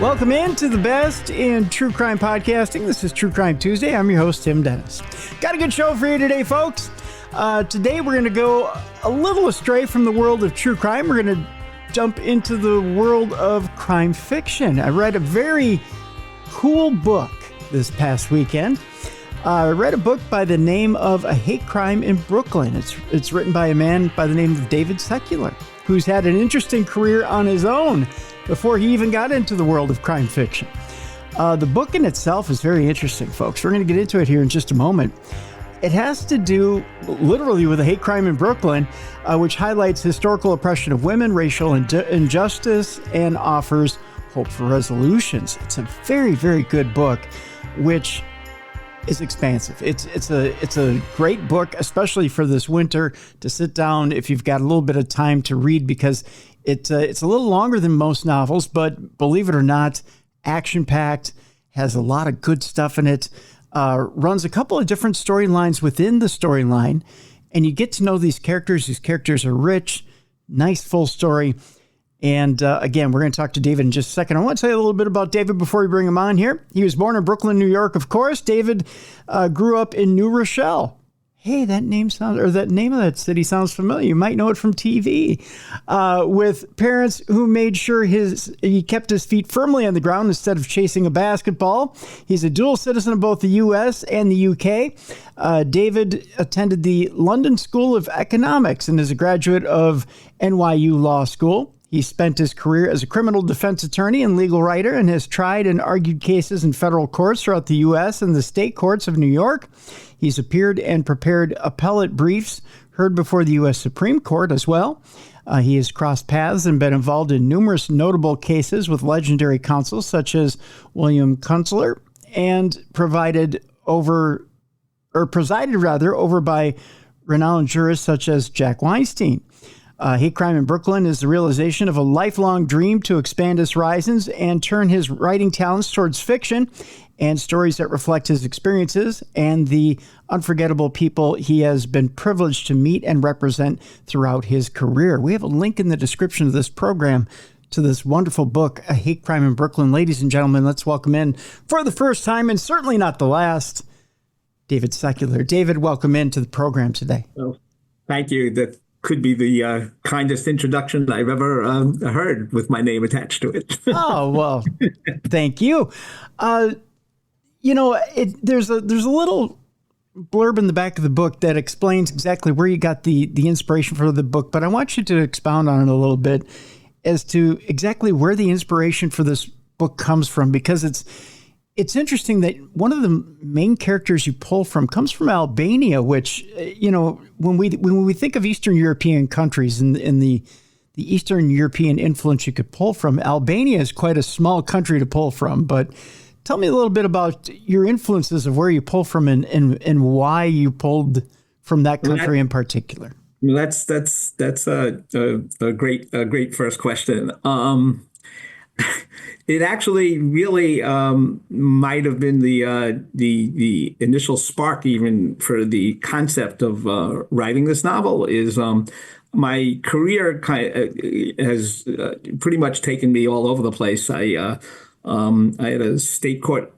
Welcome in to the best in true crime podcasting. This is True Crime Tuesday. I'm your host, Tim Dennis. Got a good show for you today, folks. Today we're going to go a little astray from the world of true crime. We're going to jump into the world of crime fiction. I read a very cool book this past weekend. I read a book by the name of A Hate Crime in Brooklyn. It's written by a man by the name of David Secular, who's had an interesting career on his own before he even got into the world of crime fiction. The book in itself is very interesting, folks. We're going to get into it here in just a moment. It has to do literally with a hate crime in Brooklyn, which highlights historical oppression of women, racial injustice, and offers hope for resolutions. It's a very, very good book, which is expansive. It's a great book, especially for this winter, to sit down if you've got a little bit of time to read, because it's a little longer than most novels, but believe it or not, action-packed, has a lot of good stuff in it, runs a couple of different storylines within the storyline, and you get to know these characters. These characters are rich, nice, full story. And again, we're going to talk to David in just a second. I want to tell you a little bit about David before we bring him on here. He was born in Brooklyn, New York, of course. David grew up in New Rochelle. Hey, that name of that city sounds familiar. You might know it from TV. With parents who made sure he kept his feet firmly on the ground instead of chasing a basketball. He's a dual citizen of both the U.S. and the U.K. David attended the London School of Economics and is a graduate of NYU Law School. He spent his career as a criminal defense attorney and legal writer and has tried and argued cases in federal courts throughout the U.S. and the state courts of New York. He's appeared and prepared appellate briefs heard before the U.S. Supreme Court as well. He has crossed paths and been involved in numerous notable cases with legendary counsel such as William Kunstler, and presided over by renowned jurists such as Jack Weinstein. Hate Crime in Brooklyn is the realization of a lifelong dream to expand his horizons and turn his writing talents towards fiction and stories that reflect his experiences and the unforgettable people he has been privileged to meet and represent throughout his career. We have a link in the description of this program to this wonderful book, A Hate Crime in Brooklyn. Ladies and gentlemen, let's welcome in for the first time, and certainly not the last, David Secular. David, welcome into the program today. Well, thank you. That could be the kindest introduction I've ever heard with my name attached to it. Oh, well, thank you. There's a little blurb in the back of the book that explains exactly where you got the inspiration for the book, but I want you to expound on it a little bit as to exactly where the inspiration for this book comes from, because it's interesting that one of the main characters you pull from comes from Albania, which, when we think of Eastern European countries and the Eastern European influence you could pull from, Albania is quite a small country to pull from. But tell me a little bit about your influences of where you pull from and why you pulled from that country in particular. That's a great first question. It actually really might have been the initial spark even for the concept of writing this novel. Is my career has pretty much taken me all over the place. I had a state court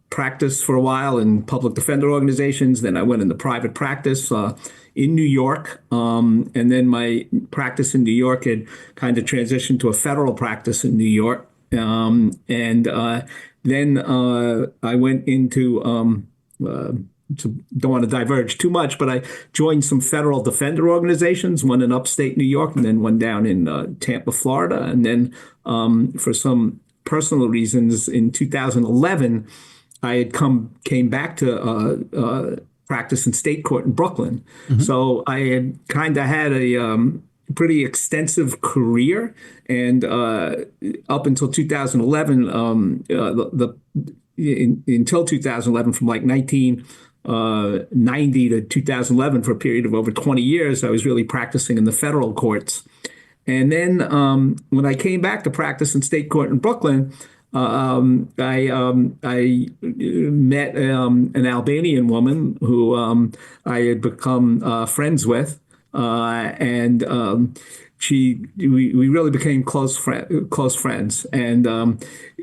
practice for a while in public defender organizations. Then I went into private practice in New York. And then my practice in New York had kind of transitioned to a federal practice in New York. Then I went into, don't want to diverge too much, but I joined some federal defender organizations, one in upstate New York and then one down in Tampa, Florida. And then for some personal reasons in 2011, I had came back to practice in state court in Brooklyn. Mm-hmm. So I had kind of had a pretty extensive career, and up until 2011, until 2011, from like 1990 to 2011, for a period of over 20 years, I was really practicing in the federal courts. And then when I came back to practice in state court in Brooklyn, I met an Albanian woman who I had become friends with, and we really became close friends. And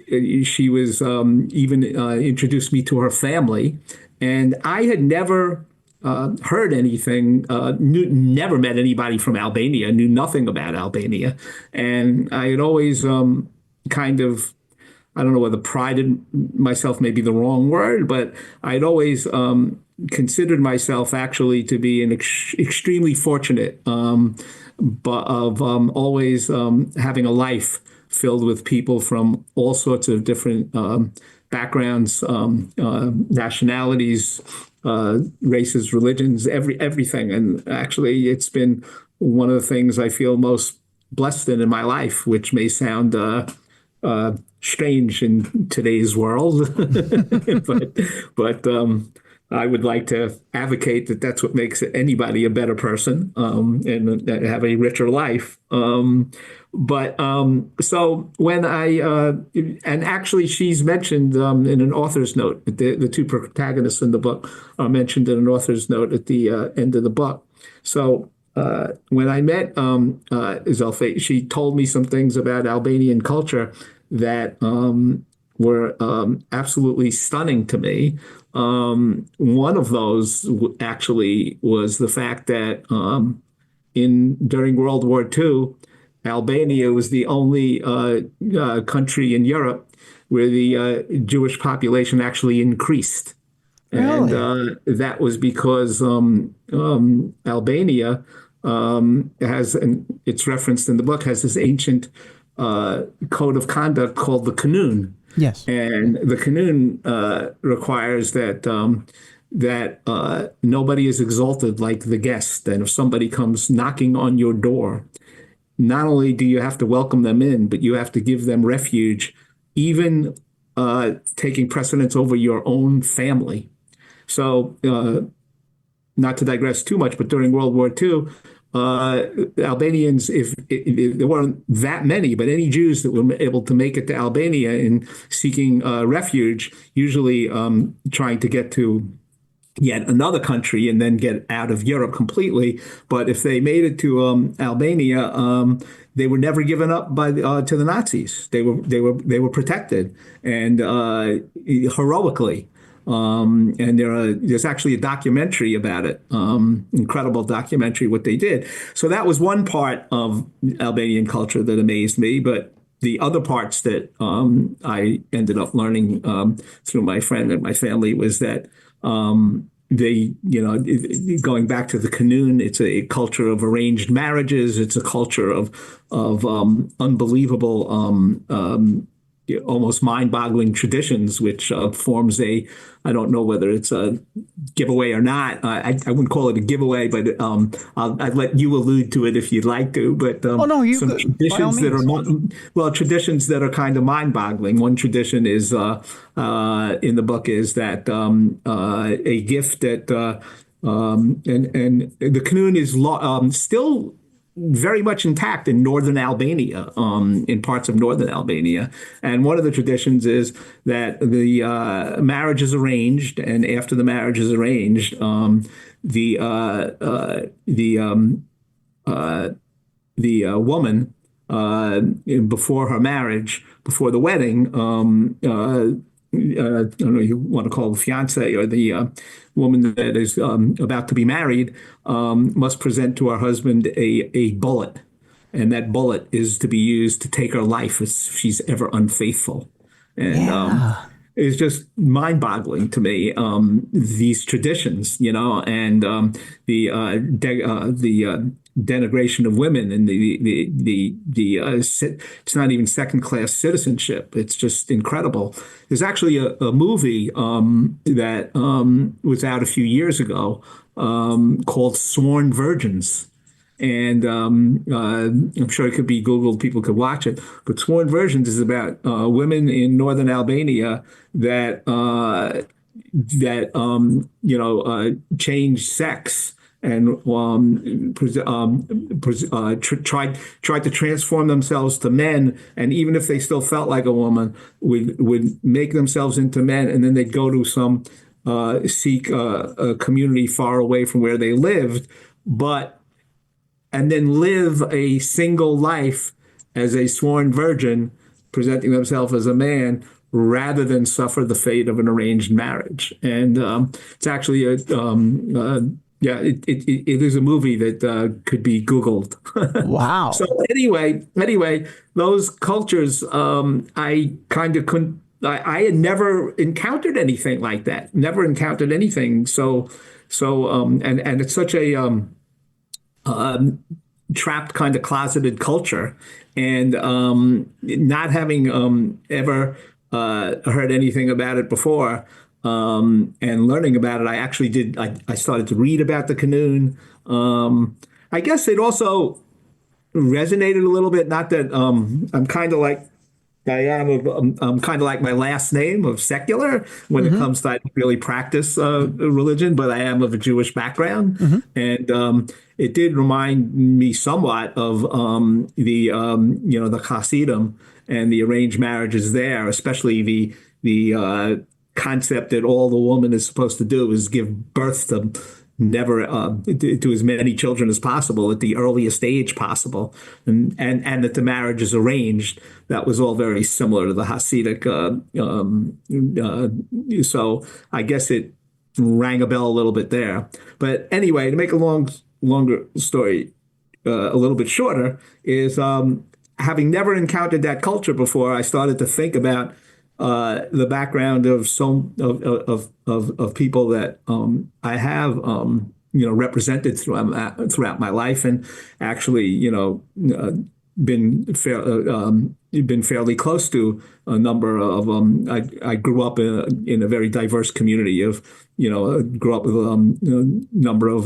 she was even introduced me to her family, and I had never heard anything, never met anybody from Albania, knew nothing about Albania, and I had always kind of, I don't know whether prided myself may be the wrong word, but I'd always considered myself actually to be an extremely fortunate, but of always having a life filled with people from all sorts of different backgrounds, nationalities, races, religions, everything. And actually, it's been one of the things I feel most blessed in my life, which may sound strange in today's world, but I would like to advocate that that's what makes anybody a better person, and have a richer life. So when and actually she's mentioned in an author's note, the two protagonists in the book are mentioned in an author's note at the end of the book. So when I met Zulfa, she told me some things about Albanian culture that were absolutely stunning to me. One of those actually was the fact that during World War II, Albania was the only country in Europe where the Jewish population actually increased. And that was because Albania has, and it's referenced in the book, has this ancient code of conduct called the Kanun. Yes. And the Kanun requires that nobody is exalted like the guest. And if somebody comes knocking on your door, not only do you have to welcome them in, but you have to give them refuge, even taking precedence over your own family. So, not to digress too much, but during World War II, Albanians, if there weren't that many, but any Jews that were able to make it to Albania in seeking refuge, usually trying to get to yet another country and then get out of Europe completely. But if they made it to Albania, they were never given up by to the Nazis. They were protected, and heroically. And there's actually a documentary about it, incredible documentary, what they did. So that was one part of Albanian culture that amazed me. But the other parts that I ended up learning through my friend and my family was that they, going back to the Kanun, it's a culture of arranged marriages. It's a culture of unbelievable, almost mind-boggling traditions, which forms I don't know whether it's a giveaway or not. I wouldn't call it a giveaway, but I'd let you allude to it if you'd like to. But some traditions traditions that are kind of mind-boggling. One tradition is in the book is that a gift that and the Kanun is still very much intact in northern Albania, in parts of northern Albania. And one of the traditions is that the marriage is arranged, and after the marriage is arranged, the woman, before her marriage, before the wedding, I don't know, you want to call the fiance or the woman that is about to be married, must present to her husband a bullet. And that bullet is to be used to take her life if she's ever unfaithful. And it's just mind-boggling to me, these traditions, and the denigration of women and it's not even second-class citizenship. It's just incredible. There's actually a movie that was out a few years ago called Sworn Virgins. And I'm sure it could be Googled, people could watch it. But Sworn Virgins is about women in northern Albania that change sex and tried to transform themselves to men, and even if they still felt like a woman, would make themselves into men, and then they'd go to some seek a community far away from where they lived, and then live a single life as a sworn virgin presenting themselves as a man rather than suffer the fate of an arranged marriage. And it's actually yeah, it is a movie that could be Googled. Wow. So anyway, those cultures, I kind of couldn't. I had never encountered anything like that. Never encountered anything. And it's such a trapped kind of closeted culture, and not having ever heard anything about it before, and learning about it, I actually did. I started to read about the Canoon. I guess it also resonated a little bit. Not that I'm kind of like I am I'm kind of like my last name of secular when it comes to I don't really practice religion, but I am of a Jewish background, and it did remind me somewhat of the Hasidim and the arranged marriages there, especially the concept that all the woman is supposed to do is give birth to never to as many children as possible at the earliest age possible, and that the marriage is arranged. That was all very similar to the Hasidic. So I guess it rang a bell a little bit there. But anyway, to make a longer story a little bit shorter, is having never encountered that culture before, I started to think about the background of some of people that I have represented throughout my life, and actually been fairly close to a number of them. I grew up in a very diverse community of grew up with a number of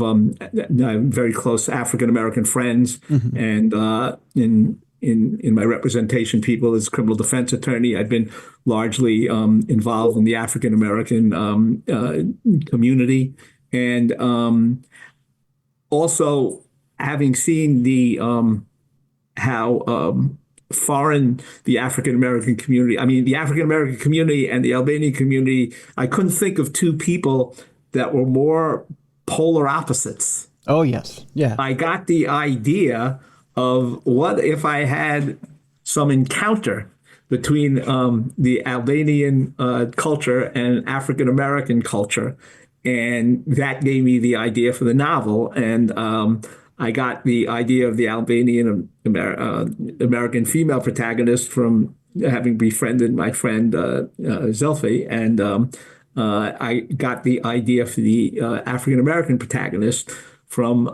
very close African-American friends, and in my representation people as criminal defense attorney, I've been largely involved in the African-American community, and also having seen the how foreign the African-American community, the African-American community and the Albanian community, I couldn't think of two people that were more polar opposites. Oh, yes. Yeah. I got the idea of what if I had some encounter between the Albanian culture and African American culture, and that gave me the idea for the novel. And I got the idea of the Albanian American female protagonist from having befriended my friend Zelfi, and I got the idea for the African American protagonist from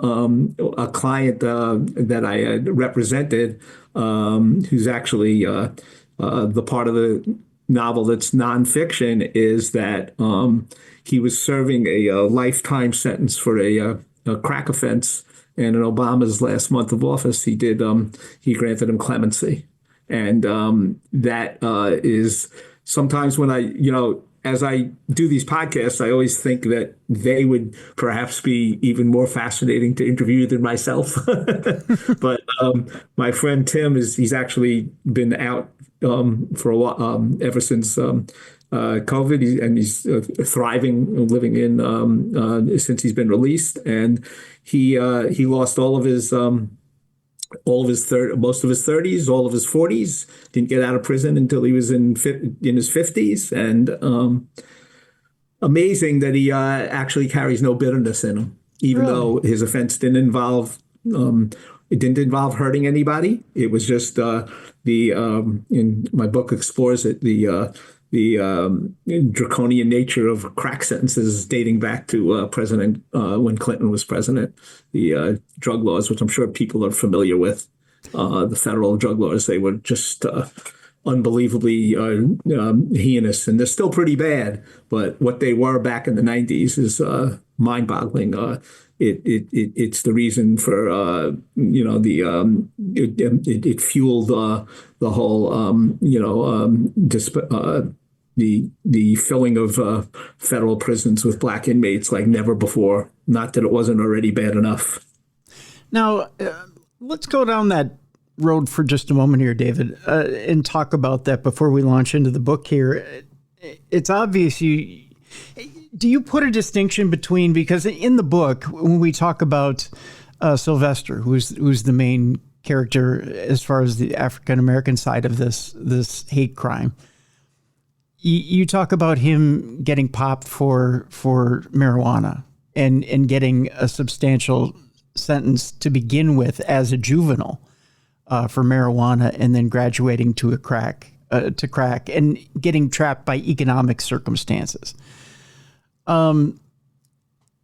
a client that I had represented, who's actually the part of the novel that's nonfiction, is that he was serving a lifetime sentence for a crack offense, and in Obama's last month of office, he granted him clemency, and that is sometimes when as I do these podcasts, I always think that they would perhaps be even more fascinating to interview than myself. But my friend Tim he's actually been out for a while, ever since COVID, and he's thriving, living in since he's been released, and he lost all of his most of his 30s, all of his 40s. Didn't get out of prison until he was in his 50s, and amazing that he actually carries no bitterness in him, even though his offense didn't involve hurting anybody. It was just in my book explores it, the draconian nature of crack sentences dating back to President when Clinton was president. The drug laws, which I'm sure people are familiar with, the federal drug laws, they were just unbelievably heinous, and they're still pretty bad. But what they were back in the 90s is mind-boggling. It's the reason for it fueled the whole the filling of federal prisons with black inmates like never before. Not that it wasn't already bad enough. Now, let's go down that road for just a moment here, David, and talk about that before we launch into the book here. It's obvious do you put a distinction between, because in the book, when we talk about Sylvester, who's the main character as far as the African-American side of this hate crime. You talk about him getting popped for marijuana and getting a substantial sentence to begin with as a juvenile for marijuana, and then graduating to crack and getting trapped by economic circumstances. And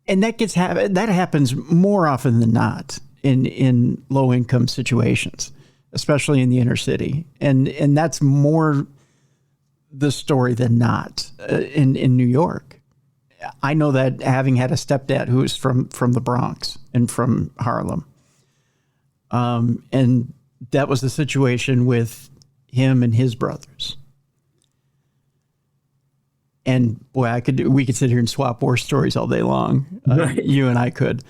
that happens more often than not in low income situations, especially in the inner city, and that's more the story than not in New York. I know that, having had a stepdad who is from the Bronx and from Harlem. And that was the situation with him and his brothers. And boy, we could sit here and swap war stories all day long. Right. You and I could.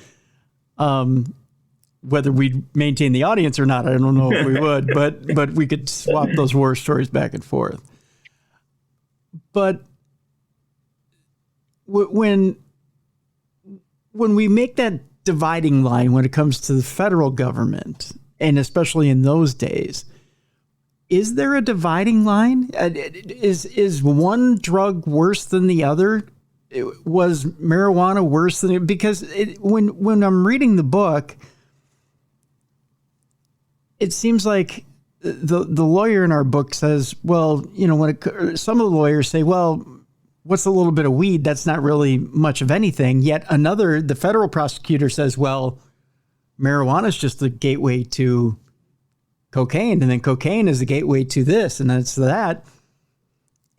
Whether we'd maintain the audience or not, I don't know if we would, but we could swap those war stories back and forth. But when we make that dividing line when it comes to the federal government, and especially in those days, is there a dividing line? Is one drug worse than the other? Was marijuana worse than it? Because when I'm reading the book, it seems like the lawyer in our book says, well, some of the lawyers say, well, what's a little bit of weed? That's not really much of anything. Yet the federal prosecutor says, well, marijuana is just the gateway to cocaine, and then cocaine is the gateway to this, and that's that.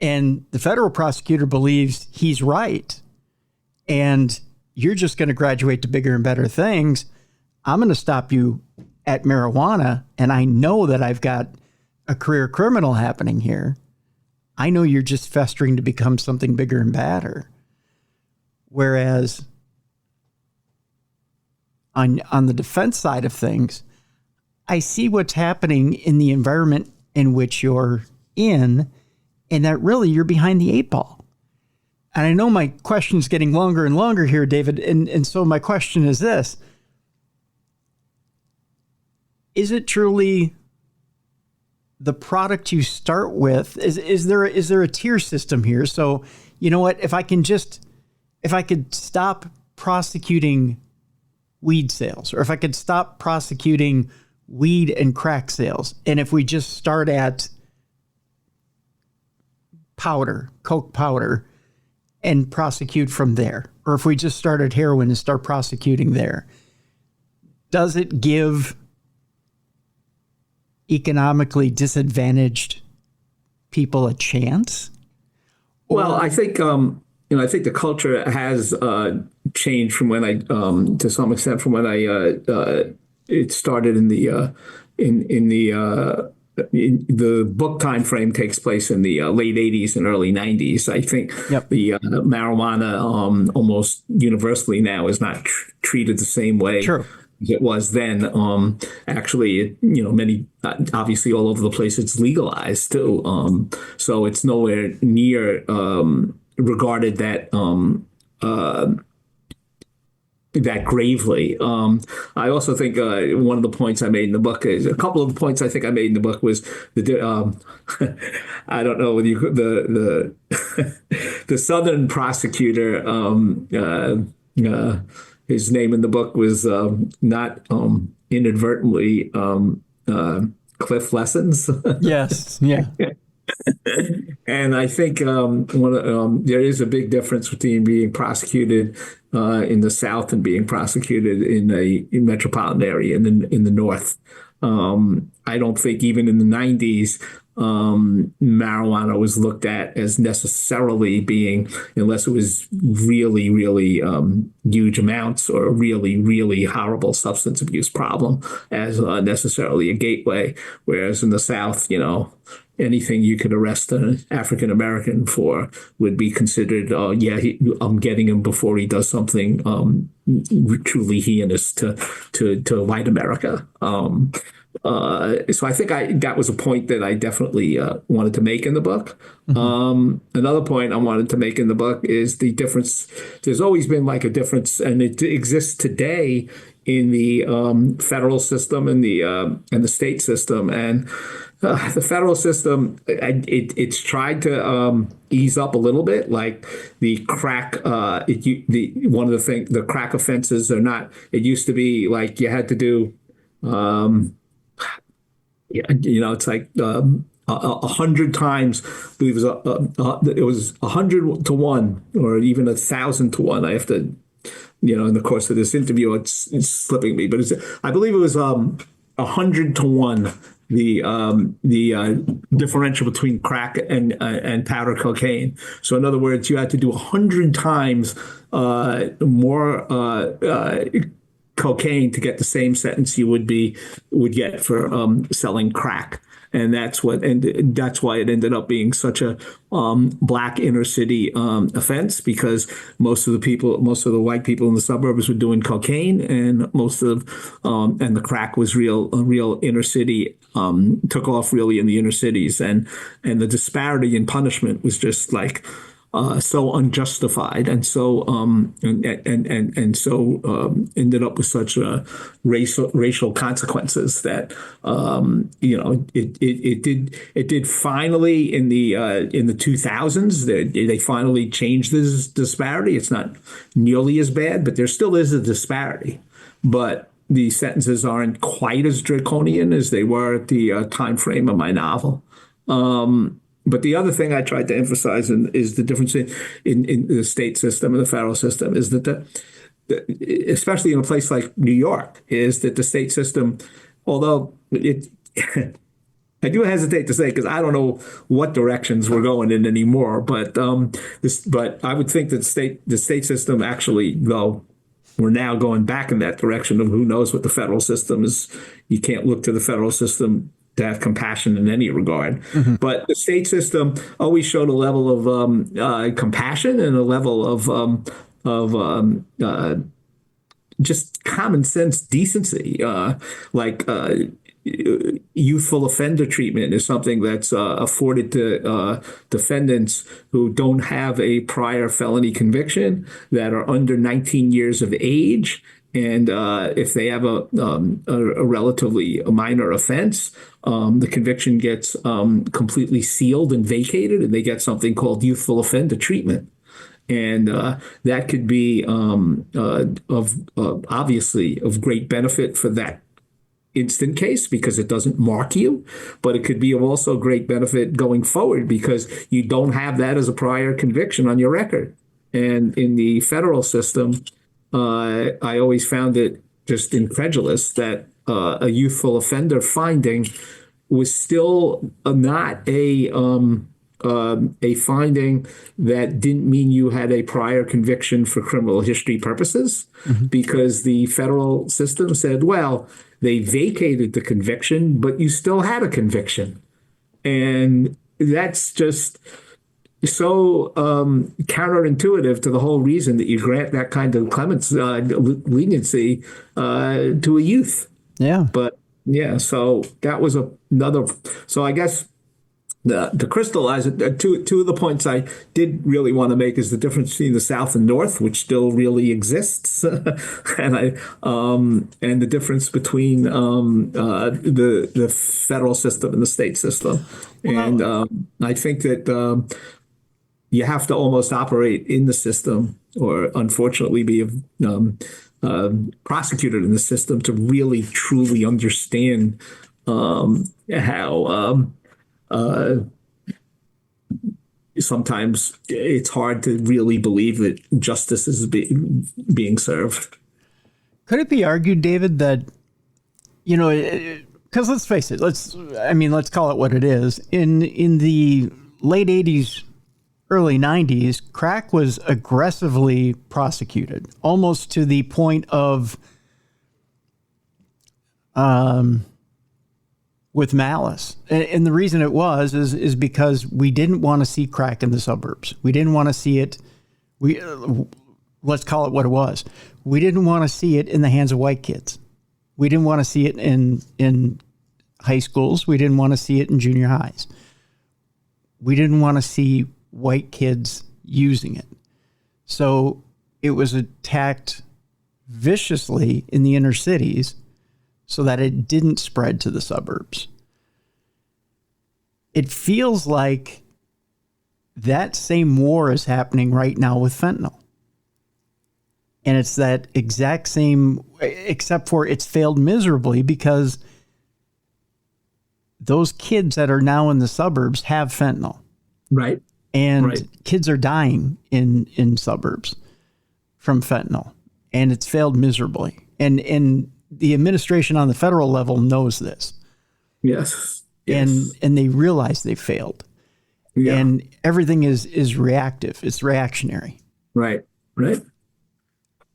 And the federal prosecutor believes he's right, and you're just going to graduate to bigger and better things. I'm going to stop you at marijuana, and I know that I've got a career criminal happening here. I know you're just festering to become something bigger and badder. Whereas on the defense side of things, I see what's happening in the environment in which you're in, and that really you're behind the eight ball. And I know my question's getting longer and longer here, David. And so my question is this: is it truly the product you start with? Is there a tier system here? So, you know what, if I could stop prosecuting weed sales, or if I could stop prosecuting weed and crack sales, and if we just start at coke powder, and prosecute from there, or if we just start at heroin and start prosecuting there, does it give economically disadvantaged people a chance? Well, I think I think the culture has changed from when to some extent, from when it started in the book time frame takes place in the late 80s and early 90s. I think the marijuana almost universally now is not treated the same way. True. It was then. Actually, many, obviously all over the place, it's legalized too. So it's nowhere near regarded that gravely. I also think one of the points I made in the book is a couple of the points I think I made in the book was I don't know whether the Southern prosecutor, his name in the book was not inadvertently Cliff Lessons. Yes. Yeah. And I think there is a big difference between being prosecuted in the South and being prosecuted in a metropolitan area in the North. I don't think even in the 90s, marijuana was looked at as necessarily being, unless it was really, really huge amounts or a really, really horrible substance abuse problem, as necessarily a gateway. Whereas in the South, anything you could arrest an African American for would be considered, I'm getting him before he does something truly heinous to white America. So I think that was a point that I definitely wanted to make in the book. Another point I wanted to make in the book is the difference. There's always been like a difference, and it exists today in the federal system and the state system. And the federal system, it's tried to ease up a little bit, like the crack. One of the things, the crack offenses are not. It used to be like you had to do. It's like 100 times. I believe it was 100 to 1, or even 1,000 to 1. I have to, in the course of this interview, it's slipping me, but I believe it was 100 to 1. The differential between crack and powder cocaine. So in other words, you had to do 100 times more cocaine to get the same sentence you would get for selling crack. And that's why it ended up being such a black inner city offense, because most of the white people in the suburbs were doing cocaine, and and the crack was real inner city, took off really in the inner cities, and the disparity in punishment was just like so unjustified, and so ended up with such racial consequences that it did finally in the 2000s. They finally changed this disparity. It's not nearly as bad, but there still is a disparity. But the sentences aren't quite as draconian as they were at the time frame of my novel. But the other thing I tried to emphasize is the difference in the state system and the federal system is that especially in a place like New York, is that the state system, although I do hesitate to say, because I don't know what directions we're going in anymore, but I would think that the state system actually, though, we're now going back in that direction of who knows what the federal system is. You can't look to the federal system to have compassion in any regard. Mm-hmm. But the state system always showed a level of compassion and a level of just common sense decency. Youthful offender treatment is something that's afforded to defendants who don't have a prior felony conviction, that are under 19 years of age. And if they have a relatively minor offense, the conviction gets completely sealed and vacated, and they get something called youthful offender treatment. And that could be obviously of great benefit for that instant case, because it doesn't mark you, but it could be of also great benefit going forward, because you don't have that as a prior conviction on your record. And in the federal system, I always found it just incredulous that a youthful offender finding was still not a finding that didn't mean you had a prior conviction for criminal history purposes, mm-hmm. because the federal system said, well, they vacated the conviction, but you still had a conviction. And that's just so counterintuitive to the whole reason that you grant that kind of leniency to a youth. Yeah. But yeah, so that was another. So I guess to crystallize it, two of the points I did really want to make is the difference between the South and North, which still really exists, and the difference between the federal system and the state system. And I think that you have to almost operate in the system, or unfortunately be prosecuted in the system, to really truly understand how sometimes it's hard to really believe that justice is being served. Could it be argued, David, that, because let's face it, let's call it what it is. In the late 80s, early 90s, crack was aggressively prosecuted, almost to the point of with malice. And the reason it was is because we didn't want to see crack in the suburbs. We didn't want to see it. Let's call it what it was. We didn't want to see it in the hands of white kids. We didn't want to see it in high schools. We didn't want to see it in junior highs. We didn't want to see white kids using it. So it was attacked viciously in the inner cities so that it didn't spread to the suburbs. It feels like that same war is happening right now with fentanyl. And it's that exact same, except for it's failed miserably because those kids that are now in the suburbs have fentanyl. Right. And kids are dying in suburbs from fentanyl. And it's failed miserably. And the administration on the federal level knows this. Yes. And they realize they failed. Yeah. And everything is reactive. It's reactionary. Right.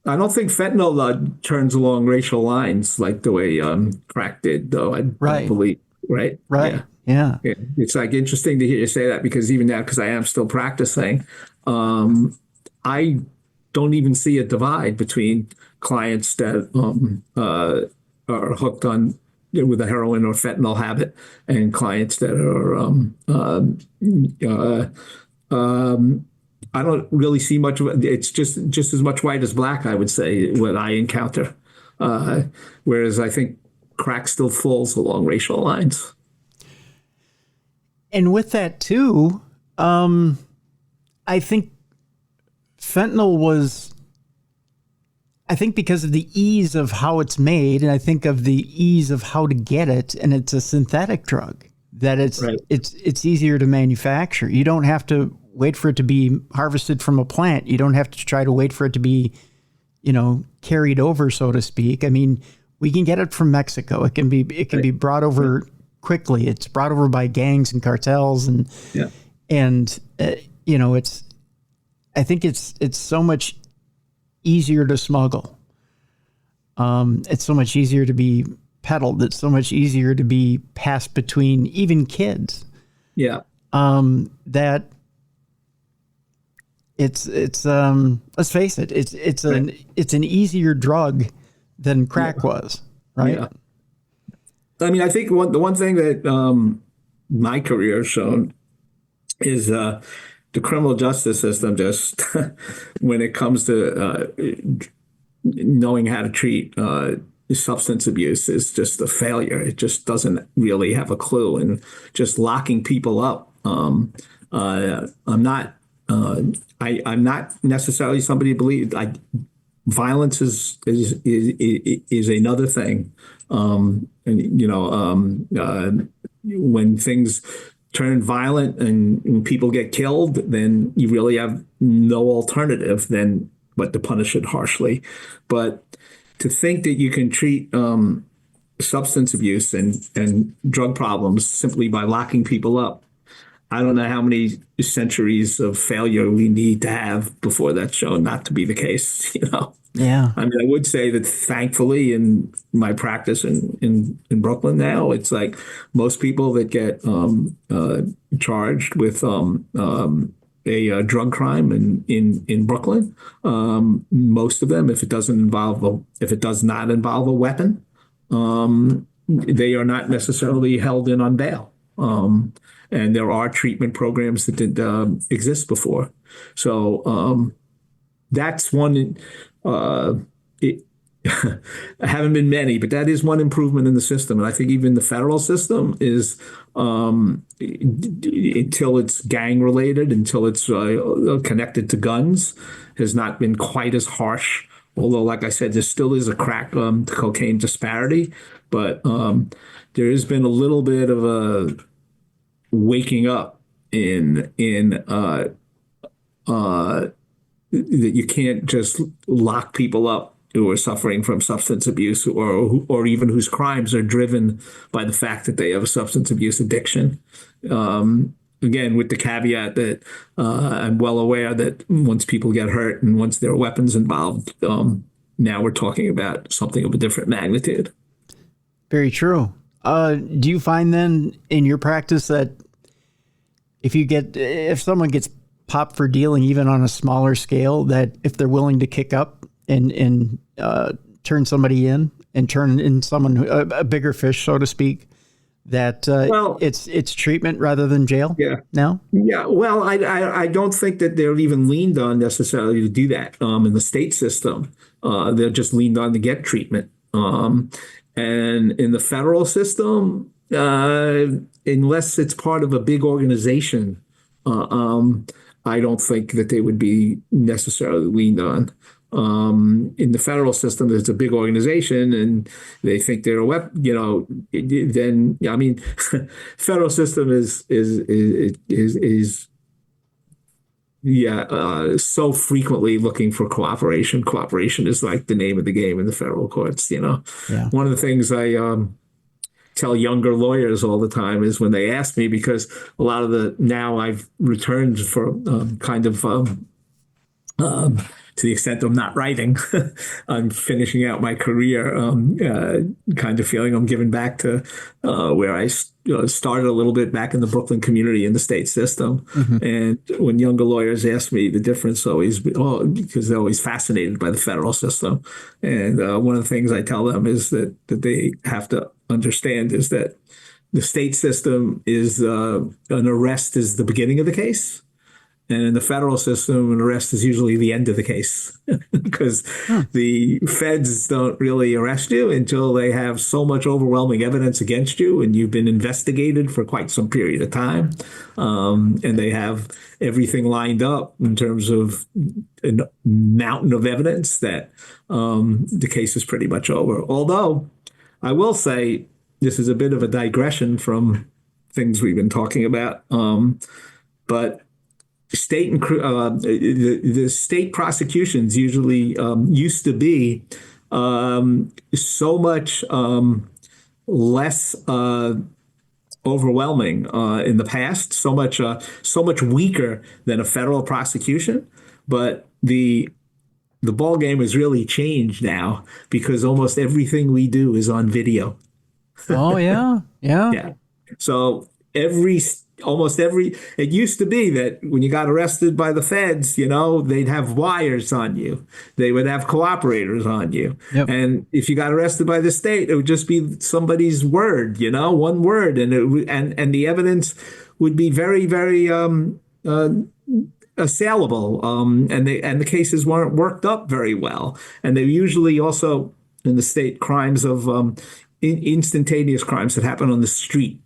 I don't think fentanyl turns along racial lines like the way crack did, though. I don't believe. Right. Yeah. It's like interesting to hear you say that because even now, because I am still practicing, I don't even see a divide between clients that are hooked on with a heroin or fentanyl habit and clients that are I don't really see much of it. It's just as much white as black, I would say, what I encounter. Whereas I think crack still falls along racial lines. And with that too, I think fentanyl was, I think because of the ease of how it's made, and I think of the ease of how to get it, and it's a synthetic drug, that it's easier to manufacture. You don't have to wait for it to be harvested from a plant. You don't have to try to wait for it to be, carried over, so to speak. I mean, we can get it from Mexico. It can be brought over quickly. It's brought over by gangs and cartels, and I think it's so much easier to smuggle. It's so much easier to be peddled. It's so much easier to be passed between even kids. Yeah. That it's let's face it, it's an easier drug than crack was, right? Yeah. I mean, I think the one thing that my career has shown is the criminal justice system just when it comes to knowing how to treat substance abuse is just a failure. It just doesn't really have a clue, and just locking people up. I'm not necessarily somebody who believes violence is another thing. When things turn violent and when people get killed, then you really have no alternative than but to punish it harshly. But to think that you can treat substance abuse and drug problems simply by locking people up, I don't know how many centuries of failure we need to have before that's shown not to be the case, Yeah. I mean, I would say that thankfully in my practice in Brooklyn now, it's like most people that get charged with a drug crime in Brooklyn, most of them, if it does not involve a weapon, they are not necessarily held in on bail. And there are treatment programs that didn't exist before. So that's one. Haven't been many, but that is one improvement in the system. And I think even the federal system is, until it's gang related, until it's connected to guns, has not been quite as harsh. Although, like I said, there still is a crack to cocaine disparity, but there has been a little bit of a waking up in that you can't just lock people up who are suffering from substance abuse or even whose crimes are driven by the fact that they have a substance abuse addiction. Again, with the caveat that I'm well aware that once people get hurt and once there are weapons involved, now we're talking about something of a different magnitude. Very true. Do you find then in your practice that if someone gets popped for dealing even on a smaller scale, that if they're willing to kick up and turn somebody in and turn in someone, a bigger fish, so to speak, that Well, it's treatment rather than jail? yeah. Now? Yeah, well, I don't think that they're even leaned on necessarily to do that in the state system. They're just leaned on to get treatment. And in the federal system, unless it's part of a big organization, I don't think that they would be necessarily leaned on. In the federal system, it's a big organization, and they think they're a weapon. Then I mean, federal system is so frequently looking for cooperation. Cooperation is like the name of the game in the federal courts. Yeah. One of the things I tell younger lawyers all the time is when they ask me, because a lot of now I've returned for to the extent I'm not writing, I'm finishing out my career, kind of feeling I'm giving back to where I started a little bit back in the Brooklyn community in the state system. Mm-hmm. And when younger lawyers ask me the difference, because they're always fascinated by the federal system. And one of the things I tell them is that they have to understand is that the state system is an arrest is the beginning of the case. And in the federal system, an arrest is usually the end of the case because the feds don't really arrest you until they have so much overwhelming evidence against you and you've been investigated for quite some period of time. And they have everything lined up in terms of a mountain of evidence that the case is pretty much over. Although I will say this is a bit of a digression from things we've been talking about, but state and the state prosecutions usually used to be so much less overwhelming in the past, so much weaker than a federal prosecution. But the ball game has really changed now because almost everything we do is on video. Oh yeah. Yeah. So almost every, it used to be that when you got arrested by the feds, they'd have wires on you. They would have cooperators on you. Yep. And if you got arrested by the state, it would just be somebody's word, one word. And the evidence would be very, very assailable. And the cases weren't worked up very well. And they usually also in the state crimes of instantaneous crimes that happen on the street,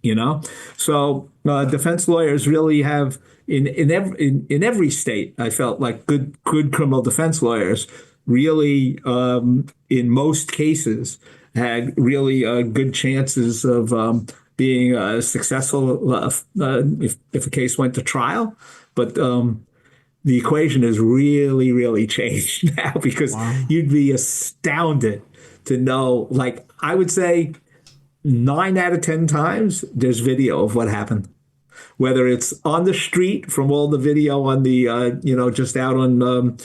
So defense lawyers really have in every state. I felt like good criminal defense lawyers really, in most cases, had really good chances of being successful if a case went to trial. But the equation has really, really changed now because you'd be astounded to know, like I would say 9 out of 10 times there's video of what happened, whether it's on the street from all the video on the, just out on,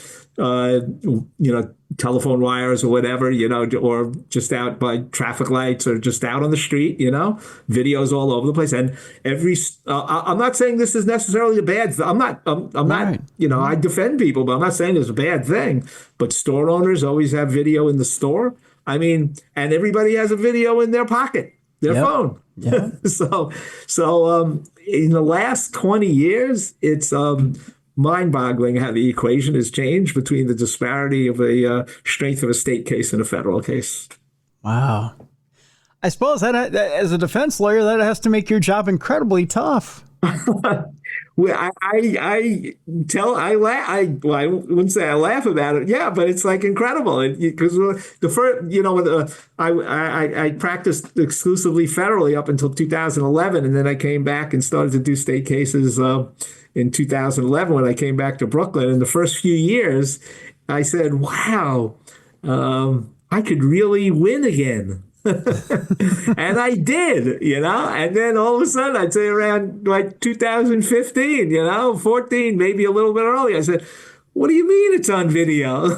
telephone wires or whatever, or just out by traffic lights or just out on the street, videos all over the place. And I'm not saying this is necessarily a bad thing. I'm not, I defend people, but I'm not saying it's a bad thing. But store owners always have video in the store. I mean, and everybody has a video in their pocket, their phone. Yeah. So in the last 20 years, it's mind-boggling how the equation has changed between the disparity of a strength of a state case and a federal case. Wow. I suppose that as a defense lawyer, that has to make your job incredibly tough. Well, I wouldn't say I laugh about it. Yeah, but it's like incredible because the first, I practiced exclusively federally up until 2011, and then I came back and started to do state cases in 2011 when I came back to Brooklyn. In the first few years, I said, "Wow, I could really win again." And I did, and then all of a sudden, I'd say around like 2015, 14, maybe a little bit earlier, I said, "What do you mean it's on video?"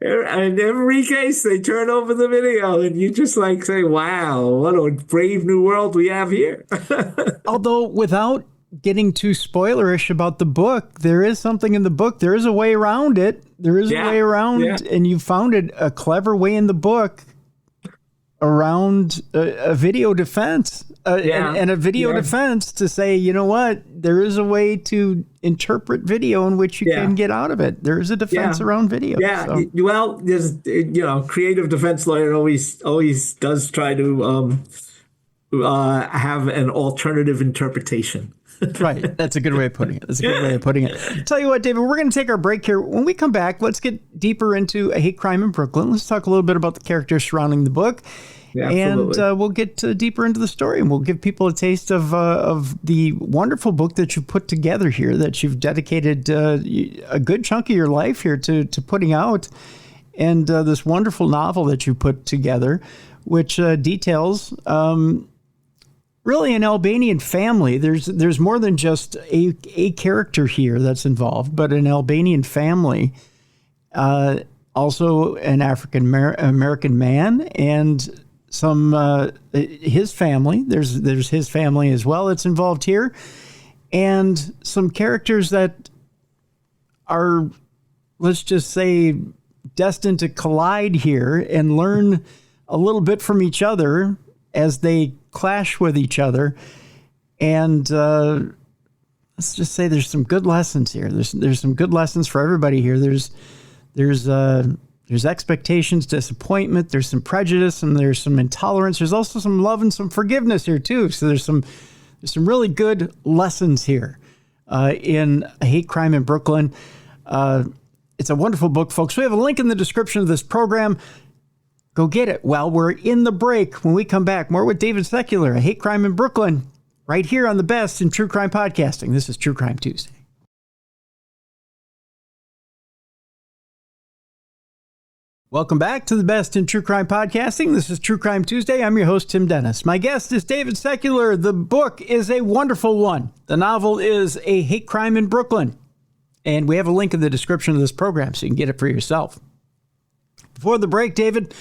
And every case they turn over the video and you just like say, "Wow, what a brave new world we have here." Although without getting too spoilerish about the book, there is something in the book. There is a way around it. There is a way around, and you found it a clever way in the book around a video defense and a video defense to say, you know what, there is a way to interpret video in which you can get out of it. There is a defense around video. Yeah. So. Well, there's, creative defense lawyer always does try to have an alternative interpretation. Right. That's a good way of putting it. Tell you what, David, we're going to take our break here. When we come back, let's get deeper into A Hate Crime in Brooklyn. Let's talk a little bit about the characters surrounding the book. Yeah, and we'll get deeper into the story, and we'll give people a taste of the wonderful book that you put together here, that you've dedicated a good chunk of your life here to putting out, and this wonderful novel that you put together, which details really an Albanian family. There's more than just a character here that's involved, but an Albanian family, also an African American man, and some his family. There's his family as well that's involved here, and some characters that are, let's just say, destined to collide here and learn a little bit from each other as they clash with each other. And let's just say there's some good lessons here. There's some good lessons for everybody here. There's expectations, disappointment, there's some prejudice, and there's some intolerance. There's also some love and some forgiveness here too. So there's some really good lessons here in A Hate Crime in Brooklyn. It's a wonderful book, folks. We have a link in the description of this program. Go get it while we're in the break. When we come back, more with David Secular, A Hate Crime in Brooklyn, right here on the best in true crime podcasting. This is True Crime Tuesday. Welcome back to the best in true crime podcasting. This is True Crime Tuesday. I'm your host, Tim Dennis. My guest is David Secular. The book is a wonderful one. The novel is A Hate Crime in Brooklyn. And we have a link in the description of this program so you can get it for yourself. Before the break, David,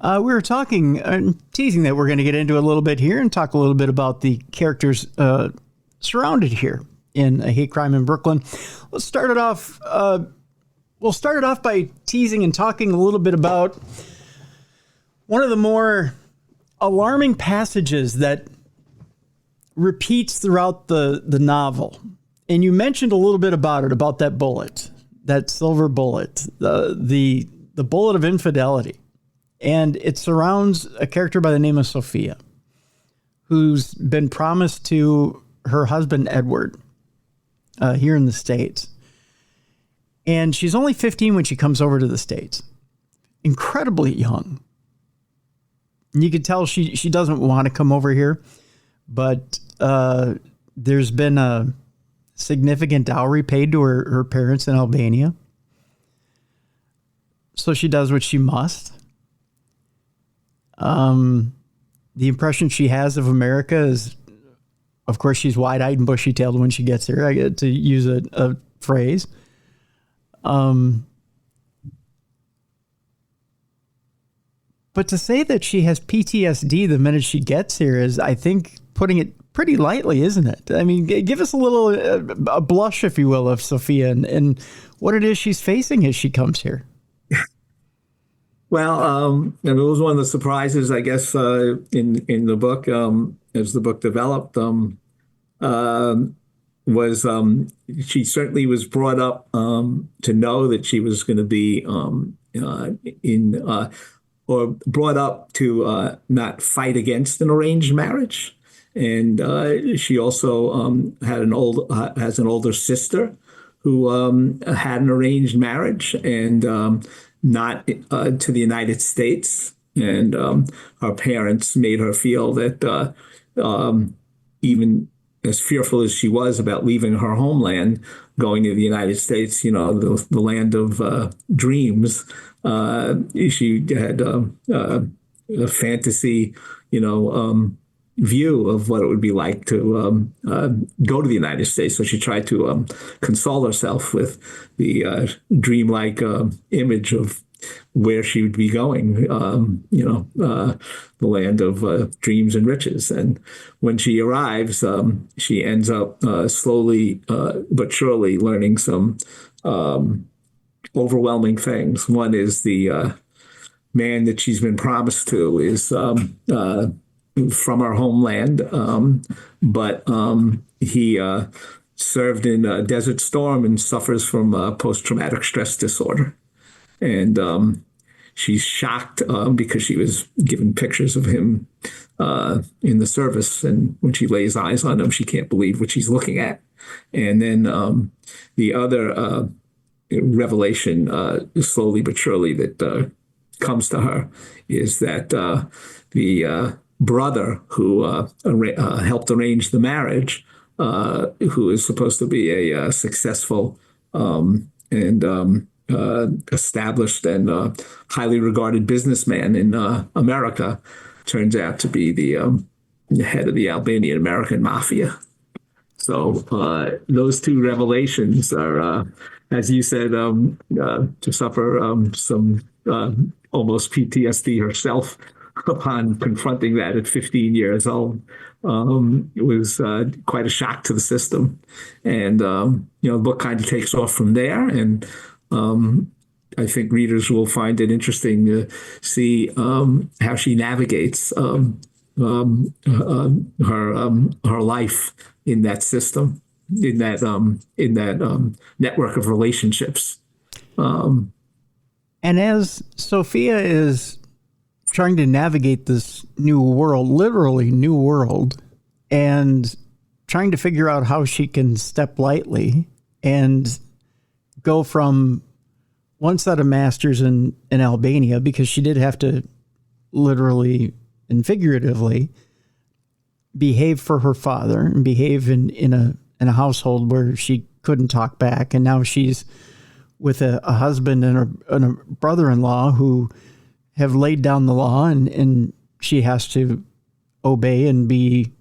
we were talking, teasing that we're going to get into a little bit here and talk a little bit about the characters surrounded here in A Hate Crime in Brooklyn. Let's start it off. We'll start it off by teasing and talking a little bit about one of the more alarming passages that repeats throughout the novel. And you mentioned a little bit about it, about that bullet, that silver bullet, the bullet of infidelity. And it surrounds a character by the name of Sofia, who's been promised to her husband, Edward, here in the States. And she's only 15 when she comes over to the States. Incredibly young. And you could tell she doesn't want to come over here, but there's been a significant dowry paid to her parents in Albania. So she does what she must. The impression she has of America is, of course, she's wide-eyed and bushy-tailed when she gets here. I get to use a phrase. But to say that she has PTSD the minute she gets here is, I think, putting it pretty lightly, isn't it? I mean, give us a little a blush, if you will, of Sofia and what it is she's facing as she comes here. Well, and it was one of the surprises, I guess, in the book, as the book developed, was she certainly was brought up to know that she was going to be or brought up to not fight against an arranged marriage. And she also has an older sister who had an arranged marriage and not to the United States. And her parents made her feel that even as fearful as she was about leaving her homeland, going to the United States, the land of dreams, she had a fantasy, view of what it would be like to go to the United States. So she tried to console herself with the dreamlike image of where she would be going, the land of dreams and riches. And when she arrives, she ends up slowly but surely learning some overwhelming things. One is the man that she's been promised to is from our homeland, but he served in Desert Storm and suffers from post-traumatic stress disorder. And she's shocked because she was given pictures of him in the service. And when she lays eyes on him, she can't believe what she's looking at. And then the other revelation, slowly but surely, that comes to her is that the brother who helped arrange the marriage, who is supposed to be a successful and established and highly regarded businessman in America, turns out to be the head of the Albanian-American Mafia. So those two revelations are, as you said, to suffer some almost PTSD herself upon confronting that at 15 years old. It was quite a shock to the system. And, the book kind of takes off from there. And I think readers will find it interesting to see how she navigates her life in that system, in that network of relationships. And as Sofia is trying to navigate this new world, literally new world, and trying to figure out how she can step lightly and go from one set of masters in Albania, because she did have to literally and figuratively behave for her father and behave in a household where she couldn't talk back. And now she's with a husband and a brother-in-law who have laid down the law, and she has to obey and be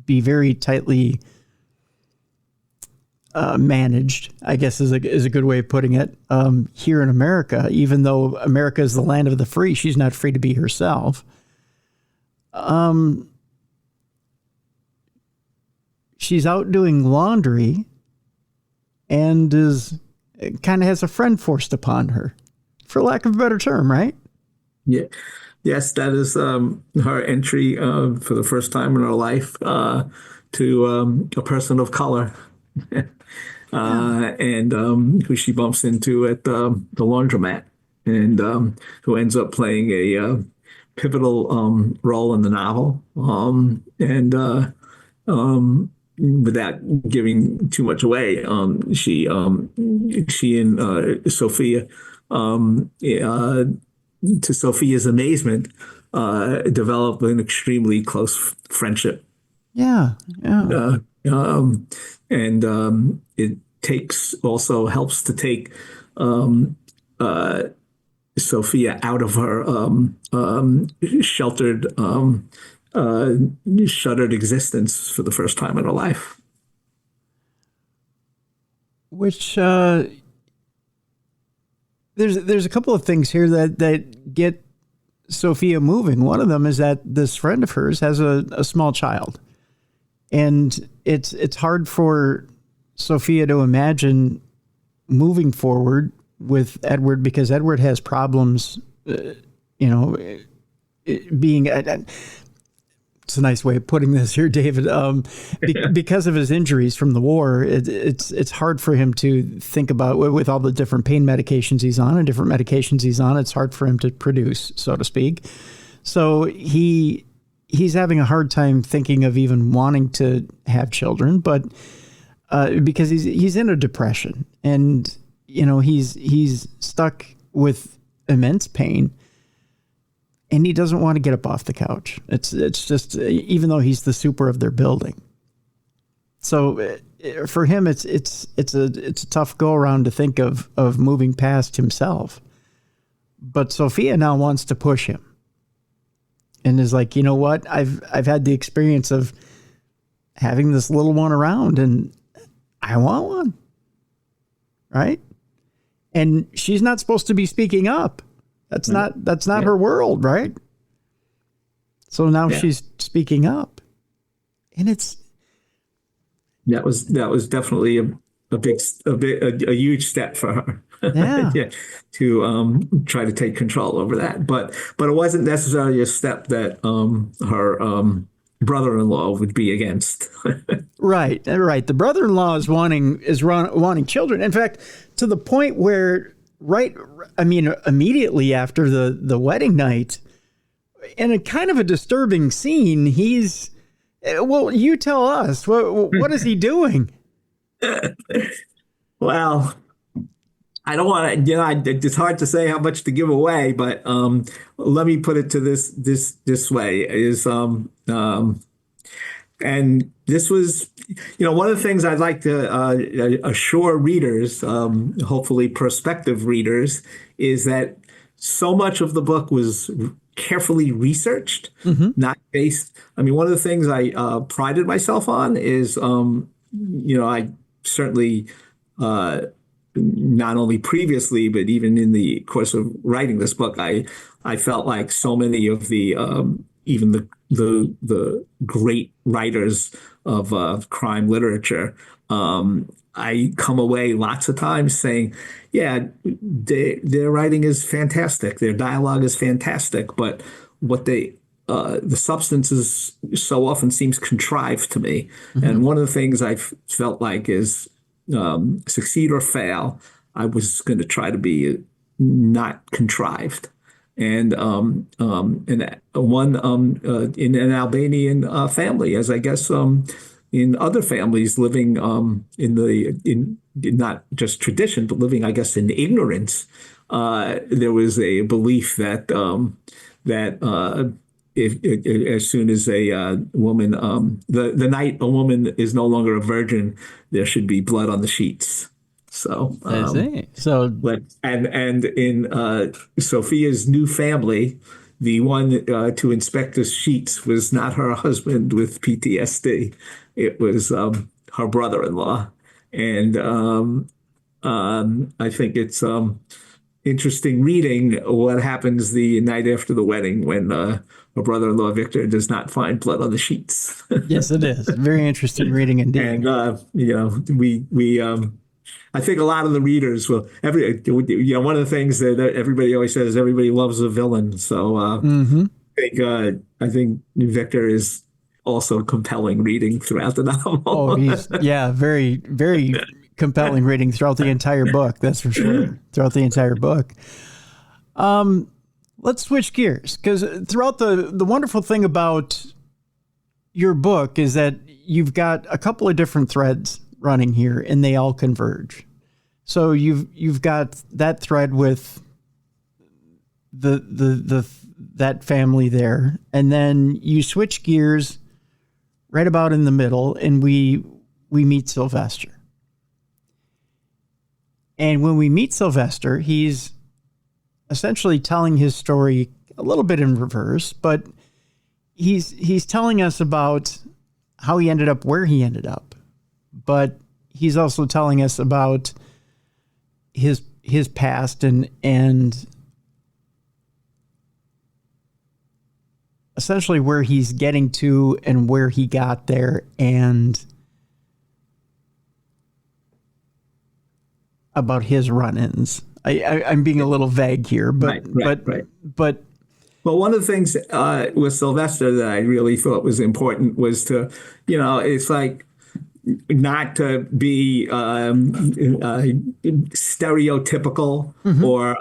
very tightly managed, I guess is a good way of putting it. Here in America, even though America is the land of the free, she's not free to be herself. She's out doing laundry and kind of has a friend forced upon her, for lack of a better term, right? Yeah. Yes, that is her entry for the first time in her life to a person of color. And who she bumps into at the laundromat, and who ends up playing a pivotal role in the novel. Without giving too much away, she and Sophia, to Sophia's amazement, develop an extremely close friendship. Yeah. It helps to take Sophia out of her sheltered, shuttered existence for the first time in her life. Which there's a couple of things here that get Sophia moving. One of them is that this friend of hers has a small child. And it's hard for Sophia to imagine moving forward with Edward, because Edward has problems, being... It's a nice way of putting this here, David. Because of his injuries from the war, it's hard for him to think about, with all the different pain medications he's on and different medications he's on, it's hard for him to produce, so to speak. So he's having a hard time thinking of even wanting to have children, but because he's in a depression, and he's stuck with immense pain, and he doesn't want to get up off the couch. It's just, even though he's the super of their building. So for him, it's a tough go around to think of moving past himself. But Sophia now wants to push him, and is like, you know what? I've had the experience of having this little one around, and I want one, right? And she's not supposed to be speaking up. That's not her world, right? So now she's speaking up, and that was definitely a huge step for her. Yeah. Yeah, to try to take control over that. But it wasn't necessarily a step that her brother-in-law would be against. Right. Right. The brother-in-law wanting children. In fact, to the point where, right, I mean, immediately after the wedding night, in a kind of a disturbing scene, he's, well, you tell us, what is he doing? Well, I don't want to, it's hard to say how much to give away, but let me put it to this way is and this was, one of the things I'd like to assure readers, hopefully prospective readers, is that so much of the book was carefully researched, not based. I mean, one of the things I prided myself on is, I certainly, not only previously, but even in the course of writing this book, I felt like so many of the even the great writers of crime literature, I come away lots of times saying, yeah, their writing is fantastic, their dialogue is fantastic, but what the substance is so often seems contrived to me. And one of the things I've felt like is succeed or fail, I was going to try to be not contrived. And one in an Albanian family, as I guess in other families living in not just tradition, but living, I guess, in ignorance, there was a belief that as soon as a woman, the night a woman is no longer a virgin, there should be blood on the sheets. So, I see. So, and in Sophia's new family, the one to inspect the sheets was not her husband with PTSD. It was her brother-in-law. And I think it's interesting reading what happens the night after the wedding when her brother-in-law Victor does not find blood on the sheets. Yes, it is. Very interesting reading indeed. And we I think a lot of the readers will one of the things that everybody always says, everybody loves a villain. So I think Victor is also compelling reading throughout the novel. Oh, very, very compelling reading throughout the entire book. That's for sure. Throughout the entire book. Let's switch gears, because throughout the wonderful thing about your book is that you've got a couple of different threads running here, and they all converge. So you've got that thread with that family there, and then you switch gears right about in the middle, and we meet Sylvester. And when we meet Sylvester, he's essentially telling his story a little bit in reverse, but he's telling us about how he ended up where he ended up. But he's also telling us about his past and essentially where he's getting to and where he got there, and about his run-ins. I'm being a little vague here, but right. But well, one of the things with Sylvester that I really thought was important was to, it's like not to be stereotypical or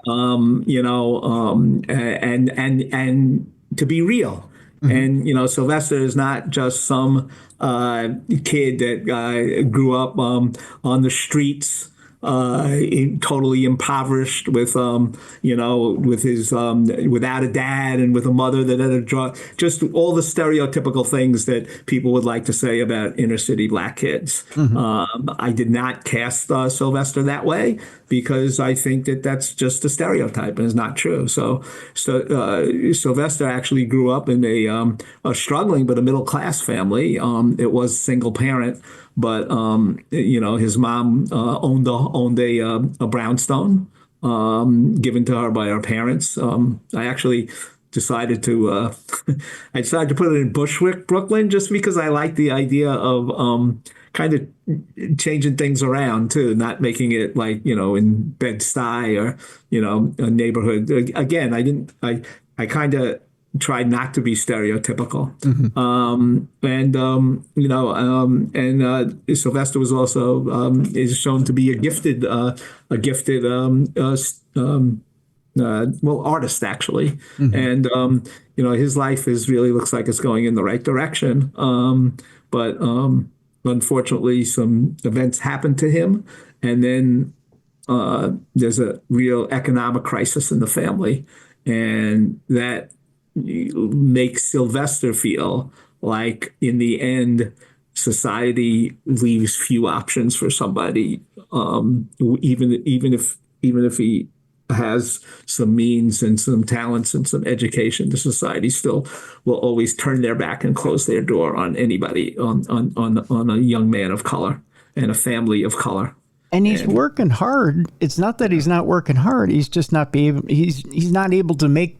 and to be real. And Sylvester is not just some kid that grew up on the streets, totally impoverished with with his without a dad and with a mother that had a drug, just all the stereotypical things that people would like to say about inner city black kids. I did not cast Sylvester that way because I think that that's just a stereotype and is not true. So Sylvester actually grew up in a struggling but a middle class family. It was single parent. But his mom owned a brownstone given to her by her parents. I actually decided to I decided to put it in Bushwick, Brooklyn, just because I like the idea of kind of changing things around too, not making it like, in Bed-Stuy or, a neighborhood. Again, I kind of tried not to be stereotypical. Sylvester was also is shown to be a gifted artist actually. And his life looks like it's going in the right direction. But unfortunately, some events happened to him, and then there's a real economic crisis in the family, and that makes Sylvester feel like in the end society leaves few options for somebody, even if he has some means and some talents and some education. The society still will always turn their back and close their door on anybody, on a young man of color and a family of color. And he's working hard. It's not that he's not working hard. He's just not he's not able to make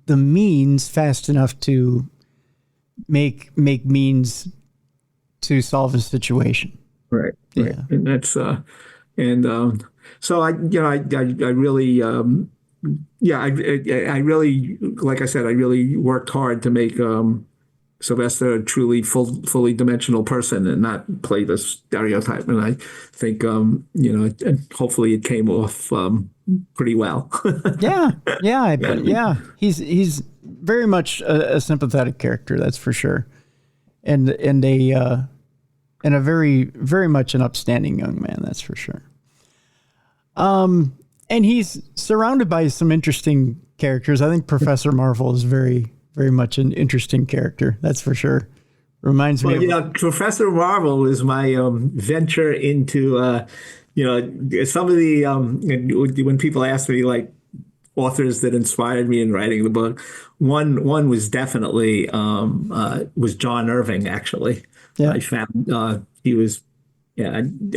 the means fast enough to make means to solve a situation. Right. Yeah. And that's so I really I really, like I said, I really worked hard to make Sylvester a truly fully dimensional person and not play the stereotype. And I think hopefully it came off pretty well. Yeah. He's very much a sympathetic character, that's for sure, and a very, very much an upstanding young man, that's for sure. And he's surrounded by some interesting characters. I think Professor Marvel is very, very much an interesting character, that's for sure. Reminds me of Professor Marvel was my venture into some of the when people ask me like authors that inspired me in writing the book, one was definitely was John Irving, actually. I found he was. Yeah, in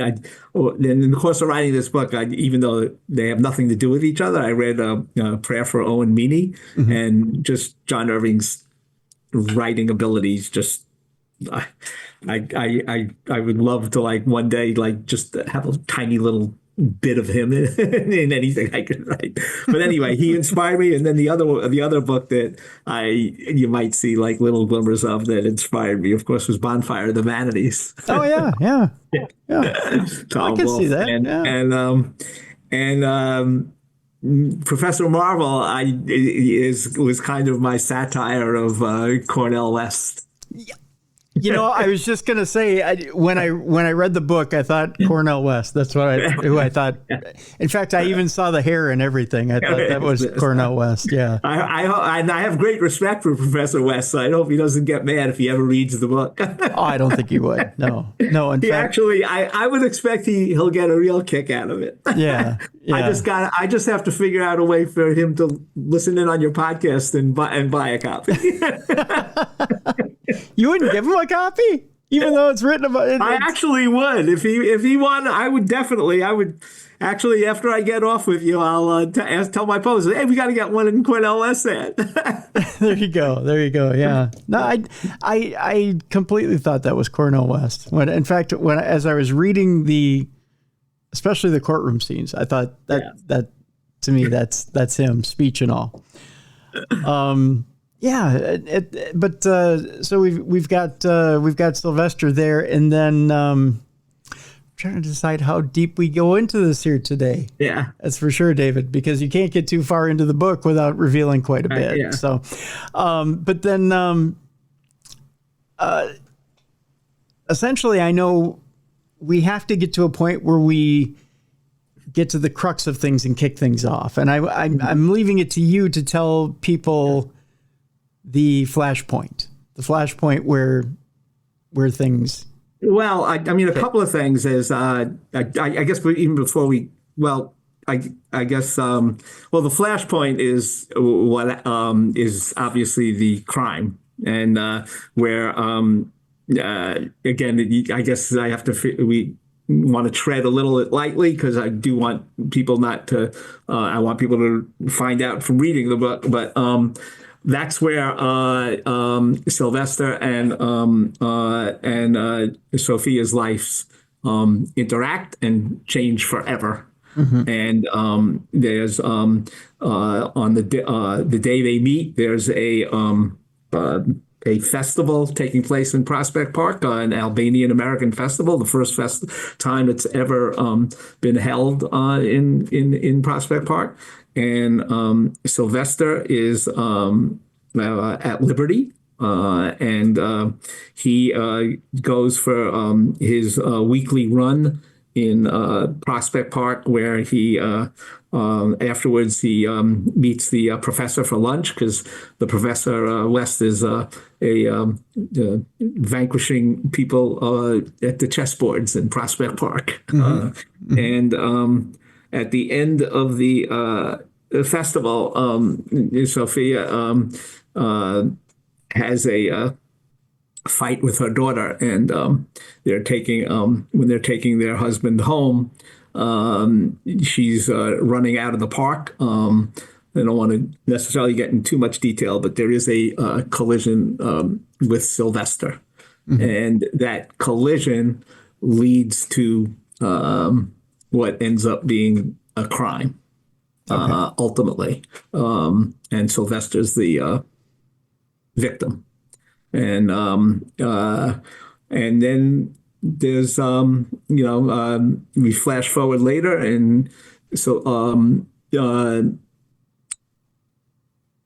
the course of writing this book, even though they have nothing to do with each other, I read Prayer for Owen Meany, and just John Irving's writing abilities. Just, I would love to like one day like just have a tiny little bit of him in anything I could write. But anyway, he inspired me. And then the other book that you might see like little glimmers of that inspired me, of course, was Bonfire of the Vanities. Oh yeah. I can see that. And Professor Marvel was kind of my satire of Cornel West. Yeah. I was just going to say, when I read the book, I thought Cornel West. That's who I thought. In fact, I even saw the hair and everything. I thought that was Cornel West. Yeah. I have great respect for Professor West, so I hope he doesn't get mad if he ever reads the book. Oh, I don't think he would. No. In fact, actually, I would expect he'll get a real kick out of it. Yeah. I just have to figure out a way for him to listen in on your podcast and buy a copy. You wouldn't give him a copy, even though it's written about it. I actually would. If he wanted, I would actually, after I get off with you, I'll tell my publisher, hey, we got to get one in Cornel West ad. There you go. Yeah. No, I completely thought that was Cornel West. As I was reading especially the courtroom scenes, I thought that to me, that's him, speech and all. Yeah, so we've got Sylvester there, and then I'm trying to decide how deep we go into this here today. Yeah, that's for sure, David, because you can't get too far into the book without revealing quite a bit. Yeah. So, but then essentially, I know we have to get to a point where we get to the crux of things and kick things off, and I'm leaving it to you to tell people the flashpoint where things. Well, I mean, a couple of things is I guess even before we I guess the flashpoint is what is obviously the crime, and where again, I guess we want to tread a little lightly because I do want people not to. I want people to find out from reading the book, but that's where Sylvester and Sophia's lives interact and change forever. And there's on the day they meet, there's a festival taking place in Prospect Park, an Albanian-American festival, the first time it's ever been held in Prospect Park. And Sylvester is at Liberty, and he goes for his weekly run in Prospect Park, where he afterwards he meets the professor for lunch, because the professor West is vanquishing people at the chessboards in Prospect Park. And at the end of the festival, Sophia has a fight with her daughter, and they're taking when they're taking their husband home, she's running out of the park. I don't want to necessarily get into too much detail, but there is a collision with Sylvester, and that collision leads to what ends up being a crime, ultimately, and Sylvester's the victim. And then there's we flash forward later, and so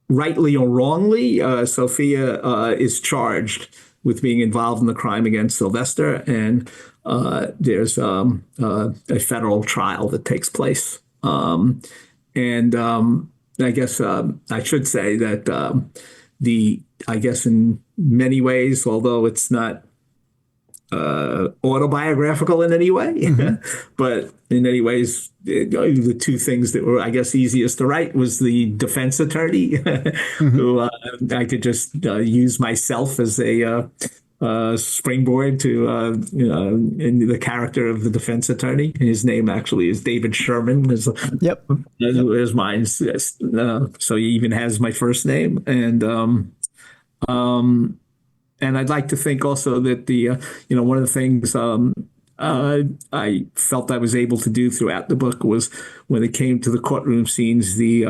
rightly or wrongly, Sophia is charged with being involved in the crime against Sylvester, and there's a federal trial that takes place. And I guess I should say that I guess in many ways, although it's not autobiographical in any way, but in many ways, the two things that were, I guess, easiest to write was the defense attorney, who I could just use myself as a springboard to, in the character of the defense attorney. His name actually is David Sherman. Is mine. So he even has my first name. And I'd like to think also that one of the things I felt I was able to do throughout the book was, when it came to the courtroom scenes, the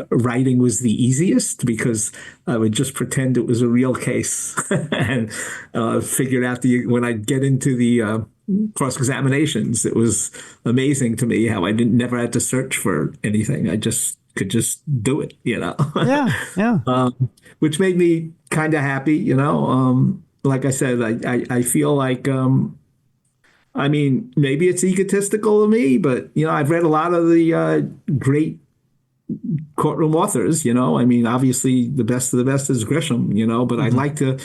writing was the easiest, because I would just pretend it was a real case and figure out when I get into the cross-examinations. It was amazing to me how I never had to search for anything. I could just do it, which made me kind of happy, like I said, I feel like, I mean, maybe it's egotistical of me, but, I've read a lot of the great courtroom authors, I mean, obviously the best of the best is Grisham, but I'd like to,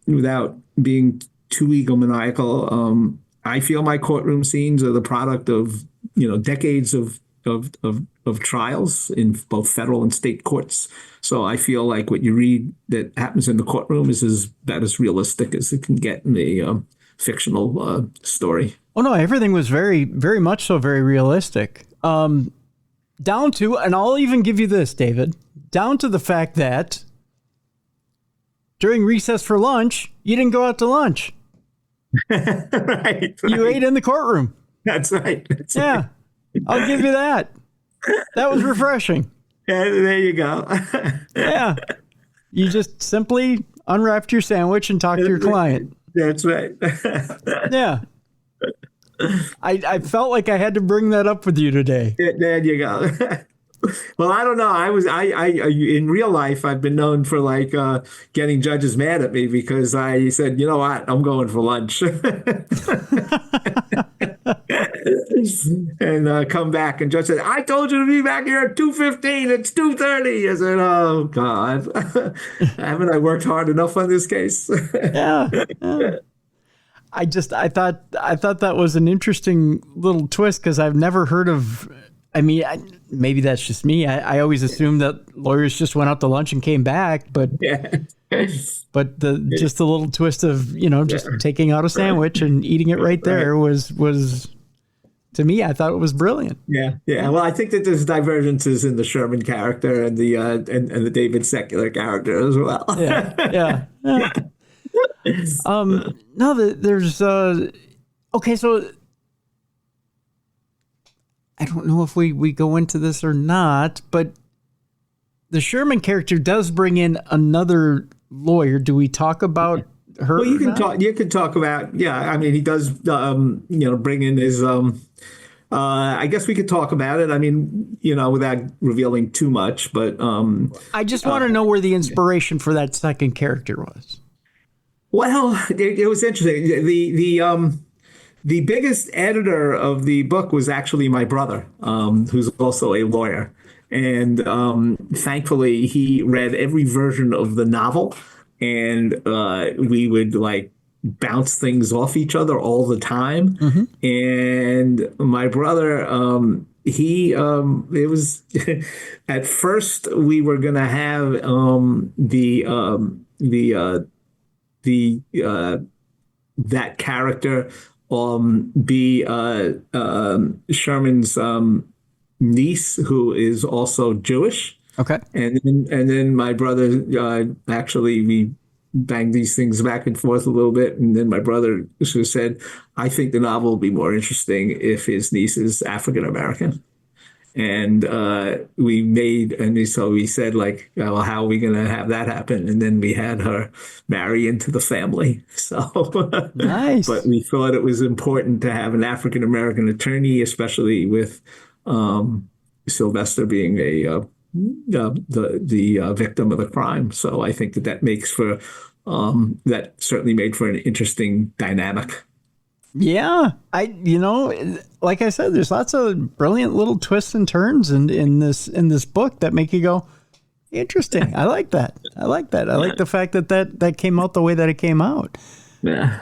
without being too egomaniacal, I feel my courtroom scenes are the product of, decades of trials in both federal and state courts. So I feel like what you read that happens in the courtroom is about as realistic as it can get in a fictional story. Oh no, everything was very, very much so very realistic. Down to, and I'll even give you this, David, down to the fact that during recess for lunch, you didn't go out to lunch. Right. You ate in the courtroom. That's right. Right. I'll give you that. That was refreshing. Yeah, there you go. Yeah. You just simply unwrapped your sandwich and talked to your client. That's right. Yeah. I felt like I had to bring that up with you today. There you go. Well, I don't know. I in real life, I've been known for getting judges mad at me because I said, you know what, I'm going for lunch. And come back, and judge said, I told you to be back here at 2:15. It's 2:30. I said, oh God, haven't I worked hard enough on this case? Yeah. I thought that was an interesting little twist, because I've never heard of. I mean, maybe that's just me. I always assumed that lawyers just went out to lunch and came back, but just the little twist of just taking out a sandwich and eating it right there was to me, I thought it was brilliant. Yeah. Well, I think that there's divergences in the Sherman character and the David Secular character as well. Yeah. No, there's okay, so I don't know if we go into this or not, but the Sherman character does bring in another lawyer. Do we talk about her? Well, you can talk. You can talk about. Yeah, I mean, he does. Bring in his. I guess we could talk about it. I mean, without revealing too much, but I just want to know where the inspiration for that second character was. Well, it was interesting. The biggest editor of the book was actually my brother, who's also a lawyer. And thankfully, he read every version of the novel, and we would like bounce things off each other all the time. Mm-hmm. And my brother, it was at first we were going to have that character be Sherman's niece, who is also Jewish. Okay. And then my brother, actually, we banged these things back and forth a little bit. And then my brother said, I think the novel will be more interesting if his niece is African American. And so we said, like, well, how are we going to have that happen? And then we had her marry into the family. So nice. But we thought it was important to have an African American attorney, especially with Sylvester being the victim of the crime. So I think that makes for that certainly made for an interesting dynamic. Yeah, like I said, there's lots of brilliant little twists and turns in this book that make you go, interesting. I like that. I like the fact that came out the way that it came out. Yeah.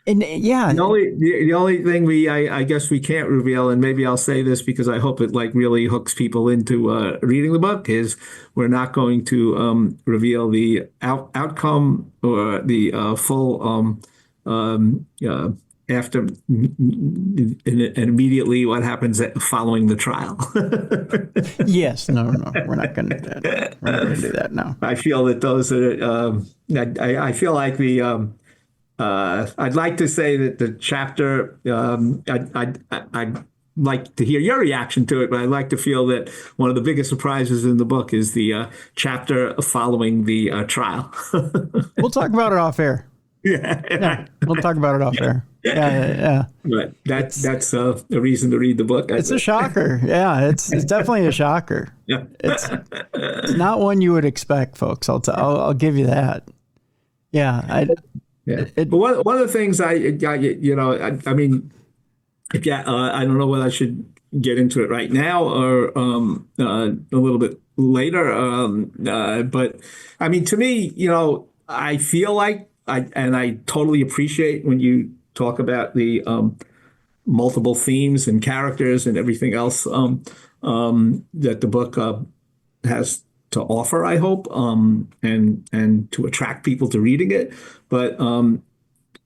And yeah, the only thing I guess we can't reveal, and maybe I'll say this because I hope it like really hooks people into reading the book, is we're not going to reveal the outcome or the full after and immediately what happens following the trial. Yes, no, we're not going to do that. We're not going to do that. No, I feel that those are. I feel like the. I'd like to say that the chapter, I'd like to hear your reaction to it, but I'd like to feel that one of the biggest surprises in the book is the chapter following the trial. We'll talk about it off air. Yeah. We'll talk about it off air. Yeah. But that's a reason to read the book. It's a shocker. Yeah, it's definitely a shocker. Yeah. It's not one you would expect, folks. I'll give you that. Yeah. But one of the things I mean, I don't know whether I should get into it right now or a little bit later. But I mean, to me, I feel like I totally appreciate when you talk about the multiple themes and characters and everything else that the book has to offer, I hope, and to attract people to reading it. But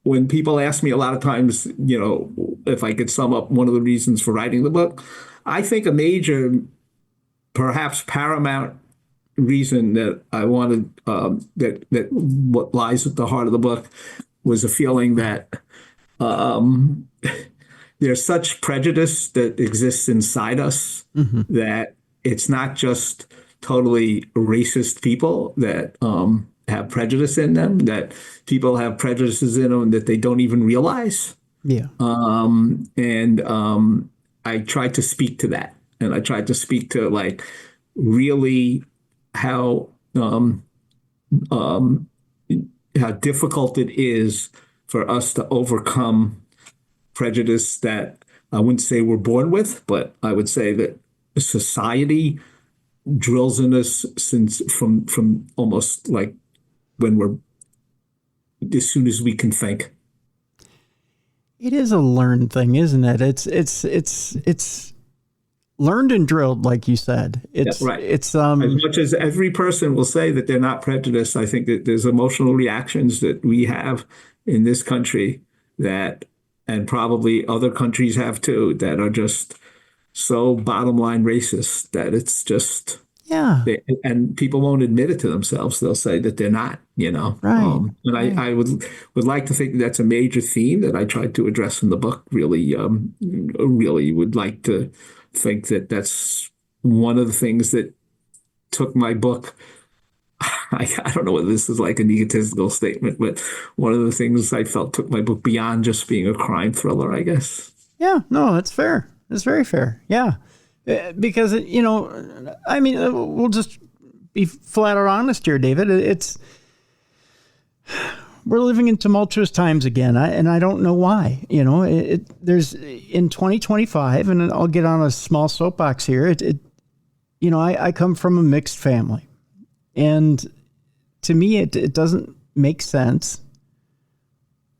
when people ask me a lot of times, if I could sum up one of the reasons for writing the book, I think a major, perhaps paramount reason that I wanted, that what lies at the heart of the book was a feeling that there's such prejudice that exists inside us that it's not just totally racist people that have prejudice in them, that people have prejudices in them that they don't even realize. Yeah. I tried to speak to that. And I tried to speak to like really how difficult it is for us to overcome prejudice that I wouldn't say we're born with, but I would say that society drills in us since from almost like when we're as soon as we can think. It is a learned thing, isn't it? It's learned and drilled, like you said. It's right. It's as much as every person will say that they're not prejudiced, I think that there's emotional reactions that we have in this country that and probably other countries have too, that are just so bottom line racist that it's just, Yeah. and people won't admit it to themselves. They'll say that they're not, you know. Right. And Right. I would like to think that's a major theme that I tried to address in the book. Really, really would like to think that that's one of the things that took my book. I don't know whether this is like an egotistical statement, but one of the things I felt took my book beyond just being a crime thriller, I guess. Yeah. No, that's fair. It's very fair. Yeah. Because, you know, I mean, we'll just be flat out honest here, David. We're living in tumultuous times again, and I don't know why. You know, there's in 2025, and I'll get on a small soapbox here. You know, I come from a mixed family, and to me, it doesn't make sense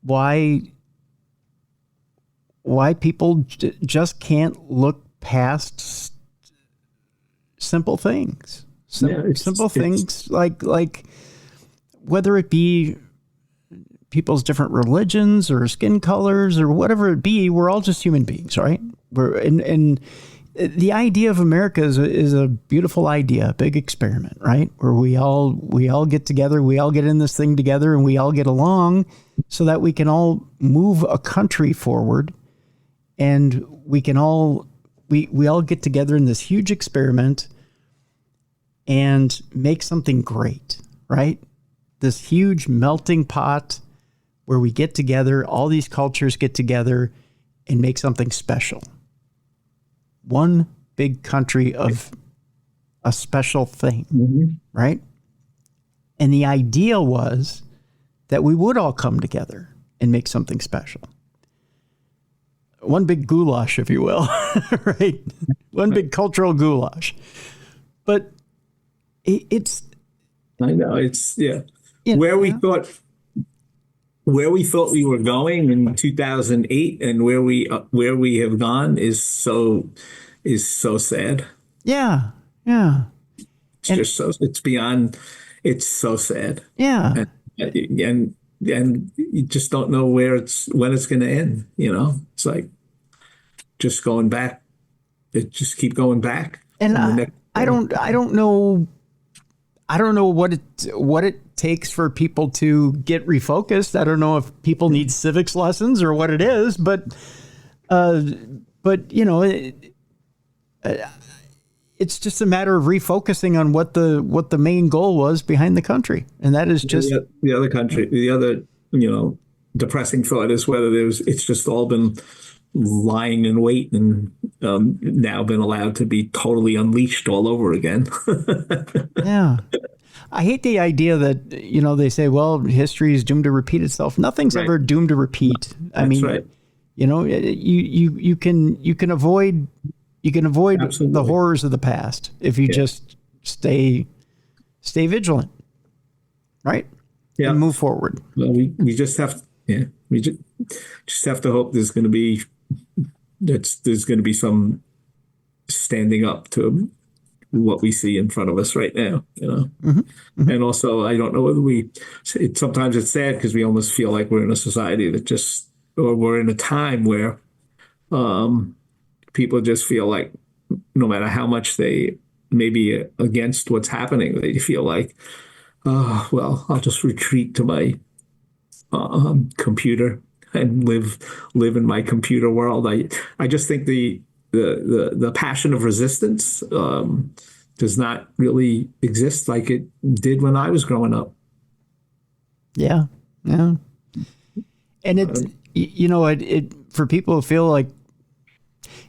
why people just can't look past simple things. Simple things like whether it be people's different religions or skin colors or whatever it be, we're all just human beings, right? And the idea of America is a beautiful idea, a big experiment, right? Where we all get together, we all get in this thing together, and we all get along so that we can all move a country forward, and we can all we all get together in this huge experiment and make something great, right? This huge melting pot where we get together, all these cultures get together and make something special. One big country of a special thing, right? And the idea was that we would all come together and make something special. One big goulash, if you will, right? One big cultural goulash. But it's... I know, it's, yeah. Where we thought we were going in 2008 and where we have gone is so sad. Yeah. It's just so, it's beyond, it's so sad. Yeah. And you just don't know when it's going to end, you know? It's like just going back. It just keep going back. And I don't know what it takes for people to get refocused. I don't know if people need civics lessons or what it is, but you know, it's just a matter of refocusing on what the main goal was behind the country, and that is just the other country. The other, you know, depressing thought is whether it's just all been lying in wait and now been allowed to be totally unleashed all over again. Yeah. I hate the idea that, you know, they say, well, history is doomed to repeat itself. Nothing's ever doomed to repeat. I mean, right. You know, you can avoid Absolutely. the horrors of the past if you just stay vigilant, right? Yeah. And move forward. Well, we just have we just have to hope there's going to be some standing up to what we see in front of us right now, you know. And also, I don't know whether sometimes it's sad because we almost feel like we're in a society that or we're in a time where people just feel like no matter how much they may be against what's happening, they feel like, oh, well, I'll just retreat to my computer and live in my computer world. I just think the passion of resistance does not really exist like it did when I was growing up. Yeah. And it for people who feel like,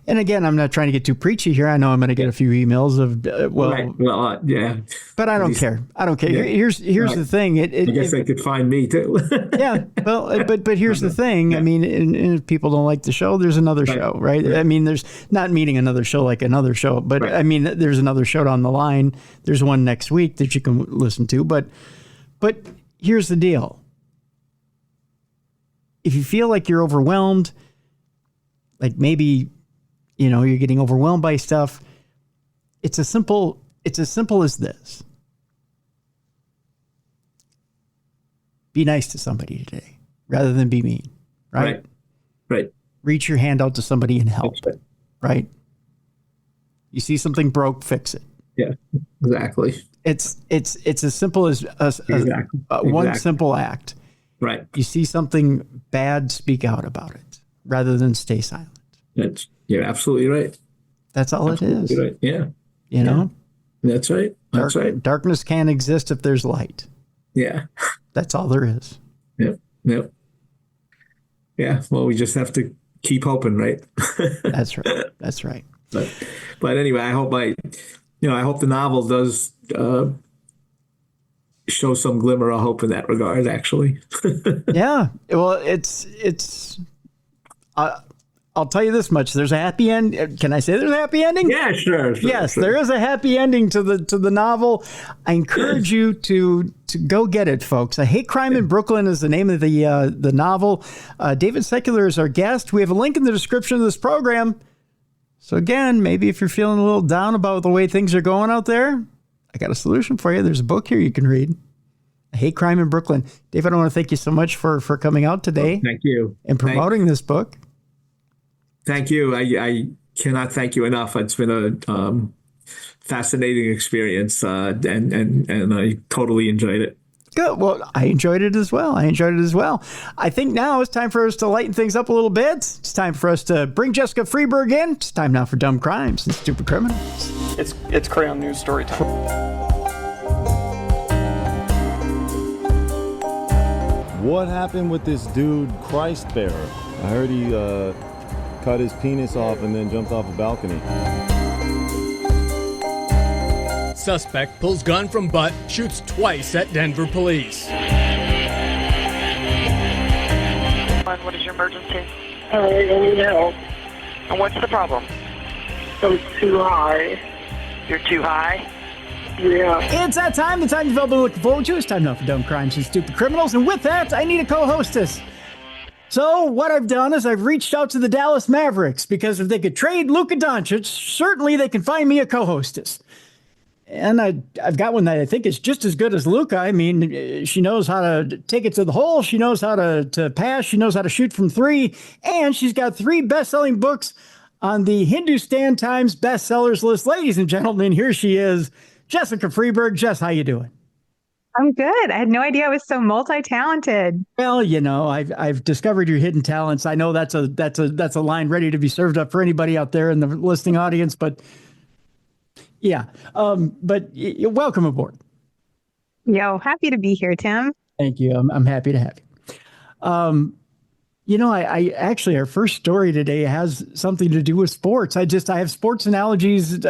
and again, I'm not trying to get too preachy here. I know I'm going to get a few emails of, yeah. But I don't care. I don't care. Yeah. Here's the thing. I guess they could find me too. Yeah. Well, but here's the thing. I mean, and if people don't like the show, there's another show, right? I mean, there's not meaning another show like another show, but I mean, there's another show down the line. There's one next week that you can listen to. But here's the deal. If you feel like you're overwhelmed, like maybe, you know, you're getting overwhelmed by stuff, it's as simple as this. Be nice to somebody today rather than be mean, right? Right. Reach your hand out to somebody and help. That's right. You see something broke, fix it. Yeah, exactly. It's as simple as Exactly. one simple act. Right. You see something bad, speak out about it rather than stay silent. You're absolutely right. That's all Absolutely it is. right. Yeah. You know? That's right. That's right. Darkness can't exist if there's light. Yeah. That's all there is. Yep. Yep. Yeah. Well, we just have to keep hoping, right? That's right. That's right. But anyway, I hope I hope the novel does show some glimmer of hope in that regard, actually. Yeah. Well, it's I'll tell you this much. There's a happy end. Can I say there's a happy ending? Yeah, sure. Yes, there is a happy ending to the novel. I encourage you to go get it, folks. I Hate Crime in Brooklyn is the name of the novel. David Secular is our guest. We have a link in the description of this program. So again, maybe if you're feeling a little down about the way things are going out there, I got a solution for you. There's a book here you can read. I Hate Crime in Brooklyn. David, I want to thank you so much for coming out today. Oh, thank you. And promoting this book. Thank you. I cannot thank you enough. It's been a fascinating experience, and I totally enjoyed it. Good. Well, I enjoyed it as well. I think now it's time for us to lighten things up a little bit. It's time for us to bring Jessica Freeberg in. It's time now for Dumb Crimes and Stupid Criminals. It's Crayon News story time. What happened with this dude, Christ Bearer? I heard he cut his penis off and then jumped off a balcony. Suspect pulls gun from butt, shoots twice at Denver police. What is your emergency? I need help. And what's the problem? I'm too high. You're too high? Yeah. It's that time. The time you've all been looking forward to. It's time now for Dumb Crimes and Stupid Criminals. And with that, I need a co-hostess. So what I've done is I've reached out to the Dallas Mavericks because if they could trade Luka Doncic, certainly they can find me a co-hostess. And I've got one that I think is just as good as Luka. I mean, she knows how to take it to the hole. She knows how to pass. She knows how to shoot from three. And she's got 3 best-selling books on the Hindustan Times bestsellers list. Ladies and gentlemen, here she is, Jessica Freeberg. Jess, how you doing? I'm good. I had no idea I was so multi-talented. Well, you know, I've discovered your hidden talents. I know that's a line ready to be served up for anybody out there in the listening audience, but yeah. But welcome aboard. Yo, happy to be here, Tim. Thank you. I'm happy to have you. You know, I actually, our first story today has something to do with sports. I have sports analogies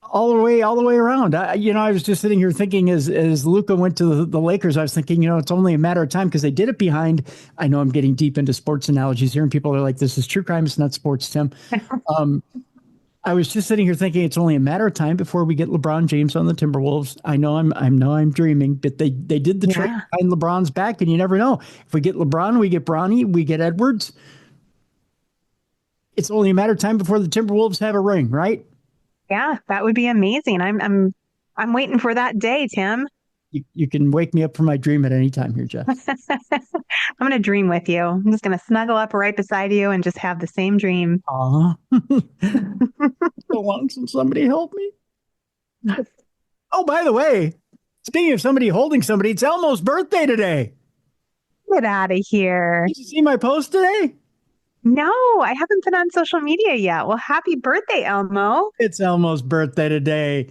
all the way around. I was just sitting here thinking as Luka went to the Lakers, I was thinking, it's only a matter of time because they did it behind. I know I'm getting deep into sports analogies here, and people are like, "This is true crime. It's not sports, Tim." I was just sitting here thinking it's only a matter of time before we get LeBron James on the Timberwolves. I know I'm dreaming, but they did the trade behind LeBron's back, and you never know. If we get LeBron, we get Bronny, we get Edwards. It's only a matter of time before the Timberwolves have a ring, right? Yeah, that would be amazing. I'm waiting for that day, Tim. You can wake me up from my dream at any time here, Jeff. I'm going to dream with you. I'm just going to snuggle up right beside you and just have the same dream. Aw. So long since somebody helped me. Oh, by the way, speaking of somebody holding somebody, it's Elmo's birthday today. Get out of here. Did you see my post today? No, I haven't been on social media yet. Well, happy birthday, Elmo. It's Elmo's birthday today.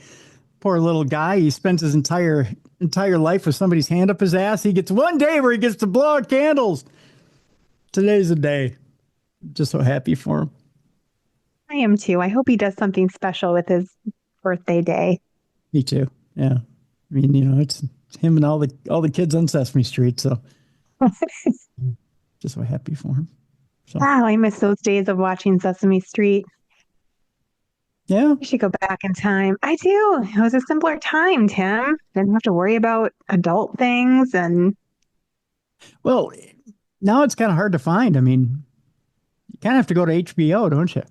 Poor little guy. He spends his entire life with somebody's hand up his ass. He gets one day where he gets to blow out candles. Today's the day. I'm just so happy for him. I am too. I hope he does something special with his birthday day. Me too. Yeah. I mean, it's him and all the kids on Sesame Street. So just so happy for him. So. Wow, I miss those days of watching Sesame Street. Yeah. I should go back in time. I do. It was a simpler time, Tim. Didn't have to worry about adult things and. Well, now it's kind of hard to find. I mean, you kind of have to go to HBO, don't you?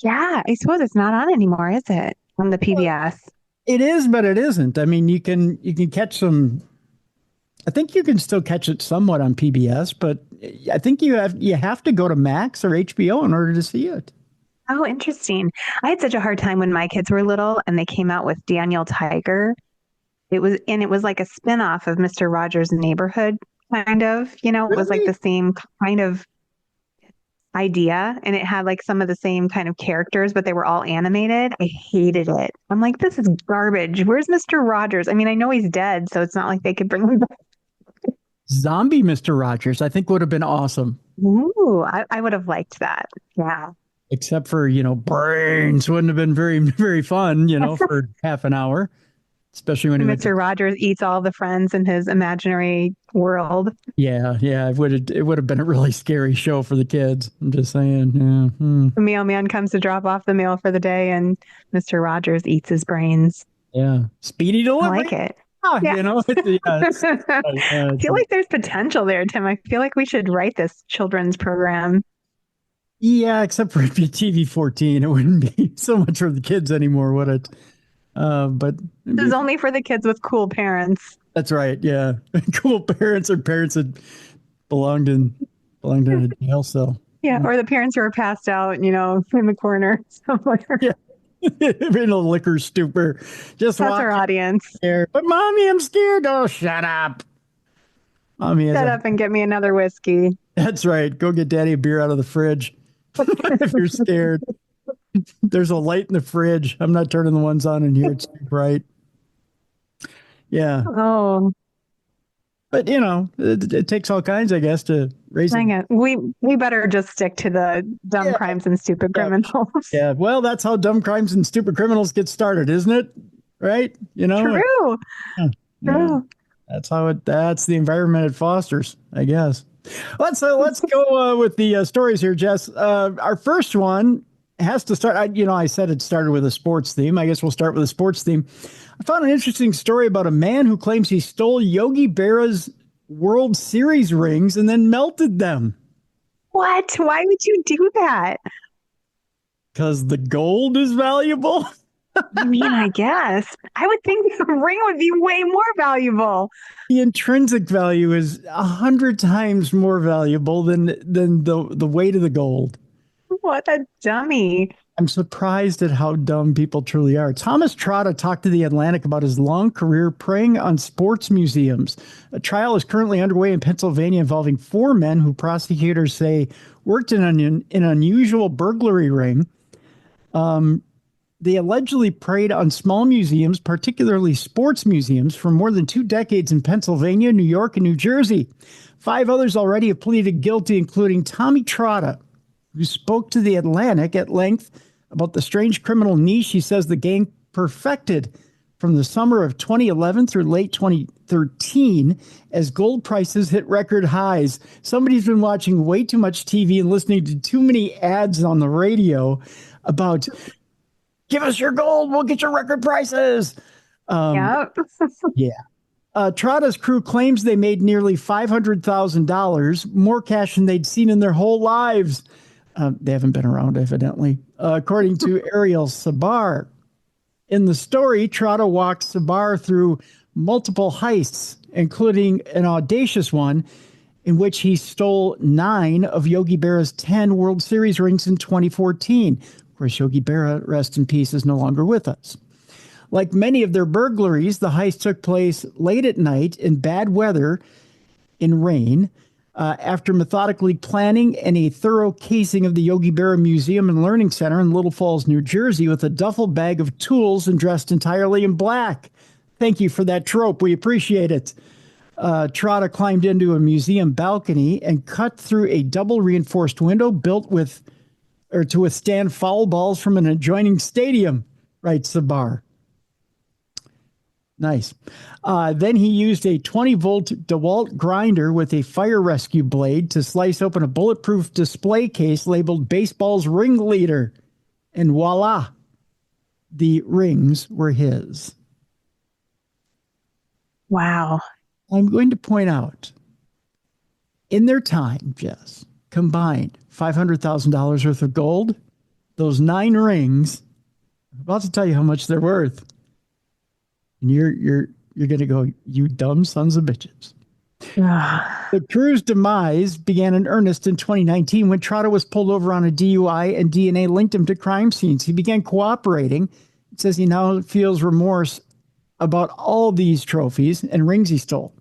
Yeah, I suppose it's not on anymore, is it? On the PBS. It is, but it isn't. I mean, you can catch some I think you can still catch it somewhat on PBS, but I think you have to go to Max or HBO in order to see it. Oh, interesting. I had such a hard time when my kids were little and they came out with Daniel Tiger. It was like a spin-off of Mr. Rogers' Neighborhood, kind of, it was like Really? the same kind of idea and it had like some of the same kind of characters, but they were all animated. I hated it. I'm like, this is garbage. Where's Mr. Rogers? I mean, I know he's dead, so it's not like they could bring him back. Zombie Mr. Rogers, I think would have been awesome. Ooh, I would have liked that. Yeah. Except for, brains wouldn't have been very, very fun, for half an hour, especially when he went Mr. Rogers eats all the friends in his imaginary world. Yeah, it would have been a really scary show for the kids. I'm just saying. Yeah. The mailman comes to drop off the mail for the day and Mr. Rogers eats his brains. Yeah. Speedy delivery. I like it. Oh, Yeah. I feel like there's potential there, Tim. I feel like we should write this children's program. Yeah, except for if you TV 14, it wouldn't be so much for the kids anymore, would it? But This is only for the kids with cool parents. that's right. Yeah, cool parents or parents that belonged in a jail cell. Yeah, or the parents who are passed out, in the corner somewhere. Yeah. In a liquor stupor. Just That's our audience. there. But mommy, I'm scared. Oh, shut up. Mommy, Shut up and get me another whiskey. That's right. Go get daddy a beer out of the fridge. If you're scared. There's a light in the fridge. I'm not turning the ones on in here. It's too bright. Yeah. Oh, But, it takes all kinds, I guess, to raise dang it. We better just stick to the dumb crimes and stupid criminals. Yeah. Well, that's how dumb crimes and stupid criminals get started, isn't it? Right? True. Yeah. True. That's the environment it fosters, I guess. Let's go with the stories here, Jess. Our first one has to start. I said it started with a sports theme. I guess we'll start with a sports theme. I found an interesting story about a man who claims he stole Yogi Berra's World Series rings and then melted them. What? Why would you do that? Because the gold is valuable. I mean, I guess. I would think the ring would be way more valuable. The intrinsic value is 100 times more valuable than the weight of the gold. What a dummy. I'm surprised at how dumb people truly are. Thomas Trotta talked to The Atlantic about his long career preying on sports museums. A trial is currently underway in Pennsylvania involving 4 men who prosecutors say worked in an unusual burglary ring. They allegedly preyed on small museums, particularly sports museums, for more than 2 decades in Pennsylvania, New York, and New Jersey. 5 others already have pleaded guilty, including Tommy Trotta, who spoke to The Atlantic at length about the strange criminal niche he says the gang perfected from the summer of 2011 through late 2013 as gold prices hit record highs. Somebody's been watching way too much TV and listening to too many ads on the radio about, give us your gold, we'll get your record prices. Yep. Trotta's crew claims they made nearly $500,000, more cash than they'd seen in their whole lives. They haven't been around, evidently. According to Ariel Sabar. In the story, Trotta walked Sabar through multiple heists, including an audacious one in which he stole 9 of Yogi Berra's 10 World Series rings in 2014. Of course, Yogi Berra, rest in peace, is no longer with us. Like many of their burglaries, the heist took place late at night in bad weather, in rain, after methodically planning and a thorough casing of the Yogi Berra Museum and Learning Center in Little Falls, New Jersey, with a duffel bag of tools and dressed entirely in black. Thank you for that trope. We appreciate it. Trotta climbed into a museum balcony and cut through a double reinforced window built to withstand foul balls from an adjoining stadium, writes Sabar. Nice. Then he used a 20-volt DeWalt grinder with a fire rescue blade to slice open a bulletproof display case labeled Baseball's Ringleader. And voila, the rings were his. Wow. I'm going to point out, in their time, Jess, combined $500,000 worth of gold, those 9 rings, I'm about to tell you how much they're worth. And you're going to go, you dumb sons of bitches. The crew's demise began in earnest in 2019 when Trotta was pulled over on a DUI and DNA linked him to crime scenes. He began cooperating. It says he now feels remorse about all these trophies and rings he stole.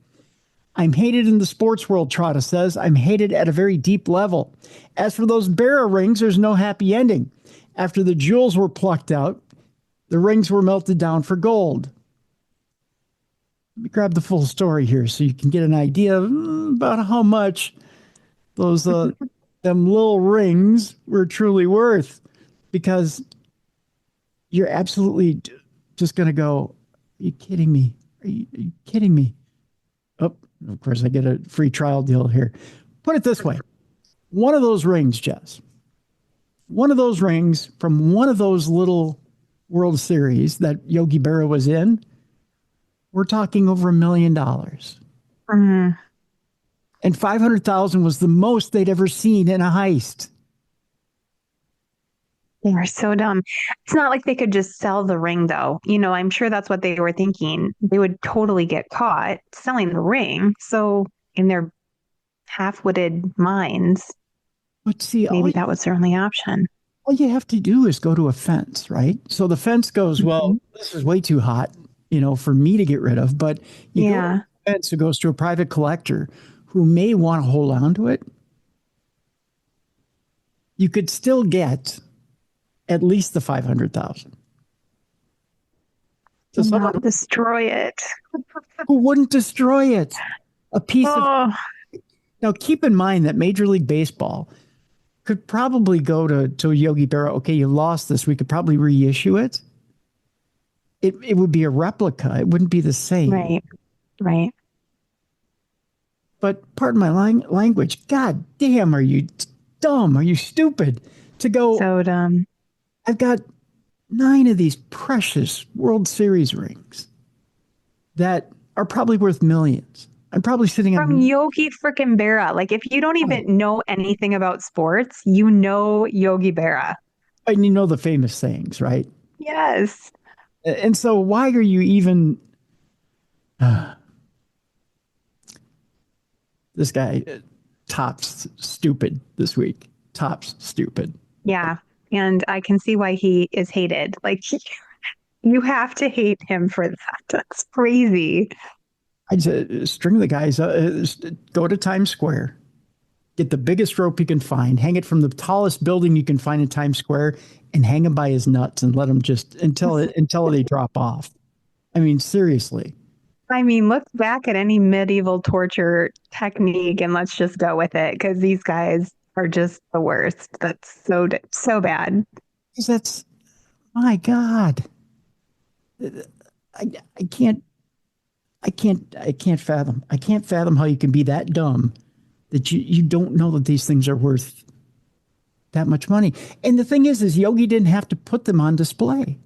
I'm hated in the sports world, Trotta says. I'm hated at a very deep level. As for those Barra rings, there's no happy ending. After the jewels were plucked out, the rings were melted down for gold. Let me grab the full story here so you can get an idea about how much those them little rings were truly worth. Because you're absolutely just going to go, are you kidding me? Are you kidding me? Oh, of course, I get a free trial deal here. Put it this way. One of those rings, Jess, one of those rings from one of those little World Series that Yogi Berra was in, we're talking over $1 million. Mm-hmm. And 500,000 was the most they'd ever seen in a heist. They are so dumb. It's not like they could just sell the ring, though. I'm sure that's what they were thinking. They would totally get caught selling the ring. So in their half-witted minds, but see, maybe that was their only option. All you have to do is go to a fence, right? So the fence goes, well, this is way too hot, for me to get rid of. But you go to a fence who goes to a private collector who may want to hold on to it. You could still get at least the 500,000. So someone destroy it. Who wouldn't destroy it? A piece of. Now, keep in mind that Major League Baseball could probably go to Yogi Berra. Okay, you lost this. We could probably reissue it. It would be a replica. It wouldn't be the same. Right. But pardon my language. God damn, are you dumb? Are you stupid? To go. So dumb. I've got 9 of these precious World Series rings that are probably worth millions. I'm probably sitting from Yogi frickin' Berra. Like, if you don't even know anything about sports, you know Yogi Berra. And you know the famous sayings, right? Yes. And so why are you even... this guy, tops stupid this week. Tops stupid. Yeah. And I can see why he is hated. Like, you have to hate him for that. That's crazy. I'd say string the guys, go to Times Square, get the biggest rope you can find, hang it from the tallest building you can find in Times Square, and hang him by his nuts and let him just until they drop off. I mean, seriously. I mean, look back at any medieval torture technique and let's just go with it, because these guys are just the worst. That's so bad. Because that's, my God, I can't fathom. I can't fathom how you can be that dumb that you don't know that these things are worth that much money. And the thing is Yogi didn't have to put them on display,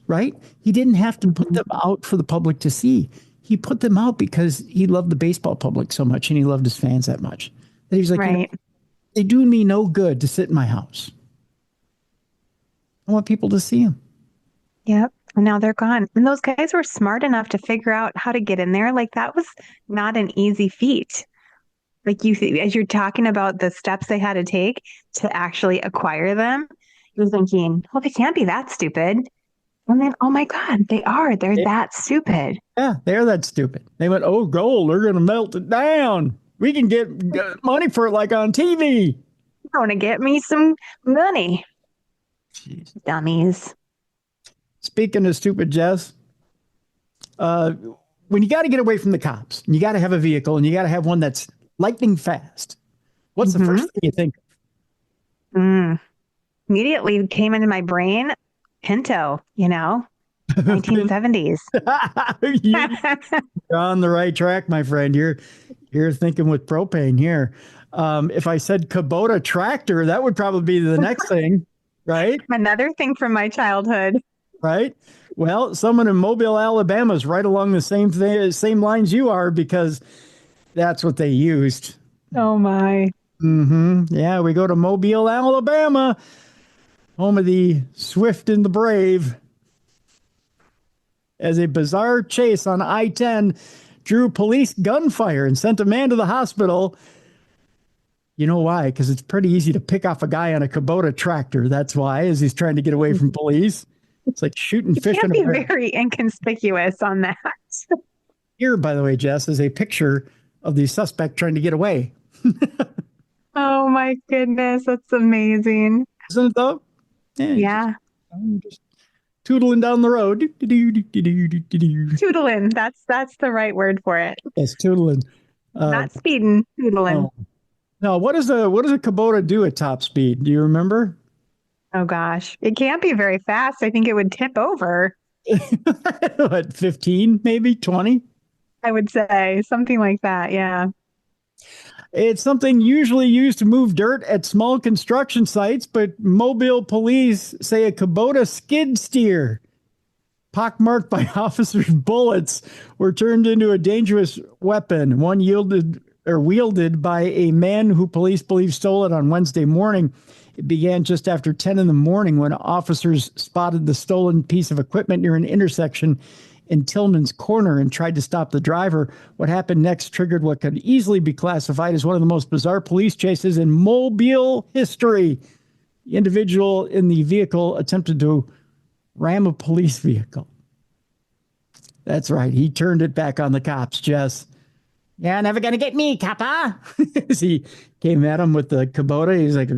right? He didn't have to put them out for the public to see. He put them out because he loved the baseball public so much and he loved his fans that much that he was like, right. They do me no good to sit in my house. I want people to see them. Yep. And now they're gone. And those guys were smart enough to figure out how to get in there. Like, that was not an easy feat. Like, as you're talking about the steps they had to take to actually acquire them, you're thinking, well, they can't be that stupid. And then, oh my God, they are. They're that stupid. Yeah, they're that stupid. They went, oh, gold, they're going to melt it down. We can get money for it like on TV. I want to get me some money. Jeez. Dummies. Speaking of stupid, Jess, when you got to get away from the cops, and you got to have a vehicle, and you got to have one that's lightning fast, what's the first thing you think of? Immediately came into my brain, Pinto, 1970s. You're on the right track, my friend. You're thinking with propane here. If I said Kubota tractor, that would probably be the next thing, right? Another thing from my childhood. Right. Well, someone in Mobile, Alabama is right along the same lines you are, because that's what they used. Oh, my. Yeah, we go to Mobile, Alabama, home of the swift and the brave. As a bizarre chase on I-10 drew police gunfire and sent a man to the hospital. You know why? Because it's pretty easy to pick off a guy on a Kubota tractor. That's why, as he's trying to get away from police. It's like shooting fish in a Can't be barrel. very inconspicuous on that. Here, by the way, Jess, is a picture of the suspect trying to get away. Oh my goodness, that's amazing. Isn't it though? Yeah. Just tootling down the road. Tootling. That's the right word for it. Yes, tootling. Not speeding, tootling. Oh. No, what does a Kubota do at top speed? Do you remember? Oh gosh. It can't be very fast. I think it would tip over. What, 15, maybe 20? I would say something like that. Yeah. It's something usually used to move dirt at small construction sites, but Mobile police say a Kubota skid steer, pockmarked by officers' bullets, were turned into a dangerous weapon. One wielded by a man who police believe stole it on Wednesday morning. It began just after 10 in the morning when officers spotted the stolen piece of equipment near an intersection in Tillman's Corner and tried to stop the driver. What happened next triggered what could easily be classified as one of the most bizarre police chases in Mobile history. The individual in the vehicle attempted to ram a police vehicle. That's right. He turned it back on the cops, Jess. Yeah, never gonna get me, copper. As he came at him with the Kubota, he's like,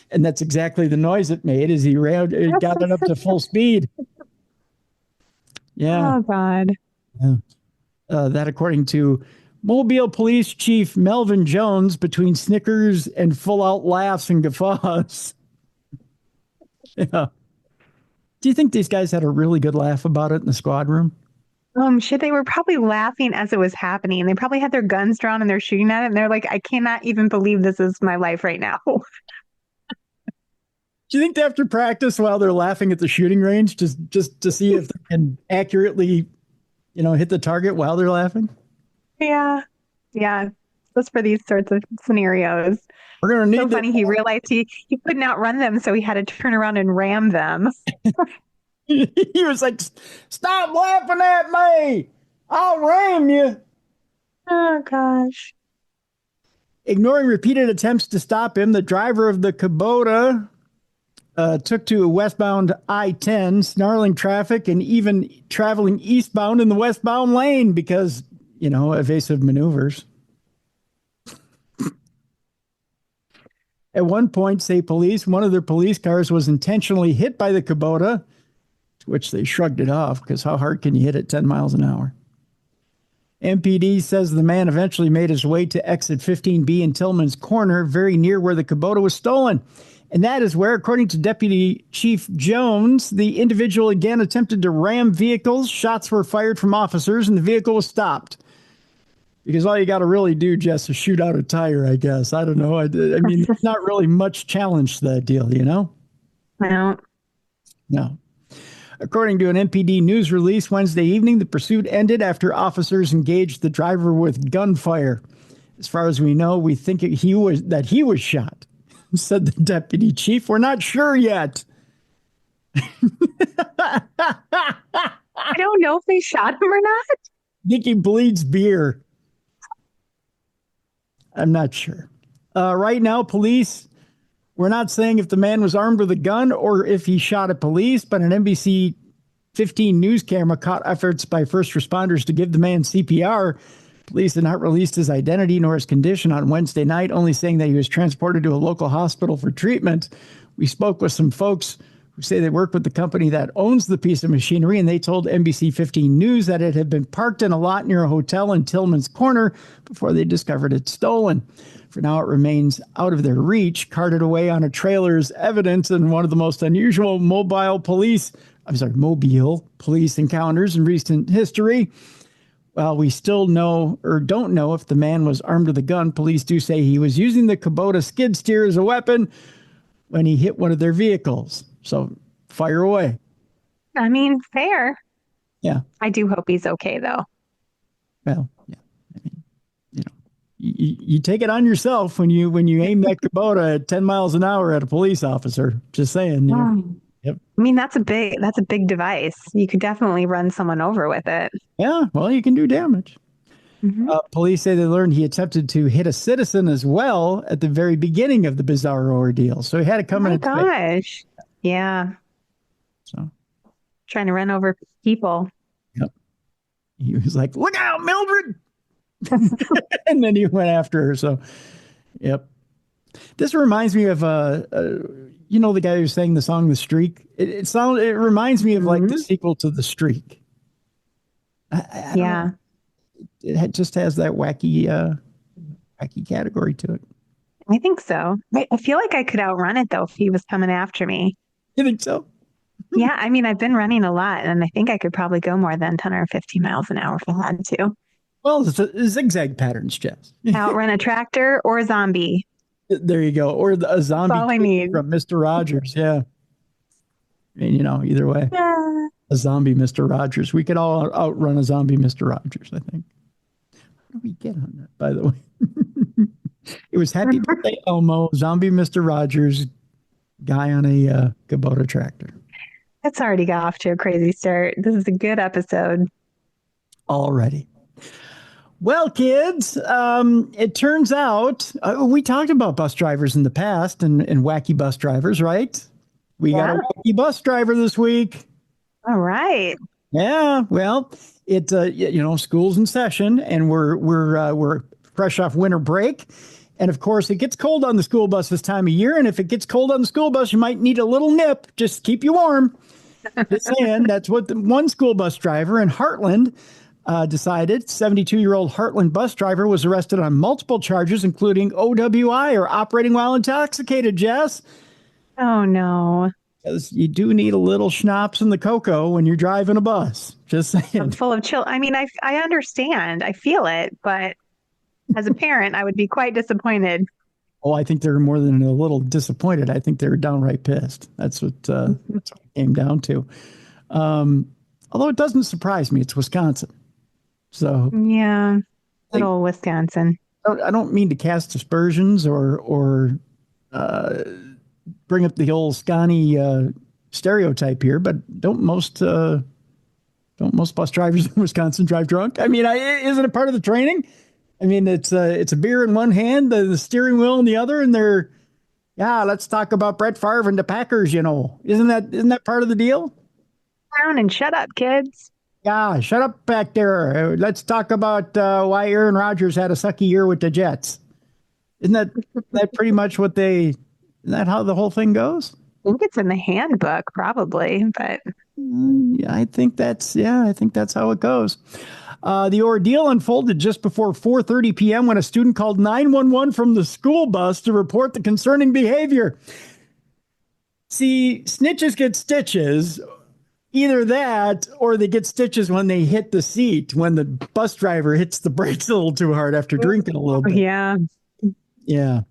and that's exactly the noise it made as he got it up to full speed. Yeah. Oh God. Yeah. That according to Mobile Police Chief Melvin Jones, between snickers and full-out laughs and guffaws. Yeah. Do you think these guys had a really good laugh about it in the squad room? Shit, they were probably laughing as it was happening. They probably had their guns drawn and they're shooting at it, and they're like, I cannot even believe this is my life right now. Do you think they have to practice while they're laughing at the shooting range just to see if they can accurately, hit the target while they're laughing? Yeah. Yeah. Just for these sorts of scenarios. We're going to need so funny. He realized he couldn't outrun them, so he had to turn around and ram them. He was like, stop laughing at me. I'll ram you. Oh, gosh. Ignoring repeated attempts to stop him, the driver of the Kubota took to westbound I-10, snarling traffic and even traveling eastbound in the westbound lane because, evasive maneuvers. At one point, say police, one of their police cars was intentionally hit by the Kubota, to which they shrugged it off because how hard can you hit at 10 miles an hour? MPD says the man eventually made his way to exit 15B in Tillman's Corner, very near where the Kubota was stolen. And that is where, according to Deputy Chief Jones, the individual again attempted to ram vehicles. Shots were fired from officers, and the vehicle was stopped. Because all you got to really do, Jess, is shoot out a tire, I guess. I don't know. I mean, there's not really much challenge to that deal, No. No. According to an MPD news release Wednesday evening, the pursuit ended after officers engaged the driver with gunfire. As far as we know, we think he was shot, said the deputy chief. We're not sure yet. I don't know if they shot him or not. I think he bleeds beer. I'm not sure. Right now, police, we're not saying if the man was armed with a gun or if he shot at police, but an NBC 15 news camera caught efforts by first responders to give the man CPR. Police had not released his identity nor his condition on Wednesday night, only saying that he was transported to a local hospital for treatment. We spoke with some folks who say they work with the company that owns the piece of machinery, and they told NBC 15 News that it had been parked in a lot near a hotel in Tillman's Corner before they discovered it stolen. For now, it remains out of their reach, carted away on a trailer as evidence in one of the most unusual mobile police encounters in recent history. While we still don't know if the man was armed with a gun, police do say he was using the Kubota skid steer as a weapon when he hit one of their vehicles. So fire away. I mean, fair. Yeah. I do hope he's okay, though. Well, yeah. I mean, you take it on yourself when you aim that Kubota at 10 miles an hour at a police officer. Just saying. Yep. I mean, that's a big device. You could definitely run someone over with it. Yeah, well, you can do damage. Mhm. Police say they learned he attempted to hit a citizen as well at the very beginning of the bizarre ordeal. So he had it Oh coming my at the face. gosh. Yeah. So, Trying to run over people. yep. He was like, "Look out, Mildred!" And then he went after her. So, yep. This reminds me of the guy who sang the song "The Streak." It reminds me of like the Mhm. sequel to "The Streak." I don't Yeah. know. Just has that wacky category to it. I think so. I feel like I could outrun it though if he was coming after me. You think so? Yeah, I mean, I've been running a lot and I think I could probably go more than 10 or 15 miles an hour if I had to. Well, it's a zigzag patterns, Jess. Outrun a tractor or a zombie. There you go. Or a zombie That's all I kid need. from Mr. Rogers. Yeah. I mean, either way, Yeah. a zombie Mr. Rogers. We could all outrun a zombie Mr. Rogers, I think. How do we get on that, by the way? It was Happy Birthday, Elmo, zombie Mr. Rogers, guy on a Kubota tractor. It's already got off to a crazy start. This is a good episode. Already. Well, kids, it turns out we talked about bus drivers in the past and wacky bus drivers, right? We got a wacky bus driver this week. All right. Yeah, well, it school's in session and we're fresh off winter break. And of course, it gets cold on the school bus this time of year. And if it gets cold on the school bus, you might need a little nip just to keep you warm. Just saying, that's what one school bus driver in Heartland decided. 72-year-old Heartland bus driver was arrested on multiple charges, including OWI, or operating while intoxicated, Jess. Oh, no. Because you do need a little schnapps in the cocoa when you're driving a bus. Just saying. I'm full of chill. I mean, I understand. I feel it. But as a parent, I would be quite disappointed. Oh, I think they're more than a little disappointed. I think they were downright pissed. That's what it came down to. Although it doesn't surprise me. It's Wisconsin. So yeah, little Wisconsin. I don't mean to cast aspersions or bring up the old Scotty stereotype here, but don't most bus drivers in Wisconsin drive drunk? I mean, isn't it part of the training? I mean, it's a beer in one hand, the steering wheel in the other, and let's talk about Brett Favre and the Packers. Isn't that part of the deal? Down and shut up, kids. Yeah, shut up back there. Let's talk about why Aaron Rodgers had a sucky year with the Jets. Isn't that pretty much isn't that how the whole thing goes? I think it's in the handbook, probably, but I think that's how it goes. The ordeal unfolded just before 4:30 p.m. when a student called 911 from the school bus to report the concerning behavior. See, snitches get stitches. Either that or they get stitches when they hit the seat, when the bus driver hits the brakes a little too hard after drinking a little bit. Yeah. Yeah.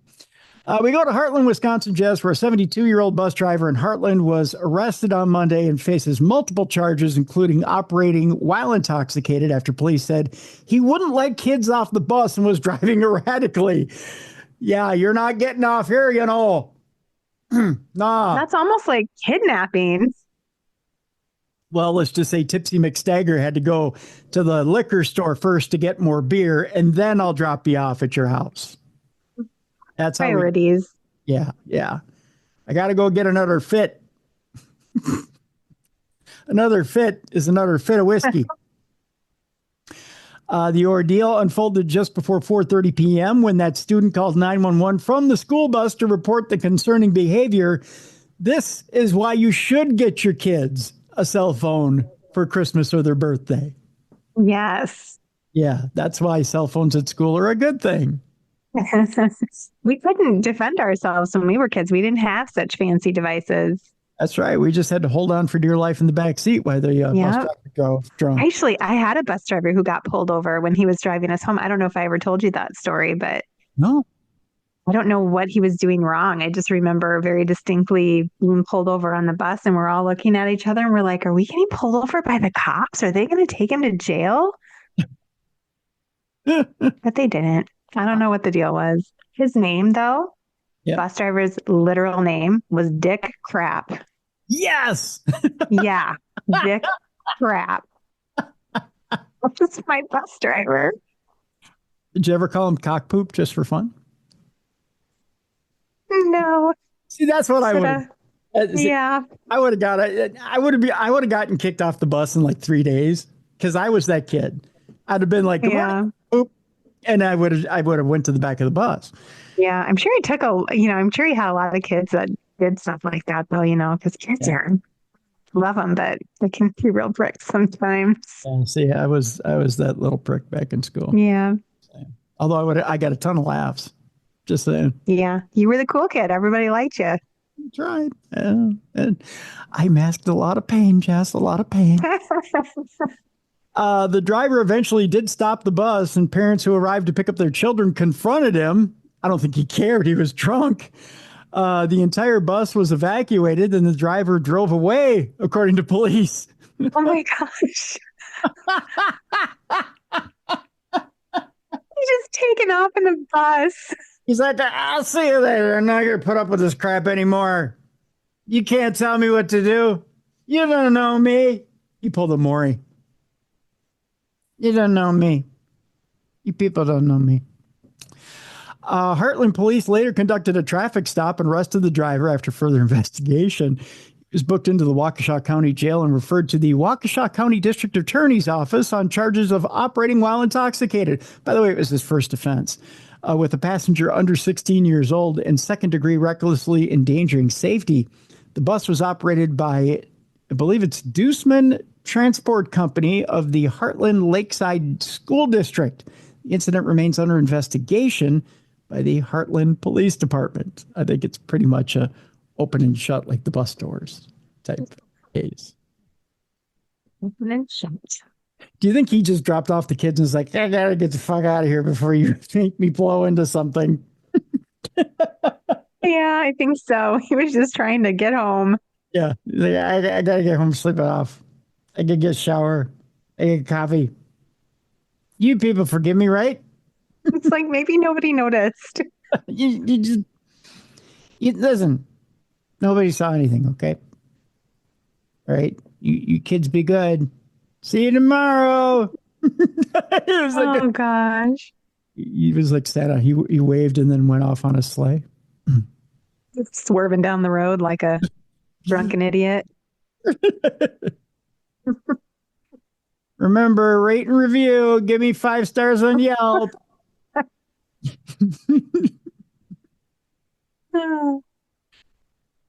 We go to Heartland, Wisconsin, Jess, where a 72-year-old bus driver in Heartland was arrested on Monday and faces multiple charges, including operating while intoxicated, after police said he wouldn't let kids off the bus and was driving erratically. Yeah, you're not getting off here, Nah. That's almost like kidnapping. Well, let's just say Tipsy McStagger had to go to the liquor store first to get more beer, and then I'll drop you off at your house. That's how priorities. Yeah. I got to go get another fit. Another fit is another fit of whiskey. The ordeal unfolded just before 4:30 p.m. when that student called 911 from the school bus to report the concerning behavior. This is why you should get your kids a cell phone for Christmas or their birthday. Yes. Yeah, that's why cell phones at school are a good thing. We couldn't defend ourselves when we were kids. We didn't have such fancy devices. That's right. We just had to hold on for dear life in the back seat while the bus driver drove drunk. Actually, I had a bus driver who got pulled over when he was driving us home. I don't know if I ever told you that story, but No. I don't know what he was doing wrong. I just remember very distinctly being pulled over on the bus and we're all looking at each other and we're like, are we getting pulled over by the cops? Are they going to take him to jail? But they didn't. I don't know what the deal was. His name, though, bus driver's literal name was Dick Crap. Yes. Yeah, dick crap. This is my bus driver. Did you ever call him cock poop just for fun? No. See, that's what I would have. Yeah. I would have gotten kicked off the bus in like 3 days because I was that kid. I'd have been like, "Good morning, poop," and I would have went to the back of the bus. Yeah, I'm sure I'm sure he had a lot of kids that did stuff like that though, because kids are love them, but they can be real pricks sometimes. See, I was that little prick back in school. Yeah. Although I got a ton of laughs. Just saying. Yeah, you were the cool kid. Everybody liked you. That's right. And I masked a lot of pain, Jess, a lot of pain. The driver eventually did stop the bus, and parents who arrived to pick up their children confronted him. I don't think he cared. He was drunk. The entire bus was evacuated, and the driver drove away, according to police. Oh my gosh. He's just taken off in the bus. He's like, "I'll see you later. I'm not going to put up with this crap anymore. You can't tell me what to do. You don't know me." He pulled a Maury. "You don't know me. You people don't know me." Heartland police later conducted a traffic stop and arrested the driver after further investigation. He was booked into the Waukesha County Jail and referred to the Waukesha County District Attorney's Office on charges of operating while intoxicated. By the way, it was his first offense. With a passenger under 16 years old and second-degree recklessly endangering safety. The bus was operated by, I believe it's Deuceman Transport Company of the Heartland Lakeside School District. The incident remains under investigation by the Heartland Police Department. I think it's pretty much a open and shut like the bus doors type case. Open and shut. Do you think he just dropped off the kids and was like, "I gotta get the fuck out of here before you make me blow into something"? Yeah, I think so. He was just trying to get home. Yeah. He's like, I gotta get home, sleep it off. I could get a shower. I get coffee. You people forgive me, right? It's like maybe nobody noticed. you listen. Nobody saw anything, okay? All right. You kids be good. See you tomorrow. It was like oh gosh. He was like Santa. He waved and then went off on a sleigh. Swerving down the road like a drunken idiot. Remember, rate and review. Give me 5 stars on Yelp.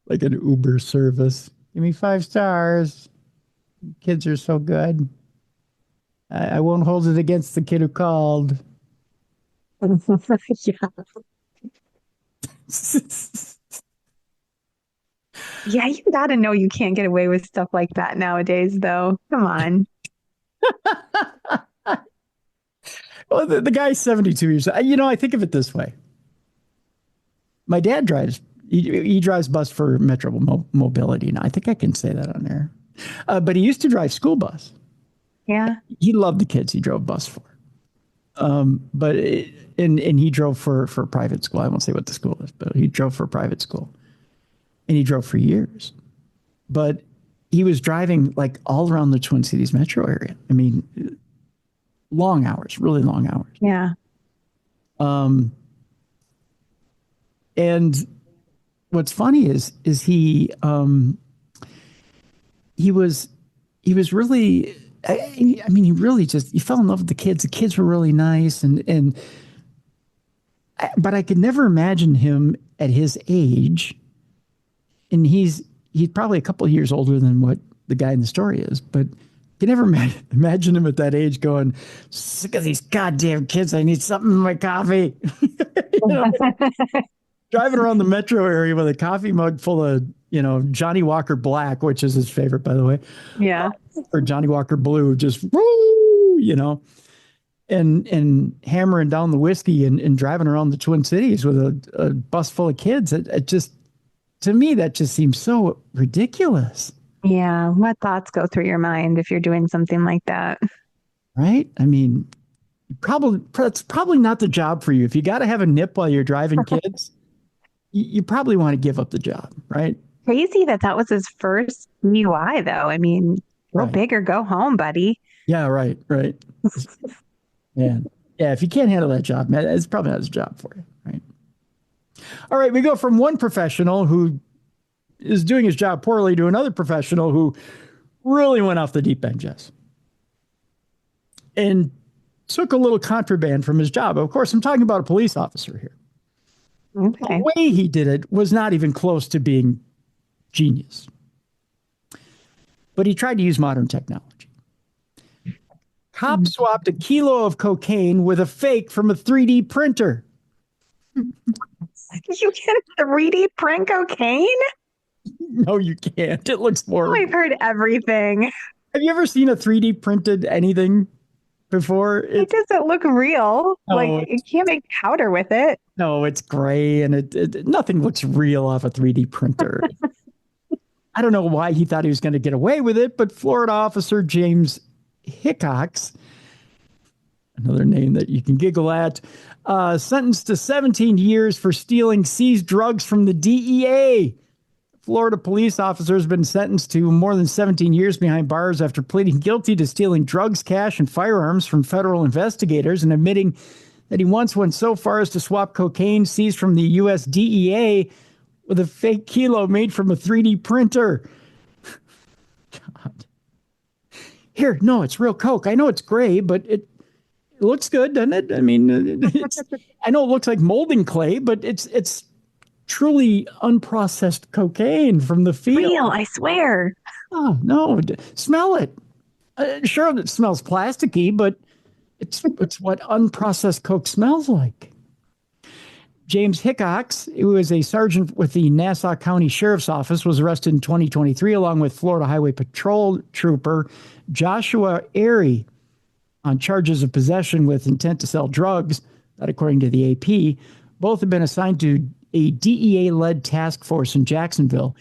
Like an Uber service. Give me 5 stars. Kids are so good. I won't hold it against the kid who called. Yeah. Yeah, you gotta know you can't get away with stuff like that nowadays, though. Come on. Well, the guy's 72 years old. I think of it this way. My dad drives. He drives bus for Metro Mobility. Now, I think I can say that on there. But he used to drive school bus. Yeah. He loved the kids he drove bus for. But he drove for a private school. I won't say what the school is, but he drove for a private school. And he drove for years. But he was driving like all around the Twin Cities metro area. I mean, long hours, really long hours. Yeah. And what's funny is he was really, I mean, he fell in love with the kids. The kids were really nice. But I could never imagine him at his age. And he's probably a couple of years older than what the guy in the story is, but you can never imagine him at that age going, "Sick of these goddamn kids. I need something in my coffee." Driving around the metro area with a coffee mug full of, Johnny Walker Black, which is his favorite, by the way. Yeah. Or Johnny Walker Blue, just woo, and hammering down the whiskey and driving around the Twin Cities with a bus full of kids. It just, to me, that just seems so ridiculous. Yeah. What thoughts go through your mind if you're doing something like that? Right? I mean, it's probably not the job for you. If you got to have a nip while you're driving kids, you probably want to give up the job, right? crazy that was his first DUI, though. I mean, go Right. big or go home, buddy. Yeah, right. Yeah. Yeah, if you can't handle that job, man, it's probably not his job for you, right? All right, we go from one professional who is doing his job poorly to another professional who really went off the deep end, Jess, and took a little contraband from his job. Of course, I'm talking about a police officer here. Okay. The way he did it was not even close to being genius. But he tried to use modern technology. Cop swapped a kilo of cocaine with a fake from a 3D printer. You can 3D print cocaine? No, you can't. It looks Oh, more. I've heard everything. Have you ever seen a 3D printed anything before? It doesn't look real. No, Like, you can't make powder with it. No, it's gray and nothing looks real off a 3D printer. I don't know why he thought he was going to get away with it, but Florida officer James Hickox, another name that you can giggle at, sentenced to 17 years for stealing seized drugs from the DEA. Florida police officer has been sentenced to more than 17 years behind bars after pleading guilty to stealing drugs, cash, and firearms from federal investigators and admitting that he once went so far as to swap cocaine seized from the U.S. DEA with a fake kilo made from a 3D printer. God. Here, no, it's real Coke. I know it's gray, but it looks good, doesn't it? I mean, I know it looks like molding clay, but it's truly unprocessed cocaine from the field. Real, I swear. Oh, no, smell it. Sure, it smells plasticky, but it's what unprocessed Coke smells like. James Hickox, who is a sergeant with the Nassau County Sheriff's Office, was arrested in 2023 along with Florida Highway Patrol Trooper Joshua Airy on charges of possession with intent to sell drugs, that according to the AP. Both have been assigned to a DEA-led task force in Jacksonville.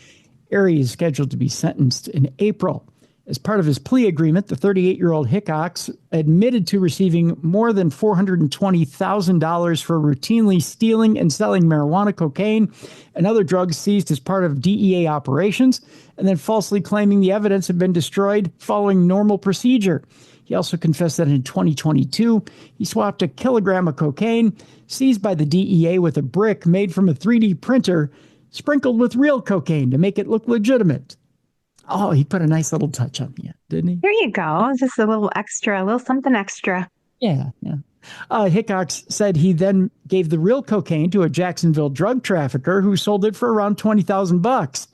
Airy is scheduled to be sentenced in April. As part of his plea agreement, the 38-year-old Hickox admitted to receiving more than $420,000 for routinely stealing and selling marijuana, cocaine, and other drugs seized as part of DEA operations, and then falsely claiming the evidence had been destroyed following normal procedure. He also confessed that in 2022, he swapped a kilogram of cocaine seized by the DEA with a brick made from a 3D printer sprinkled with real cocaine to make it look legitimate. Oh, he put a nice little touch on the end, didn't he? There you go. Just a little extra, a little something extra. Yeah. Hickox said he then gave the real cocaine to a Jacksonville drug trafficker who sold it for around $20,000.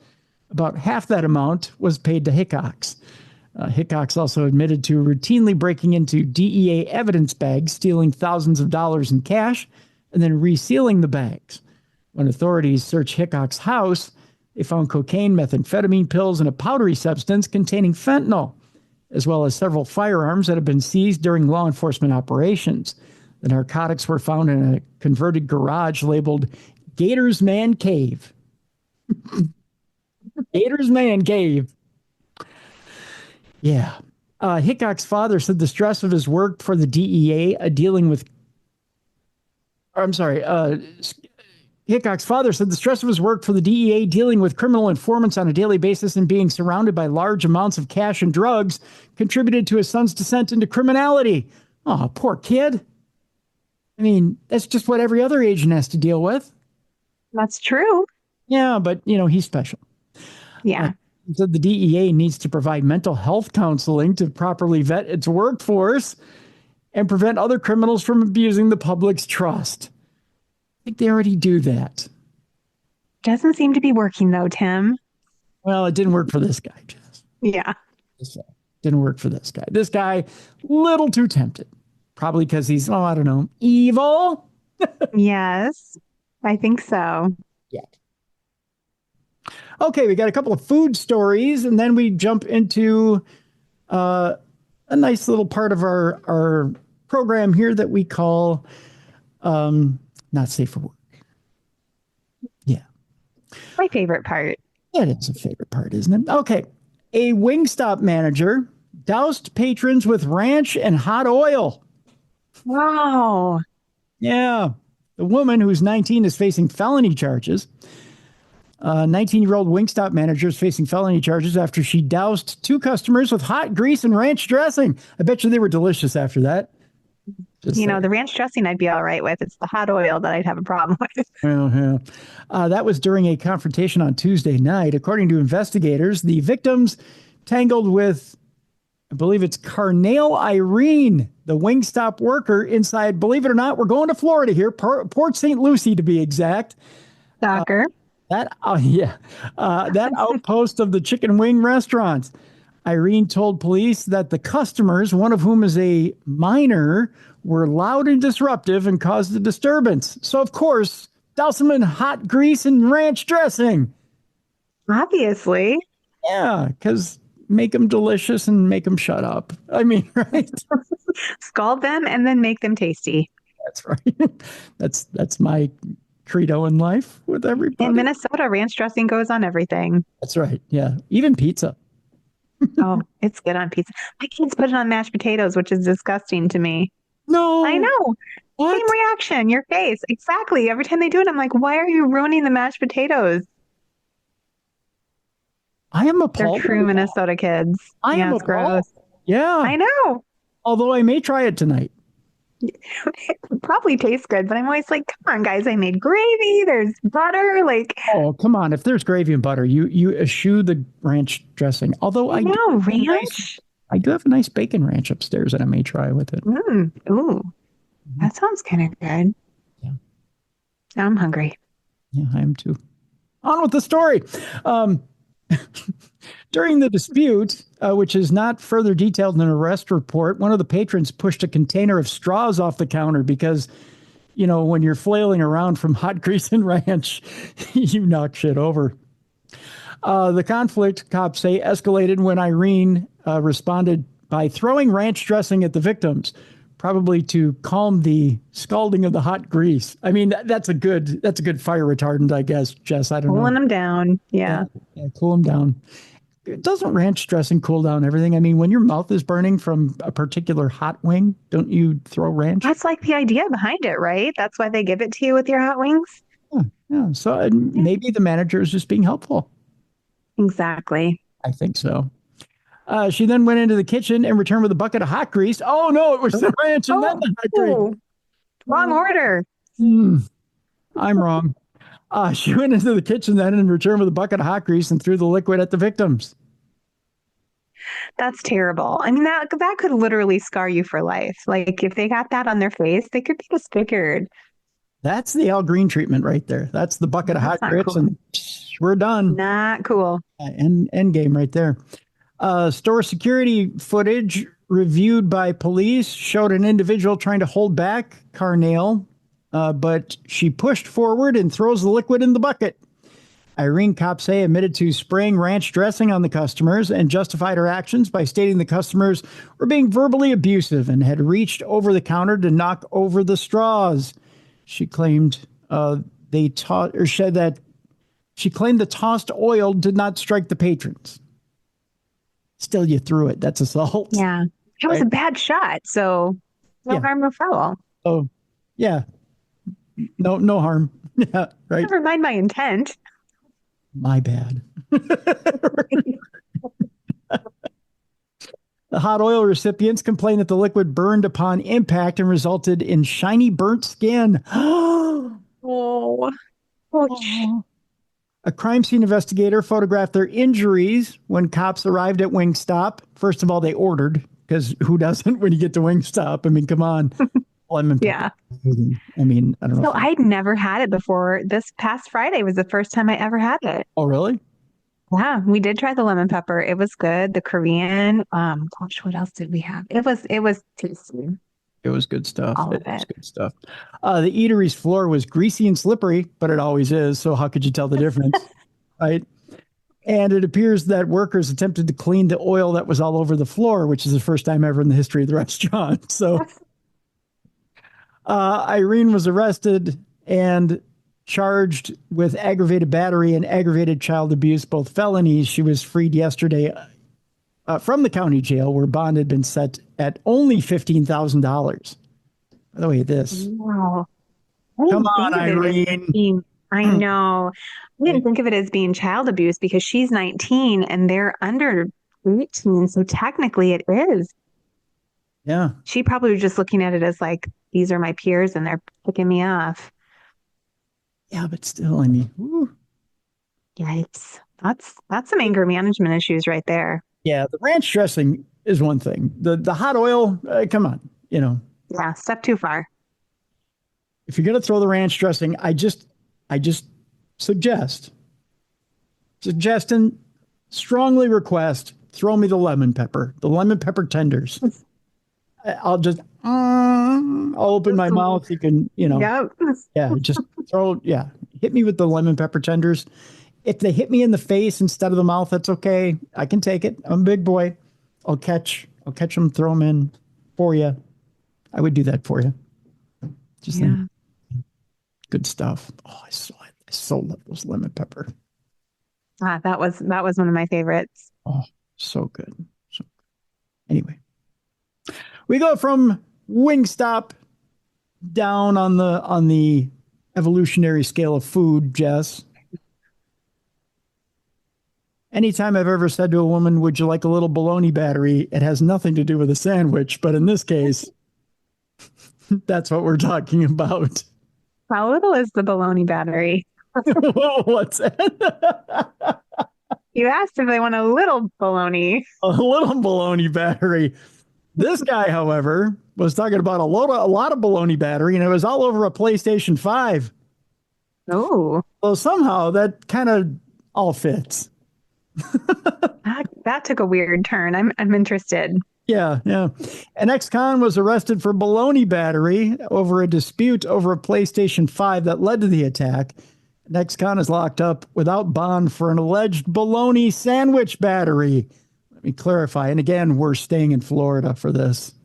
About half that amount was paid to Hickox. Hickox also admitted to routinely breaking into DEA evidence bags, stealing thousands of dollars in cash, and then resealing the bags. When authorities searched Hickox's house, they found cocaine, methamphetamine pills, and a powdery substance containing fentanyl, as well as several firearms that had been seized during law enforcement operations. The narcotics were found in a converted garage labeled Gator's Man Cave. Gator's Man Cave. Yeah. Hickox's father said the stress of his work for the DEA Hickox's father said the stress of his work for the DEA dealing with criminal informants on a daily basis and being surrounded by large amounts of cash and drugs contributed to his son's descent into criminality. Oh, poor kid. I mean, that's just what every other agent has to deal with. That's true. Yeah, but, he's special. Yeah. He said the DEA needs to provide mental health counseling to properly vet its workforce and prevent other criminals from abusing the public's trust. I think they already do that. Doesn't seem to be working, though, Tim. Well, it didn't work for this guy, Jess. Yeah. Didn't work for this guy. This guy, little too tempted. Probably because he's, I don't know, evil. Yes, I think so. Yeah. Okay, we got a couple of food stories, and then we jump into a nice little part of our program here that we call Not Safe for Work. Yeah. My favorite part. Yeah, it's a favorite part, isn't it? Okay. A Wingstop manager doused patrons with ranch and hot oil. Wow. Yeah. The woman, who's 19, is facing felony charges. 19-year-old Wingstop manager is facing felony charges after she doused 2 customers with hot grease and ranch dressing. I bet you they were delicious after that. The ranch dressing I'd be all right with. It's the hot oil that I'd have a problem with. That was during a confrontation on Tuesday night. According to investigators, the victims tangled with, I believe it's Carnell Irene, the Wingstop worker inside, believe it or not, we're going to Florida here, Port St. Lucie to be exact. Soccer. That outpost of the chicken wing restaurant. Irene told police that the customers, one of whom is a minor, were loud and disruptive and caused a disturbance. So, of course, douse them in hot grease and ranch dressing. Obviously. Yeah, because make them delicious and make them shut up. I mean, right? Scald them and then make them tasty. That's right. That's my credo in life with everybody. In Minnesota, ranch dressing goes on everything. That's right. Yeah. Even pizza. Oh, it's good on pizza. My kids put it on mashed potatoes, which is disgusting to me. No. I know. What? Same reaction. Your face. Exactly. Every time they do it, I'm like, why are you ruining the mashed potatoes? I am appalled. They're true Minnesota kids. I am it's gross. Yeah. I know. Although I may try it tonight. It probably tastes good, but I'm always like, come on, guys, I made gravy. There's butter. Like, oh, come on. If there's gravy and butter, you eschew the ranch dressing. Although I know, ranch. I do have a nice bacon ranch upstairs that I may try with it. Ooh, that sounds kind of good. Yeah. Now I'm hungry. Yeah, I am too. On with the story. During the dispute, which is not further detailed in an arrest report, one of the patrons pushed a container of straws off the counter because, when you're flailing around from hot grease and ranch, you knock shit over. The conflict, cops say, escalated when Irene responded by throwing ranch dressing at the victims, probably to calm the scalding of the hot grease. I mean, that's a good fire retardant, I guess, Jess. I don't know. Cooling them down. Yeah, cool them down. Doesn't ranch dressing cool down everything? I mean, when your mouth is burning from a particular hot wing, don't you throw ranch? That's like the idea behind it, right? That's why they give it to you with your hot wings. Yeah. So maybe the manager is just being helpful. Exactly. I think so. She then went into the kitchen and returned with a bucket of hot grease. Oh, no, it was the ranch and then the hot grease. Wrong order. I'm wrong. She went into the kitchen then and returned with a bucket of hot grease and threw the liquid at the victims. That's terrible. I mean, that could literally scar you for life. Like, if they got that on their face, they could be disfigured. That's the Al Green treatment right there. That's the bucket of hot grits, cool. And we're done. Not cool. End game right there. Store security footage reviewed by police showed an individual trying to hold back Carnell, but she pushed forward and throws the liquid in the bucket. Irene, cops say, admitted to spraying ranch dressing on the customers and justified her actions by stating the customers were being verbally abusive and had reached over the counter to knock over the straws. She claimed she claimed the tossed oil did not strike the patrons. Still, you threw it. That's assault. Yeah. It was a bad shot. So no harm, no foul. Oh, yeah. No harm. Yeah, right. Never mind my intent. My bad. The hot oil recipients complained that the liquid burned upon impact and resulted in shiny burnt skin. Oh. A crime scene investigator photographed their injuries when cops arrived at Wingstop. First of all, they ordered, because who doesn't when you get to Wingstop? I mean, come on. Yeah. I mean, I don't know. So I'd never had it before. This past Friday was the first time I ever had it. Oh, really? Yeah, we did try the lemon pepper. It was good. The Korean. Gosh, what else did we have? It was tasty. It was good stuff. All of it. Was good stuff. The eatery's floor was greasy and slippery, but it always is. So how could you tell the difference? Right? And it appears that workers attempted to clean the oil that was all over the floor, which is the first time ever in the history of the restaurant. So Irene was arrested and charged with aggravated battery and aggravated child abuse, both felonies. She was freed yesterday from the county jail, where bond had been set at only $15,000. By the way, this. Wow. Come on, Irene. I know. I didn't think of it as being child abuse because she's 19 and they're under 18. So technically it is. Yeah. She probably was just looking at it as like, these are my peers and they're picking me off. Yeah, but still, I mean, whew. Yikes. That's some anger management issues right there. Yeah, the ranch dressing is one thing. The hot oil, come on, Yeah, step too far. if you're gonna throw the ranch dressing, I just suggest, and strongly request, throw me the lemon pepper tenders. I'll just, I'll open my mouth. You can, Yep. yeah, just hit me with the lemon pepper tenders. If they hit me in the face instead of the mouth, that's okay. I can take it. I'm a big boy. I'll catch them, throw them in for you. I would do that for you. Just think, good stuff. Oh, I so love those lemon pepper. That was one of my favorites. Oh, so good. So anyway, we go from Wingstop down on the evolutionary scale of food, Jess. Anytime I've ever said to a woman, would you like a little bologna battery? It has nothing to do with a sandwich, but in this case, that's what we're talking about. How little is the bologna battery? What's that? You asked if they want a little bologna. A little bologna battery. This guy, however, was talking about a lot of bologna battery, and it was all over a PlayStation 5. Oh. Well, somehow that kind of all fits. That took a weird turn. I'm interested. Yeah. An ex-con was arrested for bologna battery over a dispute over a PlayStation 5 that led to the attack. An ex-con is locked up without bond for an alleged bologna sandwich battery. Let me clarify. And again, we're staying in Florida for this.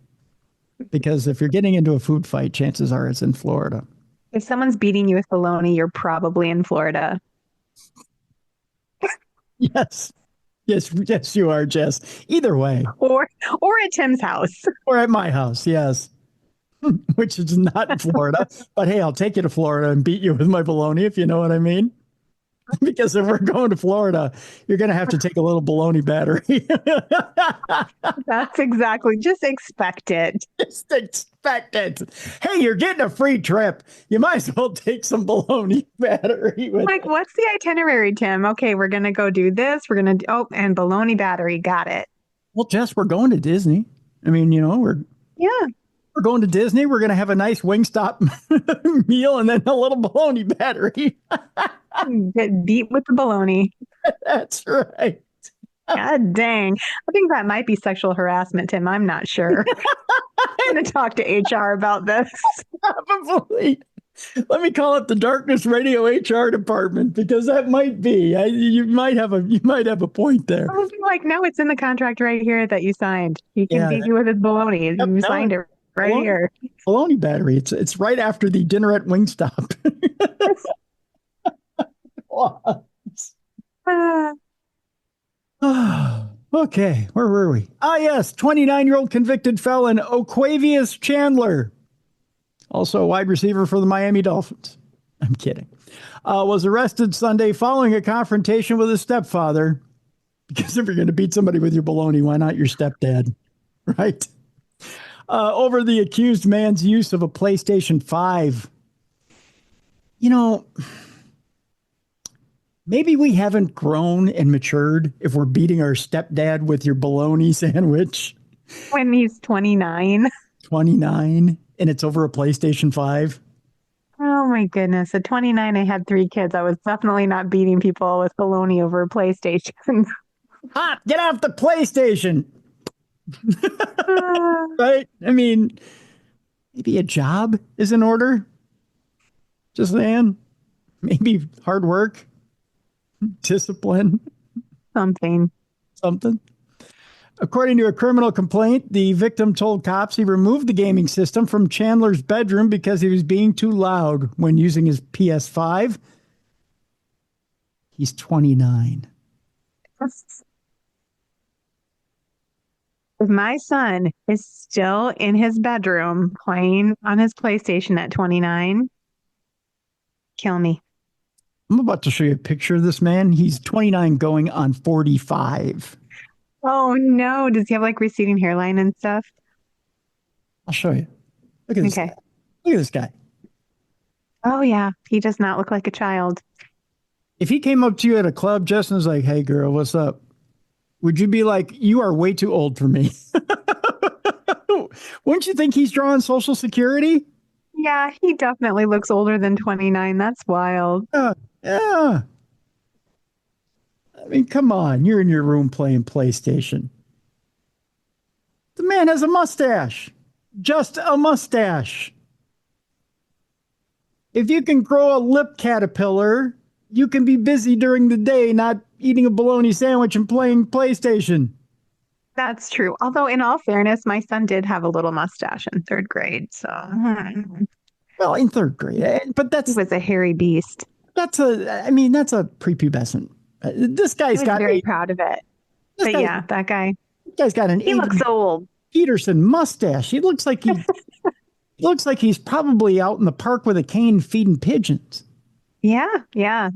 Because if you're getting into a food fight, chances are it's in Florida. If someone's beating you with bologna, you're probably in Florida. Yes, you are, Jess. Either way. Or at Tim's house. Or at my house, yes. Which is not in Florida. But hey, I'll take you to Florida and beat you with my bologna, if you know what I mean. Because if we're going to Florida, you're going to have to take a little bologna battery. That's exactly. Just expect it. Just expect it. Hey, you're getting a free trip. You might as well take some bologna battery with Like, what's the itinerary, Tim? Okay, we're going to go do this. We're going to, and bologna battery. Got it. Well, Jess, we're going to Disney. I mean, we're going to Disney. We're going to have a nice Wingstop meal and then a little bologna battery. Get beat with the bologna. That's right. God dang. I think that might be sexual harassment, Tim. I'm not sure. I'm going to talk to HR about this. Probably. Let me call up the Darkness Radio HR department because that might be. You might have a point there. I was like, no, it's in the contract right here that you signed. He can beat you with his bologna. You signed it right here. Bologna battery. It's right after the dinner at Wingstop. Okay, where were we? Yes, 29-year-old convicted felon Oquavius Chandler, also a wide receiver for the Miami Dolphins. I'm kidding. Was arrested Sunday following a confrontation with his stepfather. Because if you're going to beat somebody with your bologna, why not your stepdad? Right? Over the accused man's use of a PlayStation 5. Maybe we haven't grown and matured if we're beating our stepdad with your bologna sandwich. When he's 29. 29, and it's over a PlayStation 5. Oh my goodness. At 29, I had 3 kids. I was definitely not beating people with bologna over a PlayStation. Get off the PlayStation. Right? I mean, maybe a job is in order. Just saying. Maybe hard work. Discipline. Something. According to a criminal complaint, the victim told cops he removed the gaming system from Chandler's bedroom because he was being too loud when using his PS5. He's 29. If my son is still in his bedroom playing on his PlayStation at 29, kill me. I'm about to show you a picture of this man. He's 29 going on 45. Oh no. Does he have like receding hairline and stuff? I'll show you. Look at this Okay. guy. Look at this guy. Oh yeah. He does not look like a child. If he came up to you at a club, Justin was like, "Hey girl, what's up?" Would you be like, "You are way too old for me"? Wouldn't you think he's drawing Social Security? Yeah, he definitely looks older than 29. That's wild. Yeah. I mean, come on. You're in your room playing PlayStation. The man has a mustache. Just a mustache. If you can grow a lip caterpillar, you can be busy during the day, not eating a bologna sandwich and playing PlayStation. That's true. Although, in all fairness, my son did have a little mustache in third grade, so Well, in third grade, but he was a hairy beast. that's a prepubescent. This He guy's was got very proud of it. But yeah, that guy, this guy's got an he looks Adrian old. Peterson mustache. He looks like he's probably out in the park with a cane feeding pigeons. Yeah, yeah.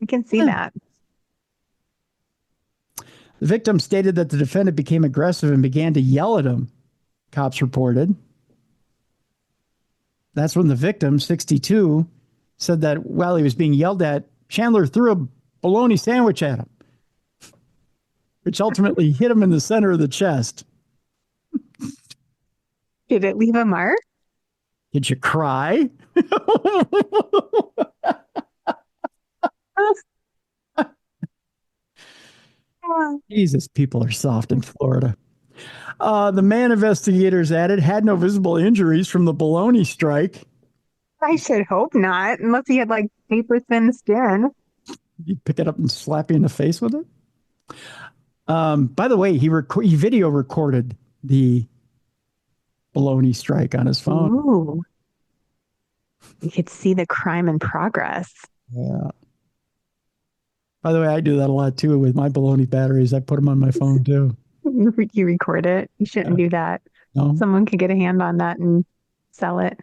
I can see that. The victim stated that the defendant became aggressive and began to yell at him, cops reported. That's when the victim, 62, said that while he was being yelled at, Chandler threw a bologna sandwich at him, which ultimately hit him in the center of the chest. Did it leave a mark? Did you cry? Jesus, people are soft in Florida. The man, investigators added, had no visible injuries from the bologna strike. I should hope not, unless he had like paper thin skin. You pick it up and slap you in the face with it. By the way, he video recorded the bologna strike on his phone. Ooh. You could see the crime in progress. Yeah. By the way, I do that a lot too with my bologna batteries. I put them on my phone too. You record it. You shouldn't do that. No. Someone could get a hand on that and sell it.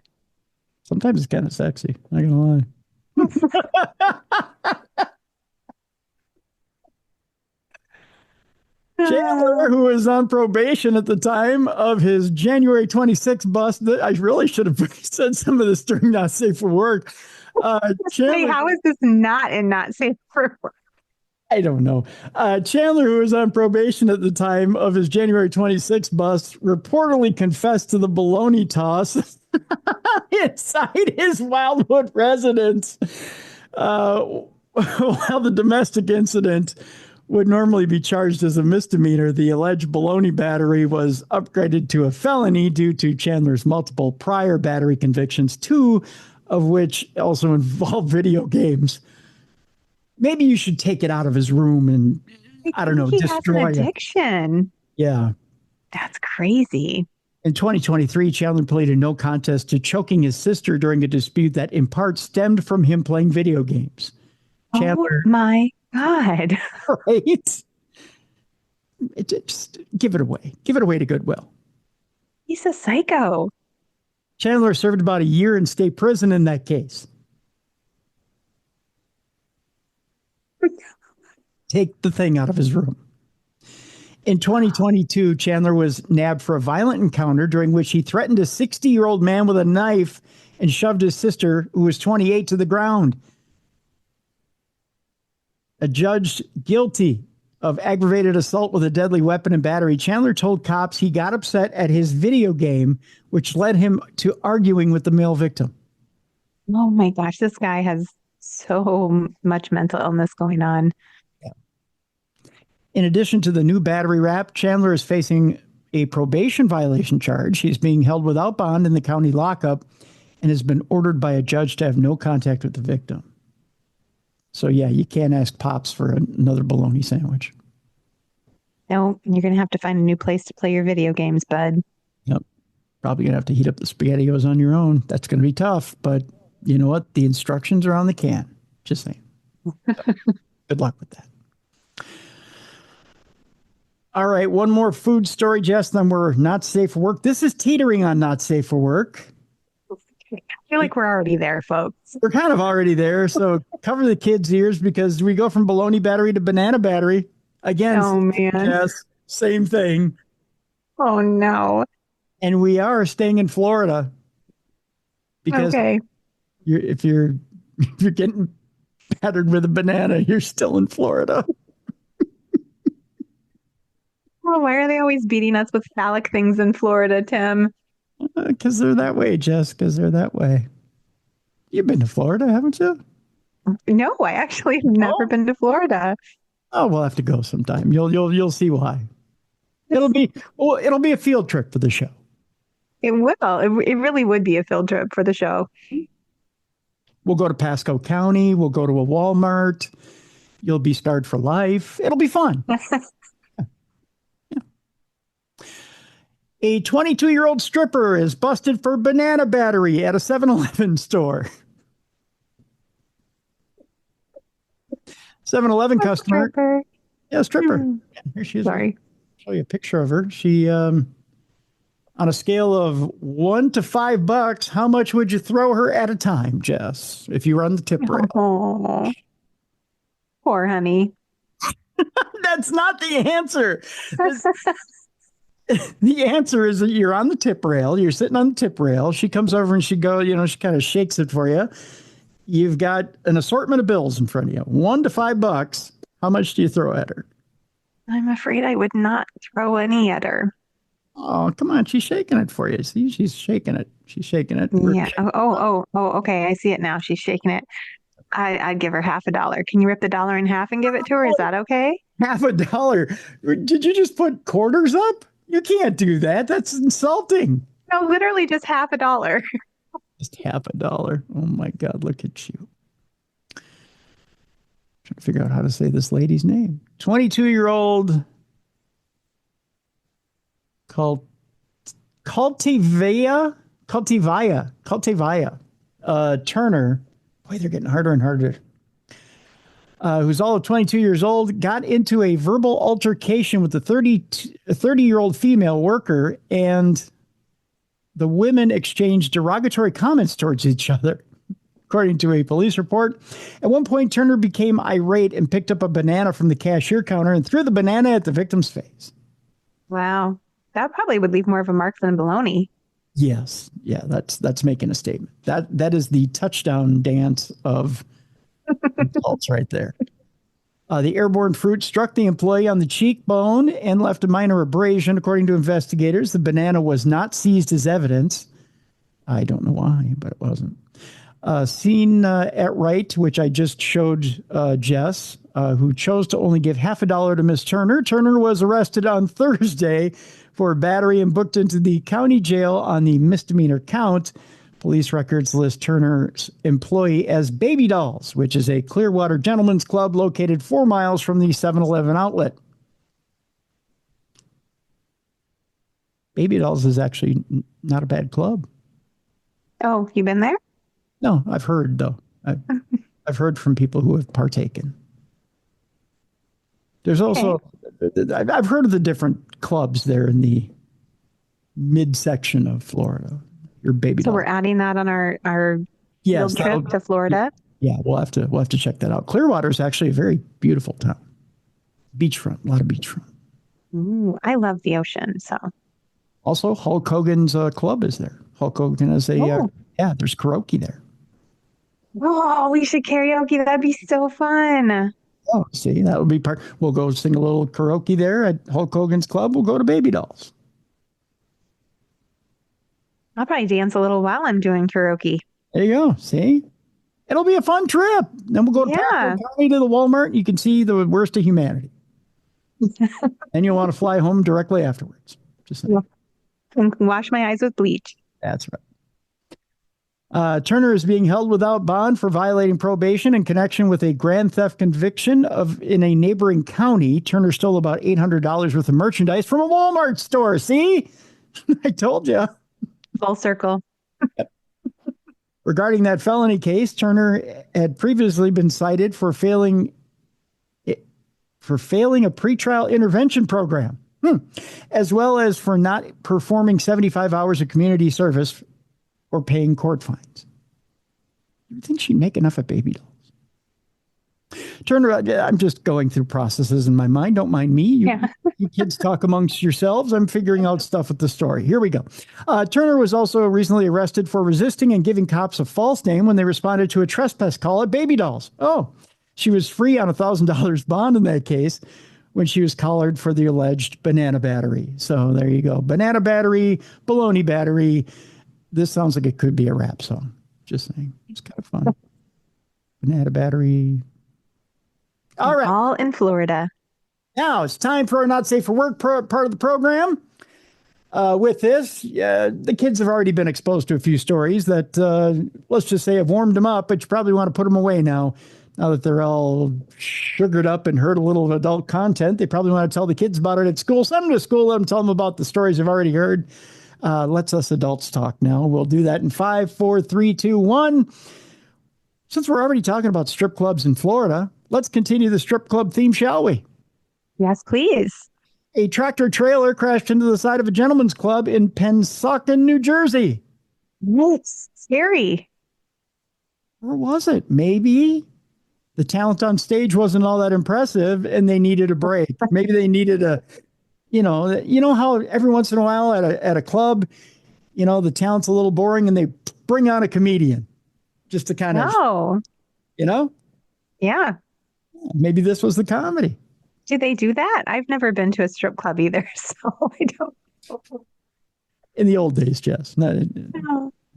Sometimes it's kind of sexy. Not gonna lie. Chandler, who was on probation at the time of his January 26th bust, I really should have said some of this during Not Safe for Work. Hey, how is this not safe for work? I don't know. Chandler, who was on probation at the time of his January 26th bust, reportedly confessed to the bologna toss inside his Wildwood residence. While the domestic incident would normally be charged as a misdemeanor, the alleged bologna battery was upgraded to a felony due to Chandler's multiple prior battery convictions, 2 of which also involve video games. Maybe you should take it out of his room and, I don't know, destroy it. He has an addiction. Yeah. That's crazy. In 2023, Chandler pleaded no contest to choking his sister during a dispute that in part stemmed from him playing video games. Chandler, oh my God. Right? Just give it away. Give it away to Goodwill. He's a psycho. Chandler served about a year in state prison in that case. Take the thing out of his room. In 2022, Chandler was nabbed for a violent encounter during which he threatened a 60-year-old man with a knife and shoved his sister, who was 28, to the ground. Adjudged guilty of aggravated assault with a deadly weapon and battery, Chandler told cops he got upset at his video game, which led him to arguing with the male victim. Oh my gosh, this guy has so much mental illness going on. Yeah. In addition to the new battery rap, Chandler is facing a probation violation charge. He's being held without bond in the county lockup and has been ordered by a judge to have no contact with the victim. So, yeah, you can't ask Pops for another bologna sandwich. No, you're going to have to find a new place to play your video games, bud. Yep. Probably going to have to heat up the SpaghettiOs on your own. That's going to be tough, but you know what? The instructions are on the can. Just saying. Good luck with that. All right, one more food story, Jess, then we're not safe for work. This is teetering on not safe for work. feel like we're already there, folks. We're kind of already there. So cover the kids' ears because we go from baloney battery to banana battery. Again, Oh, man. yes, same thing. Oh, no. And we are staying in Florida because Okay. if you're getting battered with a banana, you're still in Florida. Well, why are they always beating us with phallic things in Florida, Tim? Because they're that way, Jess. Because they're that way. You've been to Florida, haven't you? No, I actually have never been to Florida. Oh, we'll have to go sometime. You'll see why. It'll be a field trip for the show. It will. It really would be a field trip for the show. We'll go to Pasco County. We'll go to a Walmart. You'll be scarred for life. It'll be fun. A 22-year-old stripper is busted for banana battery at a 7-Eleven store. 7-Eleven customer. Stripper. Yeah, stripper. Here she is. Sorry. I'll show you a picture of her. She, on a scale of $1 to $5, how much would you throw her at a time, Jess, if you were on the tip rail? Oh, poor honey. That's not the answer. The answer is that you're on the tip rail. You're sitting on the tip rail. She comes over and she kind of shakes it for you. You've got an assortment of bills in front of you. $1 to $5. How much do you throw at her? I'm afraid I would not throw any at her. Oh, come on. She's shaking it for you. See, she's shaking it. She's shaking it. Yeah. Oh, okay. I see it now. She's shaking it. I'd give her $50. Can you rip the dollar in half and give it to her? Is that okay? $50. Did you just put quarters up? You can't do that. That's insulting. No, literally just $50. Just $50. Oh my God, look at you. Trying to figure out how to say this lady's name. 22-year-old called Cultivia Turner. Boy, they're getting harder and harder. Who's all of 22 years old, got into a verbal altercation with a 30-year-old female worker, and the women exchanged derogatory comments towards each other, according to a police report. At one point, Turner became irate and picked up a banana from the cashier counter and threw the banana at the victim's face. Wow. That probably would leave more of a mark than bologna. Yes. Yeah, that's making a statement. That is the touchdown dance of adults right there. The airborne fruit struck the employee on the cheekbone and left a minor abrasion. According to investigators, the banana was not seized as evidence. I don't know why, but it wasn't. Seen at Wright, which I just showed Jess, who chose to only give $50 to Miss Turner. Turner was arrested on Thursday for battery and booked into the county jail on the misdemeanor count. Police records list Turner's employee as Baby Dolls, which is a Clearwater gentlemen's club located 4 miles from the 7-Eleven outlet. Baby Dolls is actually not a bad club. Oh, you been there? No, I've heard, though. I've heard from people who have partaken. There's also, I've heard of the different clubs there in the midsection of Florida. Your Baby So Doll. we're adding that on our Yes, field trip to Florida. Yeah, we'll have to check that out. Clearwater is actually a very beautiful town. Beachfront, a lot of beachfront. Ooh, I love the ocean. So Also, Hulk Hogan's club is there. Hulk Hogan has there's karaoke there. oh, we should karaoke. That'd be so fun. Oh, see, that would be part. We'll go sing a little karaoke there at Hulk Hogan's club. We'll go to Baby Dolls. I'll probably dance a little while I'm doing karaoke. There you go. See, it'll be a fun trip. Then we'll go to Pasco County to the Walmart. You can see the worst of humanity. And you'll want to fly home directly afterwards. Just saying. And wash my eyes with bleach. That's right. Turner is being held without bond for violating probation in connection with a grand theft conviction in a neighboring county. Turner stole about $800 worth of merchandise from a Walmart store. See? I told you. Full circle. Regarding that felony case, Turner had previously been cited for failing a pretrial intervention program, as well as for not performing 75 hours of community service or paying court fines. You think she'd make enough of baby dolls? Turn around. I'm just going through processes in my mind. Don't mind me. You kids talk amongst yourselves. I'm figuring out stuff with the story. Here we go. Turner was also recently arrested for resisting and giving cops a false name when they responded to a trespass call at baby dolls. Oh, she was free on $1,000 bond in that case when she was collared for the alleged banana battery. So there you go. Banana battery, baloney battery. This sounds like it could be a rap song. Just saying. It's kind of fun. Banana battery. All right. All in Florida. Now it's time for our Not Safe for Work part of the program. With this, the kids have already been exposed to a few stories that, let's just say, have warmed them up, but you probably want to put them away now that they're all sugared up and heard a little of adult content. They probably want to tell the kids about it at school. Send them to school, let them tell them about the stories they've already heard. Let's us adults talk now. We'll do that in 5, 4, 3, 2, 1. Since we're already talking about strip clubs in Florida, let's continue the strip club theme, shall we? Yes, please. A tractor trailer crashed into the side of a gentleman's club in Pennsauken, New Jersey. It's scary. Or was it? Maybe the talent on stage wasn't all that impressive and they needed a break. Maybe they needed you know how every once in a while at a club, the talent's a little boring and they bring on a comedian just to kind of, Yeah. Maybe this was the comedy. Do they do that? I've never been to a strip club either, so I don't know. In the old days, Jess. Not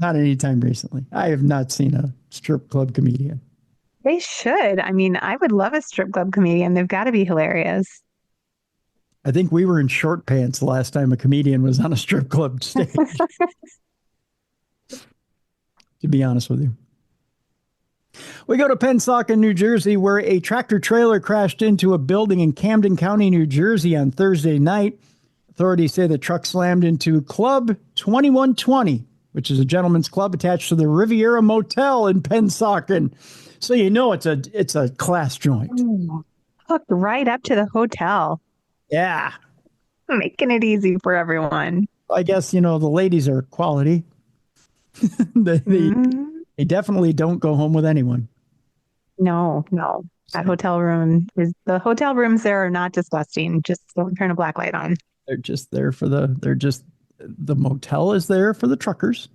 any time recently. I have not seen a strip club comedian. They should. I mean, I would love a strip club comedian. They've got to be hilarious. I think we were in short pants the last time a comedian was on a strip club stage. To be honest with you. We go to Pennsauken, New Jersey, where a tractor trailer crashed into a building in Camden County, New Jersey on Thursday night. Authorities say the truck slammed into Club 2120, which is a gentleman's club attached to the Riviera Motel in Pennsauken. So it's a class joint. Hooked right up to the hotel. Yeah. Making it easy for everyone. I guess, the ladies are quality. They definitely don't go home with anyone. No. The hotel rooms there are not disgusting. Just don't turn a black light on. They're just there the motel is there for the truckers.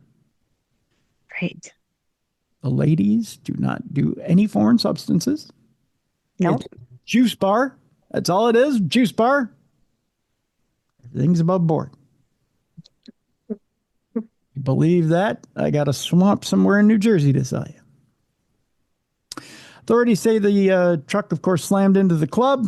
Right. The ladies do not do any foreign substances. Nope. Juice bar. That's all it is. Juice bar. Everything's above board. You believe that? I got a swamp somewhere in New Jersey to sell you. Authorities say the truck, of course, slammed into the club.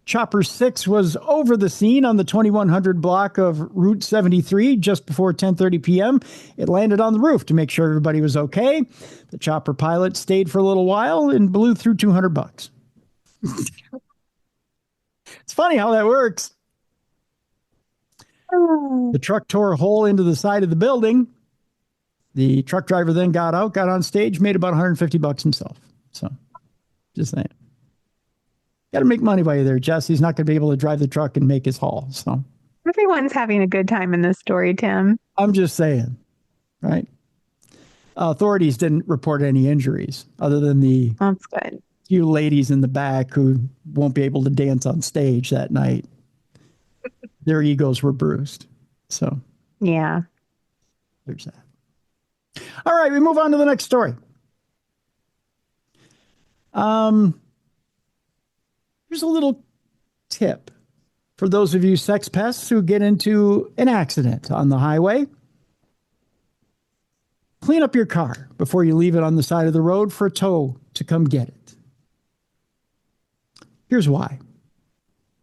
Chopper 6 was over the scene on the 2100 block of Route 73 just before 10:30 p.m. It landed on the roof to make sure everybody was okay. The chopper pilot stayed for a little while and blew through $200. It's funny how that works. The truck tore a hole into the side of the building. The truck driver then got out, got on stage, made about $150 himself. So, just saying. Got to make money while you're there, Jess. He's not going to be able to drive the truck and make his haul. So everyone's having a good time in this story, Tim. I'm just saying, right? Authorities didn't report any injuries other than the That's good. Few ladies in the back who won't be able to dance on stage that night. Their egos were bruised. So yeah, there's that. All right, we move on to the next story. Here's a little tip for those of you sex pests who get into an accident on the highway. Clean up your car before you leave it on the side of the road for a tow to come get it. Here's why.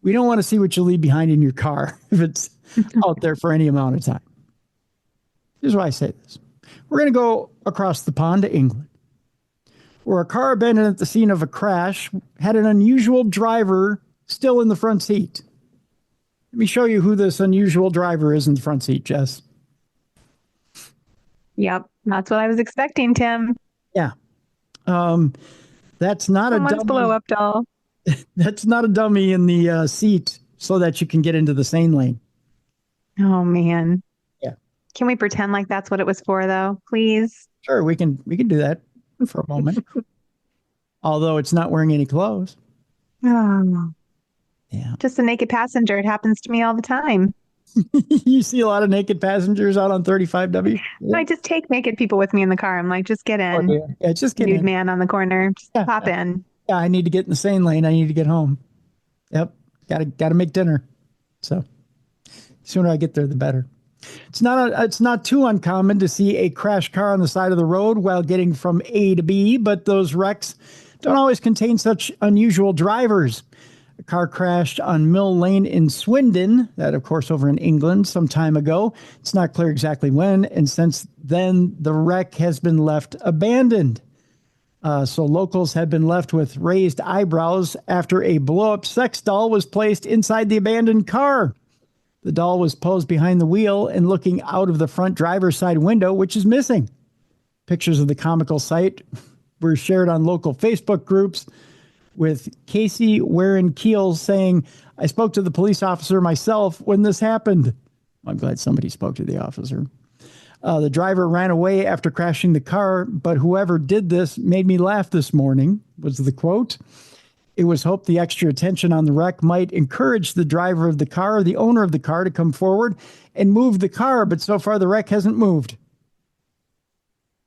We don't want to see what you leave behind in your car if it's out there for any amount of time. Here's why I say this. We're going to go across the pond to England, where a car abandoned at the scene of a crash had an unusual driver still in the front seat. Let me show you who this unusual driver is in the front seat, Jess. Yep, that's what I was expecting, Tim. Yeah. That's not Someone's a dummy. blow up doll. That's not a dummy in the seat so that you can get into the sane lane. Oh, man. Yeah. Can we pretend like that's what it was for, though, please? Sure, we can do that. for a moment. Although it's not wearing any clothes. Oh, Yeah. just a naked passenger. It happens to me all the time. You see a lot of naked passengers out on 35W? Yeah. I just take naked people with me in the car. I'm like, just get in. Oh, yeah. Yeah, just get Nude in. man on the corner. Just Yeah, pop yeah. in. Yeah, I need to get in the sane lane. I need to get home. Yep. Gotta make dinner. So sooner I get there, the better. It's not too uncommon to see a crashed car on the side of the road while getting from A to B, but those wrecks don't always contain such unusual drivers. A car crashed on Mill Lane in Swindon, that of course over in England some time ago. It's not clear exactly when, and since then the wreck has been left abandoned. So locals have been left with raised eyebrows after a blow-up sex doll was placed inside the abandoned car. The doll was posed behind the wheel and looking out of the front driver's side window, which is missing. Pictures of the comical sight were shared on local Facebook groups, with Casey Warren Keel saying, "I spoke to the police officer myself when this happened." I'm glad somebody spoke to the officer. The driver ran away after crashing the car, but whoever did this made me laugh this morning, was the quote. It was hoped the extra attention on the wreck might encourage the driver of the car or the owner of the car to come forward and move the car, but so far the wreck hasn't moved.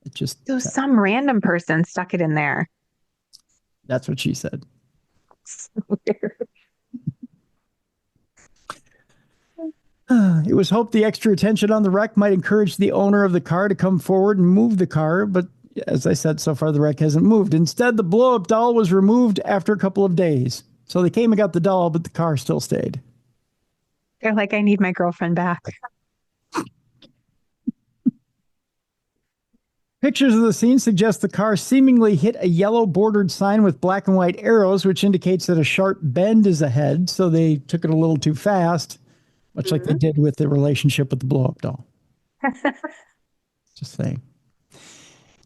It just So some random person stuck it in there. That's what she said. It was hoped the extra attention on the wreck might encourage the owner of the car to come forward and move the car, but as I said, so far the wreck hasn't moved. Instead, the blow-up doll was removed after a couple of days. So they came and got the doll, but the car still stayed. They're like, I need my girlfriend back. Pictures of the scene suggest the car seemingly hit a yellow bordered sign with black and white arrows, which indicates that a sharp bend is ahead. So they took it a little too fast, much like they did with the relationship with the blow-up doll. Just saying.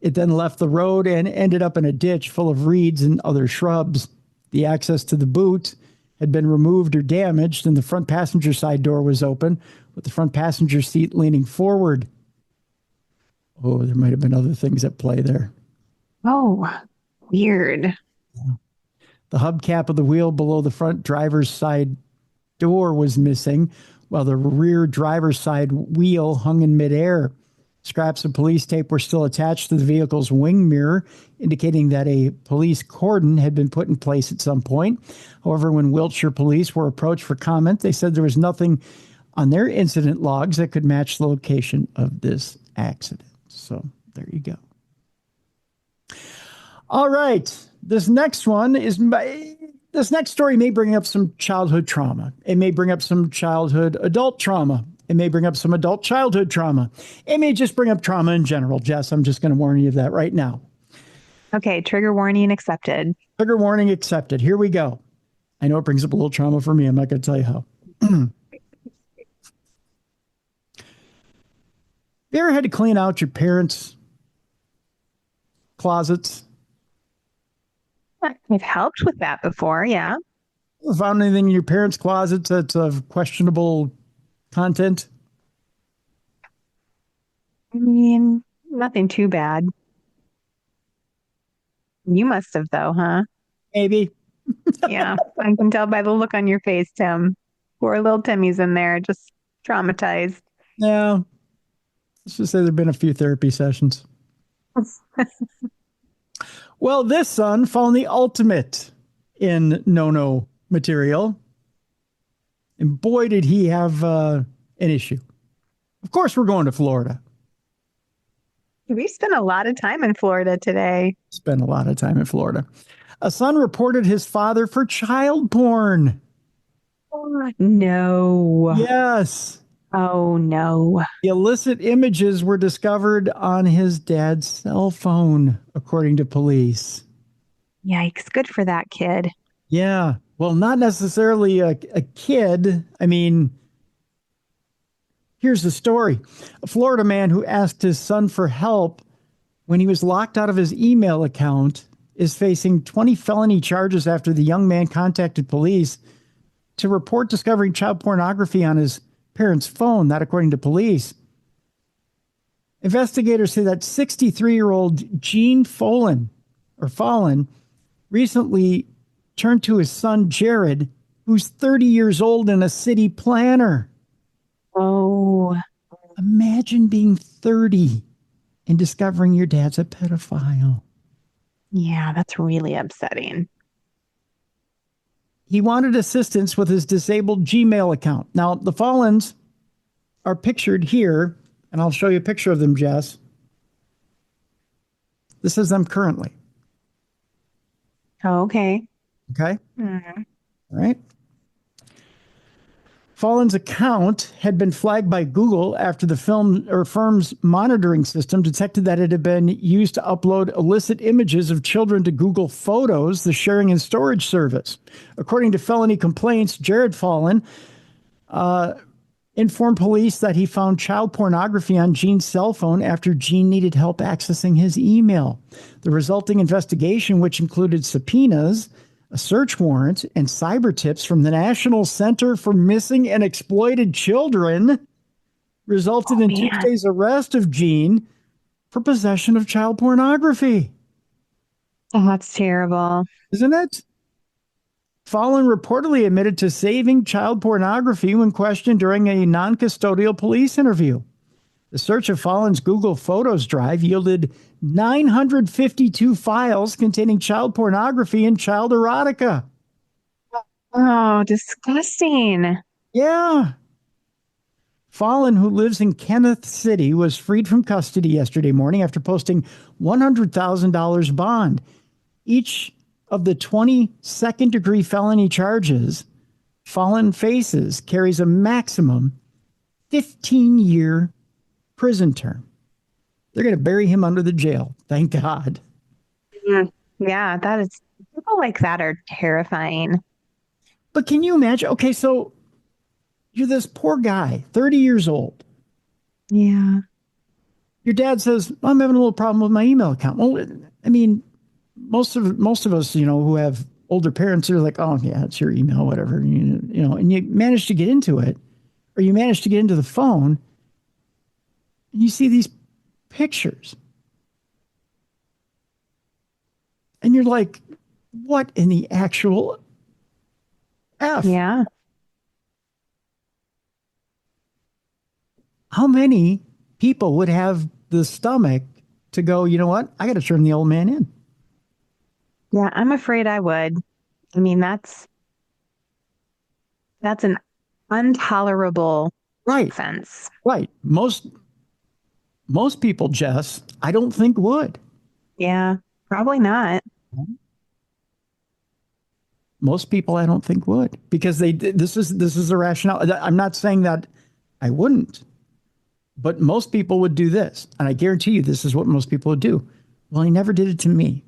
It then left the road and ended up in a ditch full of reeds and other shrubs. The access to the boot had been removed or damaged, and the front passenger side door was open, with the front passenger seat leaning forward. Oh, there might have been other things at play there. Oh, weird. The hubcap of the wheel below the front driver's side door was missing, while the rear driver's side wheel hung in midair. Scraps of police tape were still attached to the vehicle's wing mirror, indicating that a police cordon had been put in place at some point. However, when Wiltshire police were approached for comment, they said there was nothing on their incident logs that could match the location of this accident. So there you go. All right. This next story may bring up some childhood trauma. It may bring up some childhood adult trauma. It may bring up some adult childhood trauma. It may just bring up trauma in general, Jess. I'm just going to warn you of that right now. Okay, trigger warning accepted. Trigger warning accepted. Here we go. I know it brings up a little trauma for me. I'm not going to tell you how. You ever had to clean out your parents' closets? I've helped with that before, yeah. Found anything in your parents' closets that's of questionable content? I mean, nothing too bad. You must have, though, huh? Maybe. Yeah, I can tell by the look on your face, Tim. Poor little Timmy's in there, just traumatized. Yeah. Let's just say there have been a few therapy sessions. Well, this son found the ultimate in no-no material. And boy, did he have an issue. Of course, we're going to Florida. We spent a lot of time in Florida today. Spent a lot of time in Florida. A son reported his father for child porn. Oh, no. Yes. Oh, no. The illicit images were discovered on his dad's cell phone, according to police. Yikes. Good for that kid. Yeah. Well, not necessarily a kid. I mean, here's the story. A Florida man who asked his son for help when he was locked out of his email account is facing 20 felony charges after the young man contacted police to report discovering child pornography on his parents' phone, that according to police. Investigators say that 63-year-old Gene Fallon recently turned to his son Jared, who's 30 years old and a city planner. Oh, Imagine being 30 and discovering your dad's a pedophile. yeah, that's really upsetting. He wanted assistance with his disabled Gmail account. Now, the Fallons are pictured here, and I'll show you a picture of them, Jess. This is them currently. Oh, okay. Okay? Mhm. All right. Fallon's account had been flagged by Google after the firm's monitoring system detected that it had been used to upload illicit images of children to Google Photos, the sharing and storage service. According to felony complaints, Jared Fallon informed police that he found child pornography on Gene's cell phone after Gene needed help accessing his email. The resulting investigation, which included subpoenas, a search warrant, and cyber tips from the National Center for Missing and Exploited Children, resulted in Tuesday's arrest of Gene for possession of child pornography. Oh, that's terrible. Isn't it? Fallon reportedly admitted to saving child pornography when questioned during a non-custodial police interview. The search of Fallon's Google Photos drive yielded 952 files containing child pornography and child erotica. Oh, disgusting. Yeah. Fallon, who lives in Kenneth City, was freed from custody yesterday morning after posting $100,000 bond. Each of the 20 second-degree felony charges Fallon faces carries a maximum 15-year prison term. They're going to bury him under the jail. Thank God. Yeah, that is, people like that are terrifying. But can you imagine? Okay, so you're this poor guy, 30 years old. Yeah. Your dad says, I'm having a little problem with my email account. Well, I mean, most of us, who have older parents are like, oh, yeah, it's your email, whatever, and you manage to get into it, or you manage to get into the phone, and you see these pictures. And you're like, what in the actual F? Yeah. How many people would have the stomach to go, you know what? I got to turn the old man in. Yeah, I'm afraid I would. I mean, that's an intolerable offense. Right. Most people, Jess, I don't think would. Yeah, probably not. Most people, I don't think would, because this is the rationale. I'm not saying that I wouldn't, but most people would do this, and I guarantee you, this is what most people would do. Well, he never did it to me.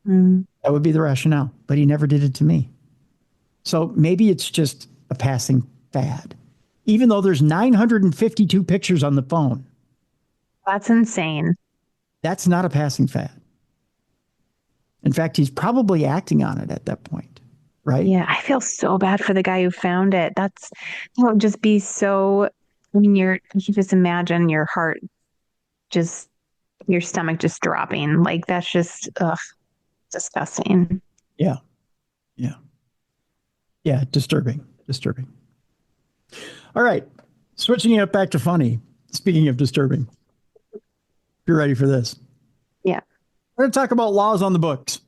That would be the rationale, but he never did it to me. So maybe it's just a passing fad, even though there's 952 pictures on the phone. That's insane. That's not a passing fad. In fact, he's probably acting on it at that point, right? Yeah, I feel so bad for the guy who found it. That would just be so, I mean, you just imagine your heart just, your stomach just dropping. Like, that's just, disgusting. Yeah. Disturbing. All right. Switching it back to funny. Speaking of disturbing. If you're ready for this. Yeah. We're going to talk about laws on the books.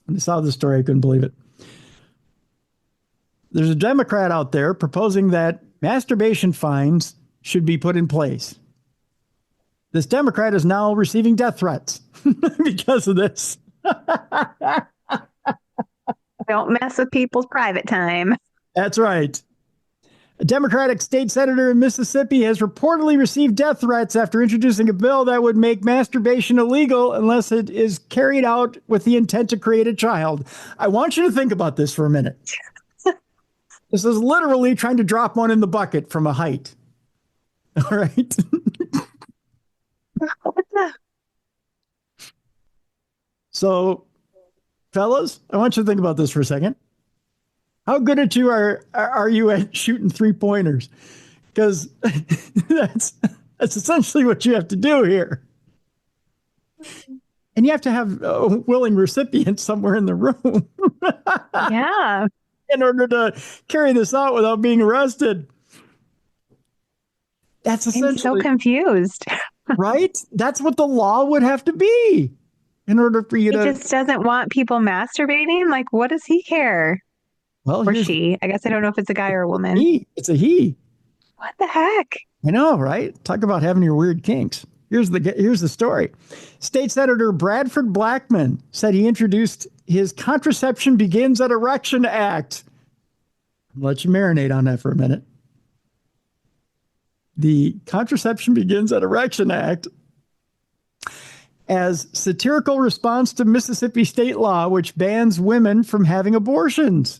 When I saw this story, I couldn't believe it. There's a Democrat out there proposing that masturbation fines should be put in place. This Democrat is now receiving death threats because of this. Don't mess with people's private time. That's right. A Democratic state senator in Mississippi has reportedly received death threats after introducing a bill that would make masturbation illegal unless it is carried out with the intent to create a child. I want you to think about this for a minute. This is literally trying to drop one in the bucket from a height. All right. So, fellas, I want you to think about this for a second. How good at you are you at shooting 3-pointers? because that's essentially what you have to do here. And you have to have a willing recipient somewhere in the room. Yeah. In order to carry this out without being arrested. That's essentially. I'm so confused. Right? That's what the law would have to be in order for you He to. just doesn't want people masturbating. Like, what does he care? Well, Or she. I guess I don't know if it's a guy or a woman. It's a he. What the heck? I know, right? Talk about having your weird kinks. Here's the story. State Senator Bradford Blackman said he introduced his Contraception Begins at Erection Act. I'll let you marinate on that for a minute. The Contraception Begins at Erection Act as satirical response to Mississippi state law, which bans women from having abortions,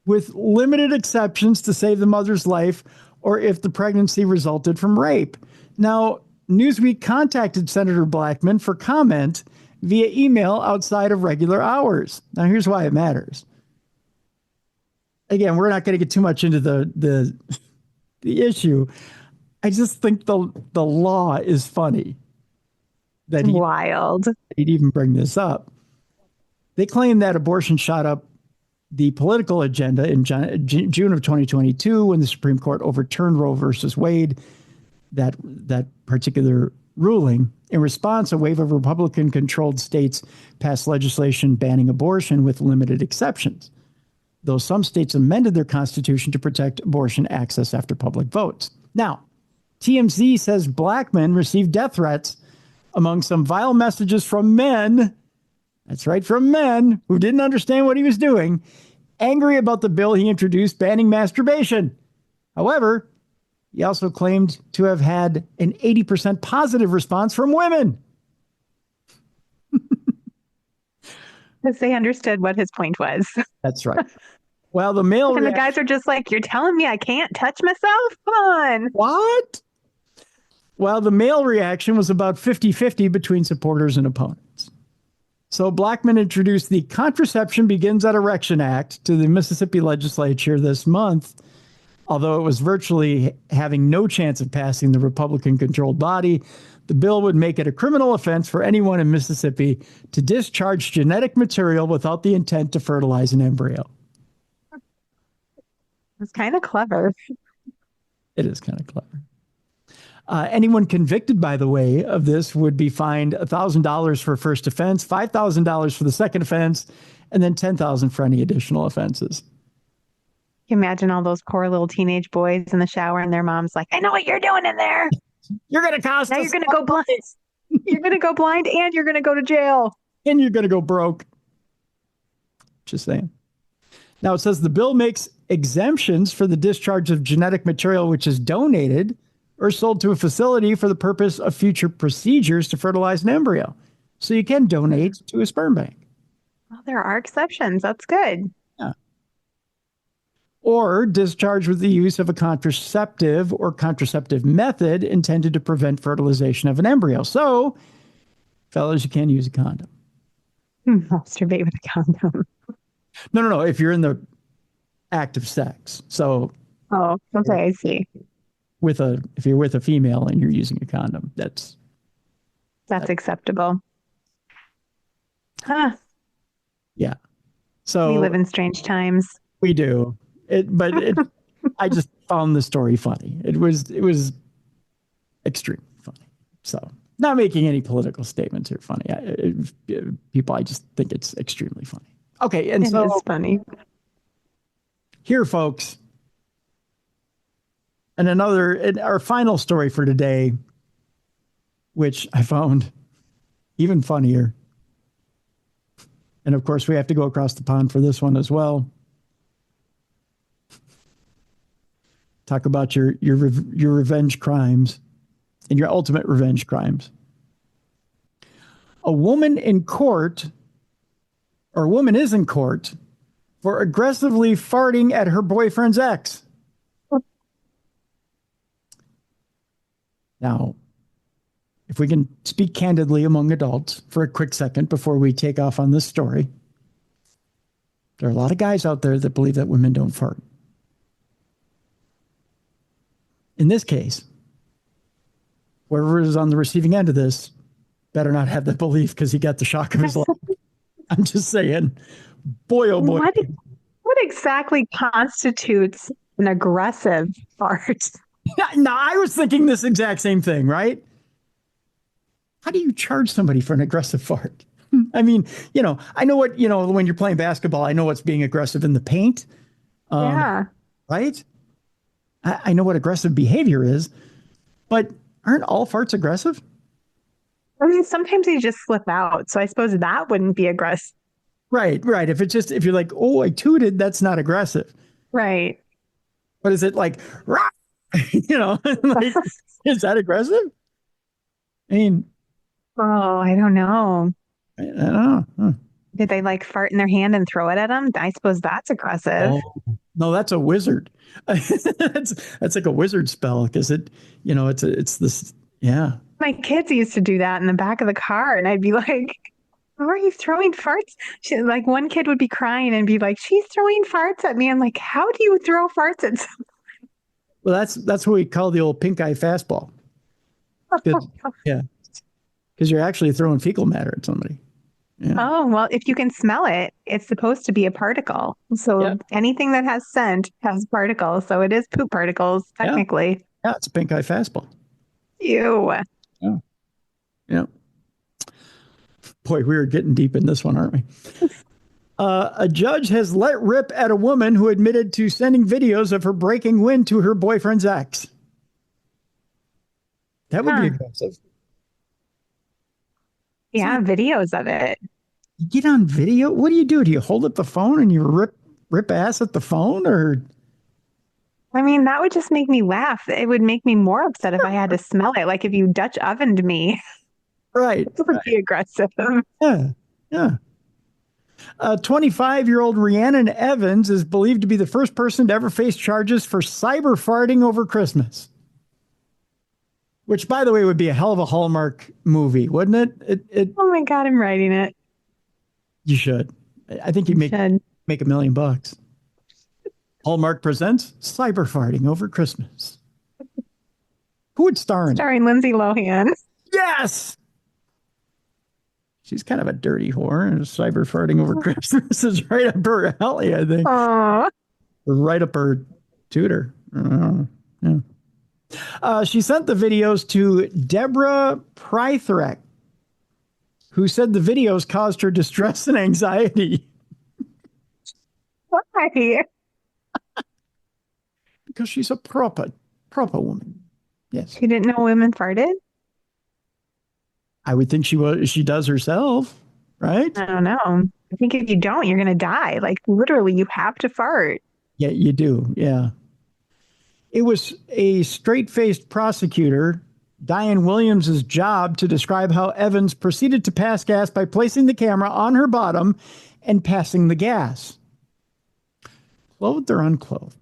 with limited exceptions to save the mother's life or if the pregnancy resulted from rape. Now, Newsweek contacted Senator Blackman for comment via email outside of regular hours. Now, here's why it matters. Again, we're not going to get too much into the issue. I just think the law is funny. Wild. He'd even bring this up. They claim that abortion shot up the political agenda in June of 2022 when the Supreme Court overturned Roe versus Wade, that particular ruling. In response, a wave of Republican-controlled states passed legislation banning abortion with limited exceptions, though some states amended their constitution to protect abortion access after public votes. Now, TMZ says Blackman received death threats among some vile messages from men. That's right, from men who didn't understand what he was doing, angry about the bill he introduced banning masturbation. However, he also claimed to have had an 80% positive response from women. Because they understood what his point was. That's right. Well, the male and the guys are just like, you're telling me I can't touch myself? Come on. What? Well, the male reaction was about 50-50 between supporters and opponents. So Blackman introduced the Contraception Begins at Erection Act to the Mississippi legislature this month, although it was virtually having no chance of passing the Republican-controlled body. The bill would make it a criminal offense for anyone in Mississippi to discharge genetic material without the intent to fertilize an embryo. It's kind of clever. It is kind of clever. Anyone convicted, by the way, of this would be fined $1,000 for first offense, $5,000 for the second offense, and then $10,000 for any additional offenses. You imagine all those poor little teenage boys in the shower and their mom's like, I know what you're doing in there. You're going to cost now us. You're going to go blind. You're going to go blind and you're going to go to jail. And you're going to go broke. Just saying. Now, it says the bill makes exemptions for the discharge of genetic material which is donated or sold to a facility for the purpose of future procedures to fertilize an embryo. So you can donate to a sperm bank. Well, there are exceptions. That's good. Yeah. Or discharge with the use of a contraceptive or contraceptive method intended to prevent fertilization of an embryo. So, fellas, you can use a condom. Masturbate with a condom. No. If you're in the act of sex. So. Oh, okay. I see. If you're with a female and you're using a condom, that's acceptable. Huh. Yeah. So we live in strange times. We do. I just found the story funny. It was extremely funny. So not making any political statements here funny. I just think it's extremely funny. Okay. And so it's funny. Here, folks. And our final story for today, which I found even funnier. And of course, we have to go across the pond for this one as well. Talk about your revenge crimes and your ultimate revenge crimes. A woman is in court for aggressively farting at her boyfriend's ex. Now, if we can speak candidly among adults for a quick second before we take off on this story, there are a lot of guys out there that believe that women don't fart. in this case, whoever is on the receiving end of this better not have that belief because he got the shock of his life. I'm just saying, boy, oh boy. What exactly constitutes an aggressive fart? No, I was thinking this exact same thing, right? How do you charge somebody for an aggressive fart? I mean, I know what, when you're playing basketball, I know what's being aggressive in the paint. Yeah. Right? I know what aggressive behavior is, but aren't all farts aggressive? I mean, sometimes they just slip out. So I suppose that wouldn't be aggressive. Right. If you're like, oh, I tooted, that's not aggressive. Right. But is it like, rah! Like, is that aggressive? I mean, oh, I don't know. I don't know. Huh. Did they like fart in their hand and throw it at them? I suppose that's aggressive. Oh, no, that's a wizard. that's like a wizard spell because it's this. Yeah. My kids used to do that in the back of the car, and I'd be like, "Why are you throwing farts?" Like one kid would be crying and be like, "She's throwing farts at me." I'm like, "How do you throw farts at someone?" Well, that's what we call the old pink eye fastball. Yeah, because you're actually throwing fecal matter at somebody. Yeah. Oh, well, if you can smell it, it's supposed to be a particle. So anything that has scent has particles. So it is poop particles, technically. Yeah, it's a pink eye fastball. Ew. Yeah. Boy, we are getting deep in this one, aren't we? A judge has let rip at a woman who admitted to sending videos of her breaking wind to her boyfriend's ex. That would be aggressive. Yeah, videos of it. You get on video? What do? Do you hold up the phone and you rip ass at the phone, or? I mean, that would just make me laugh. It would make me more upset if I had to smell it. Like if you Dutch ovened me. Right. It would be aggressive. Yeah. 25-year-old Rhiannon Evans is believed to be the first person to ever face charges for cyber farting over Christmas. Which, by the way, would be a hell of a Hallmark movie, wouldn't it? Oh my God, I'm writing it. You should. I think you'd make $1 million. Hallmark presents cyber farting over Christmas. Who would star in it? Starring Lindsay Lohan. Yes! She's kind of a dirty whore, and cyber farting over Christmas is right up her alley, I think. Aww. Right up her tutor. Yeah. She sent the videos to Deborah Prythrek, who said the videos caused her distress and anxiety. Why? Because she's a proper woman. Yes. She didn't know women farted? I would think she does herself, right? I don't know. I think if you don't, you're going to die. Like literally, you have to fart. Yeah, you do. Yeah. It was a straight-faced prosecutor, Diane Williams' job to describe how Evans proceeded to pass gas by placing the camera on her bottom and passing the gas. Clothed or unclothed?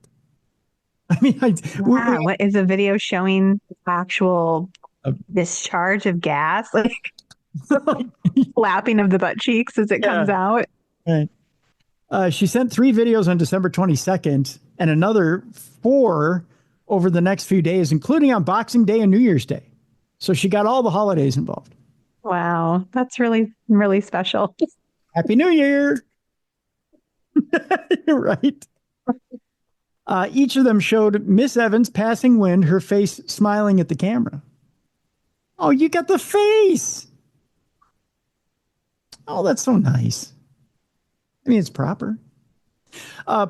I mean, what is a video showing actual discharge of gas? Like flapping of the butt cheeks as it comes out. Right. She sent 3 videos on December 22nd and another 4 over the next few days, including on Boxing Day and New Year's Day. So she got all the holidays involved. Wow. That's really, really special. Happy New Year. Right. Each of them showed Miss Evans passing wind, her face smiling at the camera. Oh, you got the face. Oh, that's so nice. I mean, it's proper.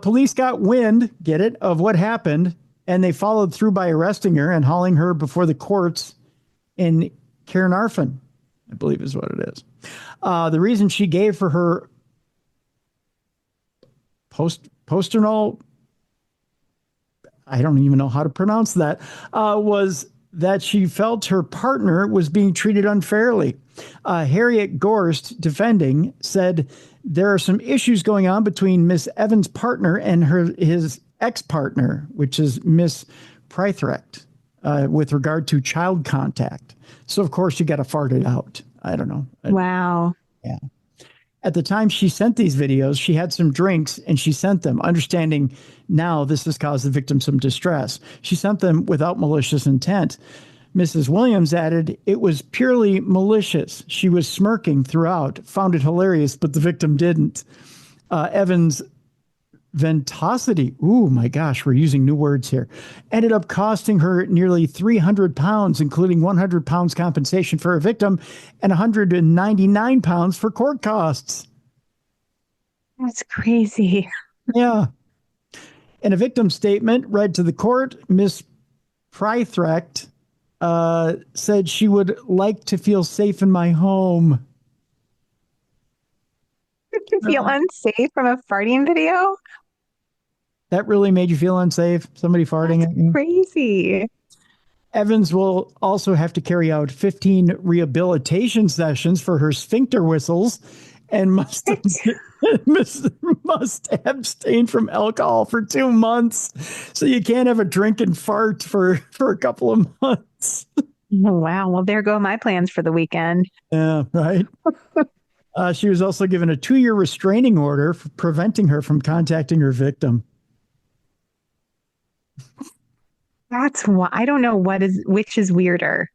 Police got wind, get it, of what happened, and they followed through by arresting her and hauling her before the courts in Caernarfon, I believe is what it is. The reason she gave for her posternal, I don't even know how to pronounce that, was that she felt her partner was being treated unfairly. Harriet Gorst, defending, said there are some issues going on between Miss Evans' partner and his ex-partner, which is Miss Prythrek, with regard to child contact. So, of course, you got to fart it out. I don't know. Wow. Yeah. At the time she sent these videos, she had some drinks and she sent them, understanding now this has caused the victim some distress. She sent them without malicious intent. Mrs. Williams added, it was purely malicious. She was smirking throughout, found it hilarious, but the victim didn't. Evans' ventosity, ooh, my gosh, we're using new words here, ended up costing her nearly 300 pounds, including 100 pounds compensation for a victim and 199 pounds for court costs. That's crazy. Yeah. In a victim statement read to the court, Miss Prythrecht said she would like to feel safe in my home. Did you feel unsafe from a farting video? That really made you feel unsafe? Somebody farting at you? Crazy. Evans will also have to carry out 15 rehabilitation sessions for her sphincter whistles and must abstain from alcohol for 2 months. So you can't have a drink and fart for a couple of months. Oh, wow. Well, there go my plans for the weekend. Yeah, right. She was also given a 2-year restraining order for preventing her from contacting her victim. That's why I don't know which is weirder.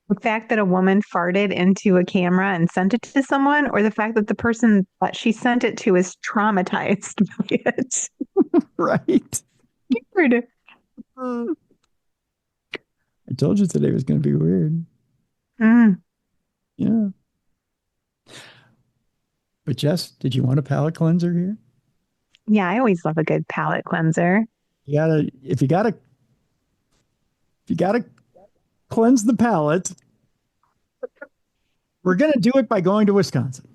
The fact that a woman farted into a camera and sent it to someone, or the fact that the person that she sent it to is traumatized by it. Right. Weird. I told you today was going to be weird. Mm. Yeah. But Jess, did you want a palate cleanser here? Yeah, I always love a good palate cleanser. If you gotta cleanse the palate, we're gonna do it by going to Wisconsin.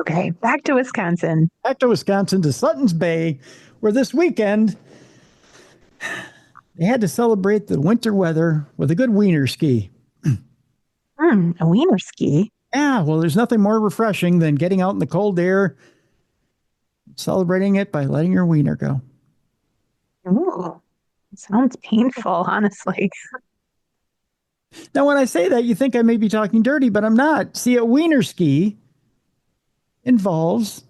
Okay, back to Wisconsin. Back to Wisconsin, to Sutton's Bay, where this weekend they had to celebrate the winter weather with a good wiener ski. A wiener ski. Yeah, well, there's nothing more refreshing than getting out in the cold air, celebrating it by letting your wiener go. Ooh, sounds painful, honestly. Now, when I say that, you think I may be talking dirty, but I'm not. See, a wiener ski involves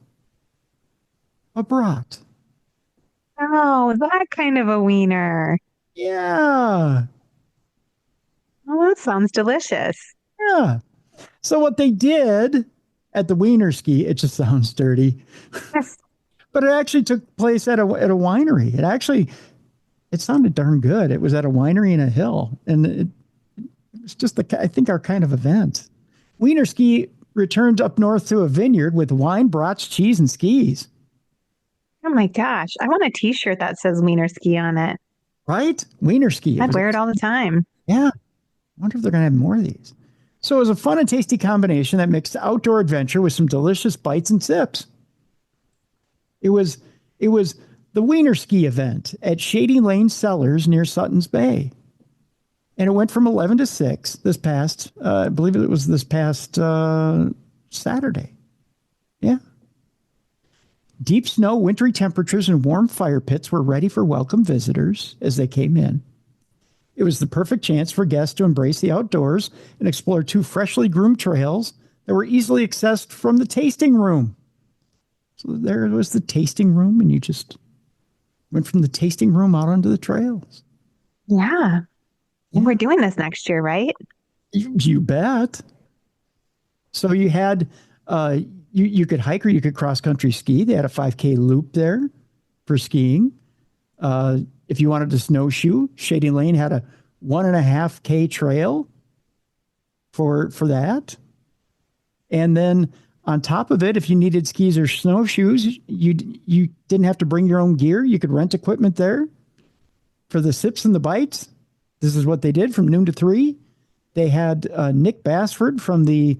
a brat. Oh, that kind of a wiener. Yeah. Oh, that sounds delicious. Yeah. So what they did at the wiener ski, it just sounds dirty, but it actually took place at a winery. It sounded darn good. It was at a winery in a hill, and it was just I think our kind of event. Wiener ski returned up north to a vineyard with wine, brats, cheese, and skis. Oh my gosh. I want a t-shirt that says wiener ski on it. Right? Wiener ski. I'd wear it all the time. Yeah. I wonder if they're going to have more of these. So it was a fun and tasty combination that mixed outdoor adventure with some delicious bites and sips. It was the Wiener Ski event at Shady Lane Cellars near Sutton's Bay. And it went from 11 to 6 this past, I believe it was this past Saturday. Yeah. Deep snow, wintry temperatures, and warm fire pits were ready for welcome visitors as they came in. It was the perfect chance for guests to embrace the outdoors and explore 2 freshly groomed trails that were easily accessed from the tasting room. So there was the tasting room, and you just went from the tasting room out onto the trails. Yeah. And we're doing this next year, right? You bet. So you had, you could hike or you could cross-country ski. They had a 5K loop there for skiing. If you wanted to snowshoe, Shady Lane had a 1.5K trail for that. And then on top of it, if you needed skis or snowshoes, you didn't have to bring your own gear. You could rent equipment there for the sips and the bites. This is what they did from noon to 3. They had Nick Bassford from I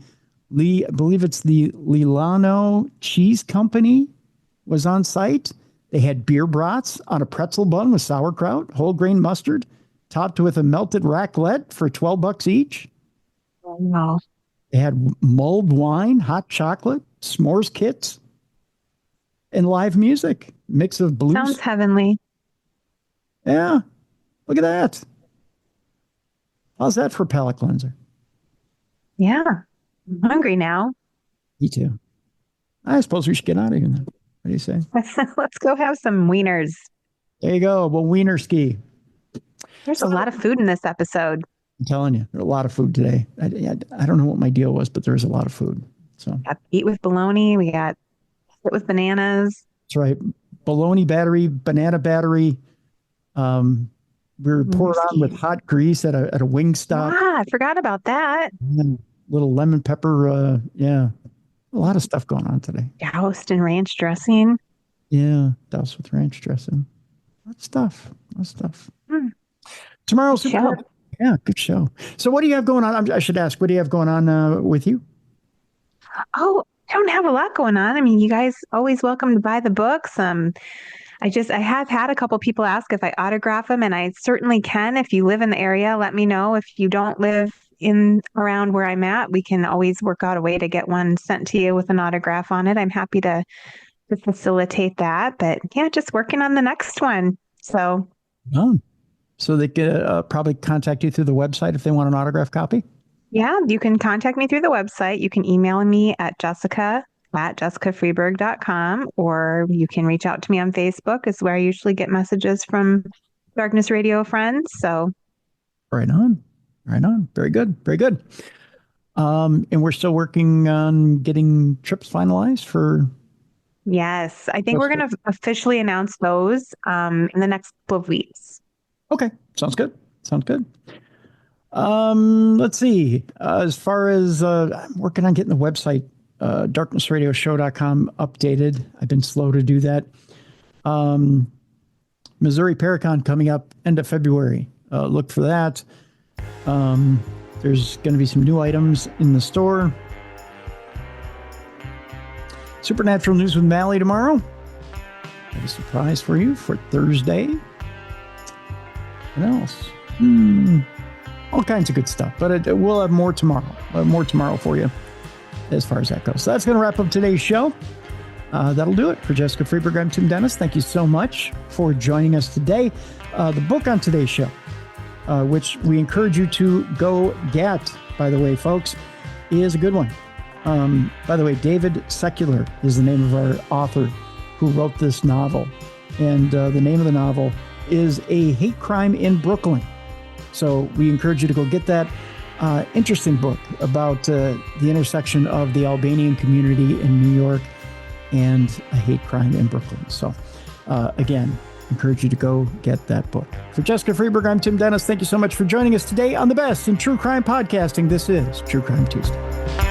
believe it's the Lilano Cheese Company was on site. They had beer brats on a pretzel bun with sauerkraut, whole grain mustard, topped with a melted raclette for $12 each. Wow. They had mulled wine, hot chocolate, s'mores kits, and live music. Mix of blues. Sounds heavenly. Yeah. Look at that. How's that for palate cleanser? Yeah. I'm hungry now. Me too. I suppose we should get out of here then. What do you say? Let's go have some wieners. There you go. Well, wiener ski. There's a lot of food in this episode. I'm telling you, there's a lot of food today. I don't know what my deal was, but there was a lot of food. So Got eat with bologna. We got sit with bananas. that's right. Bologna battery, banana battery. We were poured on with hot grease at a wing stop. Ah, I forgot about that. Little lemon pepper. Yeah, a lot of stuff going on today. Doused in ranch dressing. Yeah, doused with ranch dressing. Lot of stuff. Tomorrow's Good show. Yeah, good show. So what do you have going on? I should ask, what do you have going on with you? Oh, I don't have a lot going on. I mean, you guys always welcome to buy the books. I have had a couple people ask if I autograph them, and I certainly can. If you live in the area, let me know. If you don't live in around where I'm at, we can always work out a way to get one sent to you with an autograph on it. I'm happy to facilitate that. But yeah, just working on the next one. So they could probably contact you through the website if they want an autographed copy? yeah, you can contact me through the website. You can email me at jessica@jessicafreeberg.com, or you can reach out to me on Facebook, is where I usually get messages from Darkness Radio friends. So Right on. Very good. And we're still working on getting trips finalized for... yes, I think we're going to officially announce those in the next couple of weeks. Okay. Sounds good. Let's see. As far as I'm working on getting the website, darknessradioshow.com updated. I've been slow to do that. Missouri Paracon coming up end of February. Look for that. There's going to be some new items in the store. Supernatural News with Mally tomorrow. I have a surprise for you for Thursday. What else? All kinds of good stuff, but we'll have more tomorrow. We'll have more tomorrow for you as far as that goes. So that's going to wrap up today's show. That'll do it for Jessica Freeberg. I'm Tim Dennis. Thank you so much for joining us today. The book on today's show, which we encourage you to go get, by the way, folks, is a good one. By the way, David Secular is the name of our author who wrote this novel. And the name of the novel is A Hate Crime in Brooklyn. So we encourage you to go get that interesting book about the intersection of the Albanian community in New York and a hate crime in Brooklyn. So again, encourage you to go get that book. For Jessica Freeberg, I'm Tim Dennis. Thank you so much for joining us today on the best in true crime podcasting. This is True Crime Tuesday.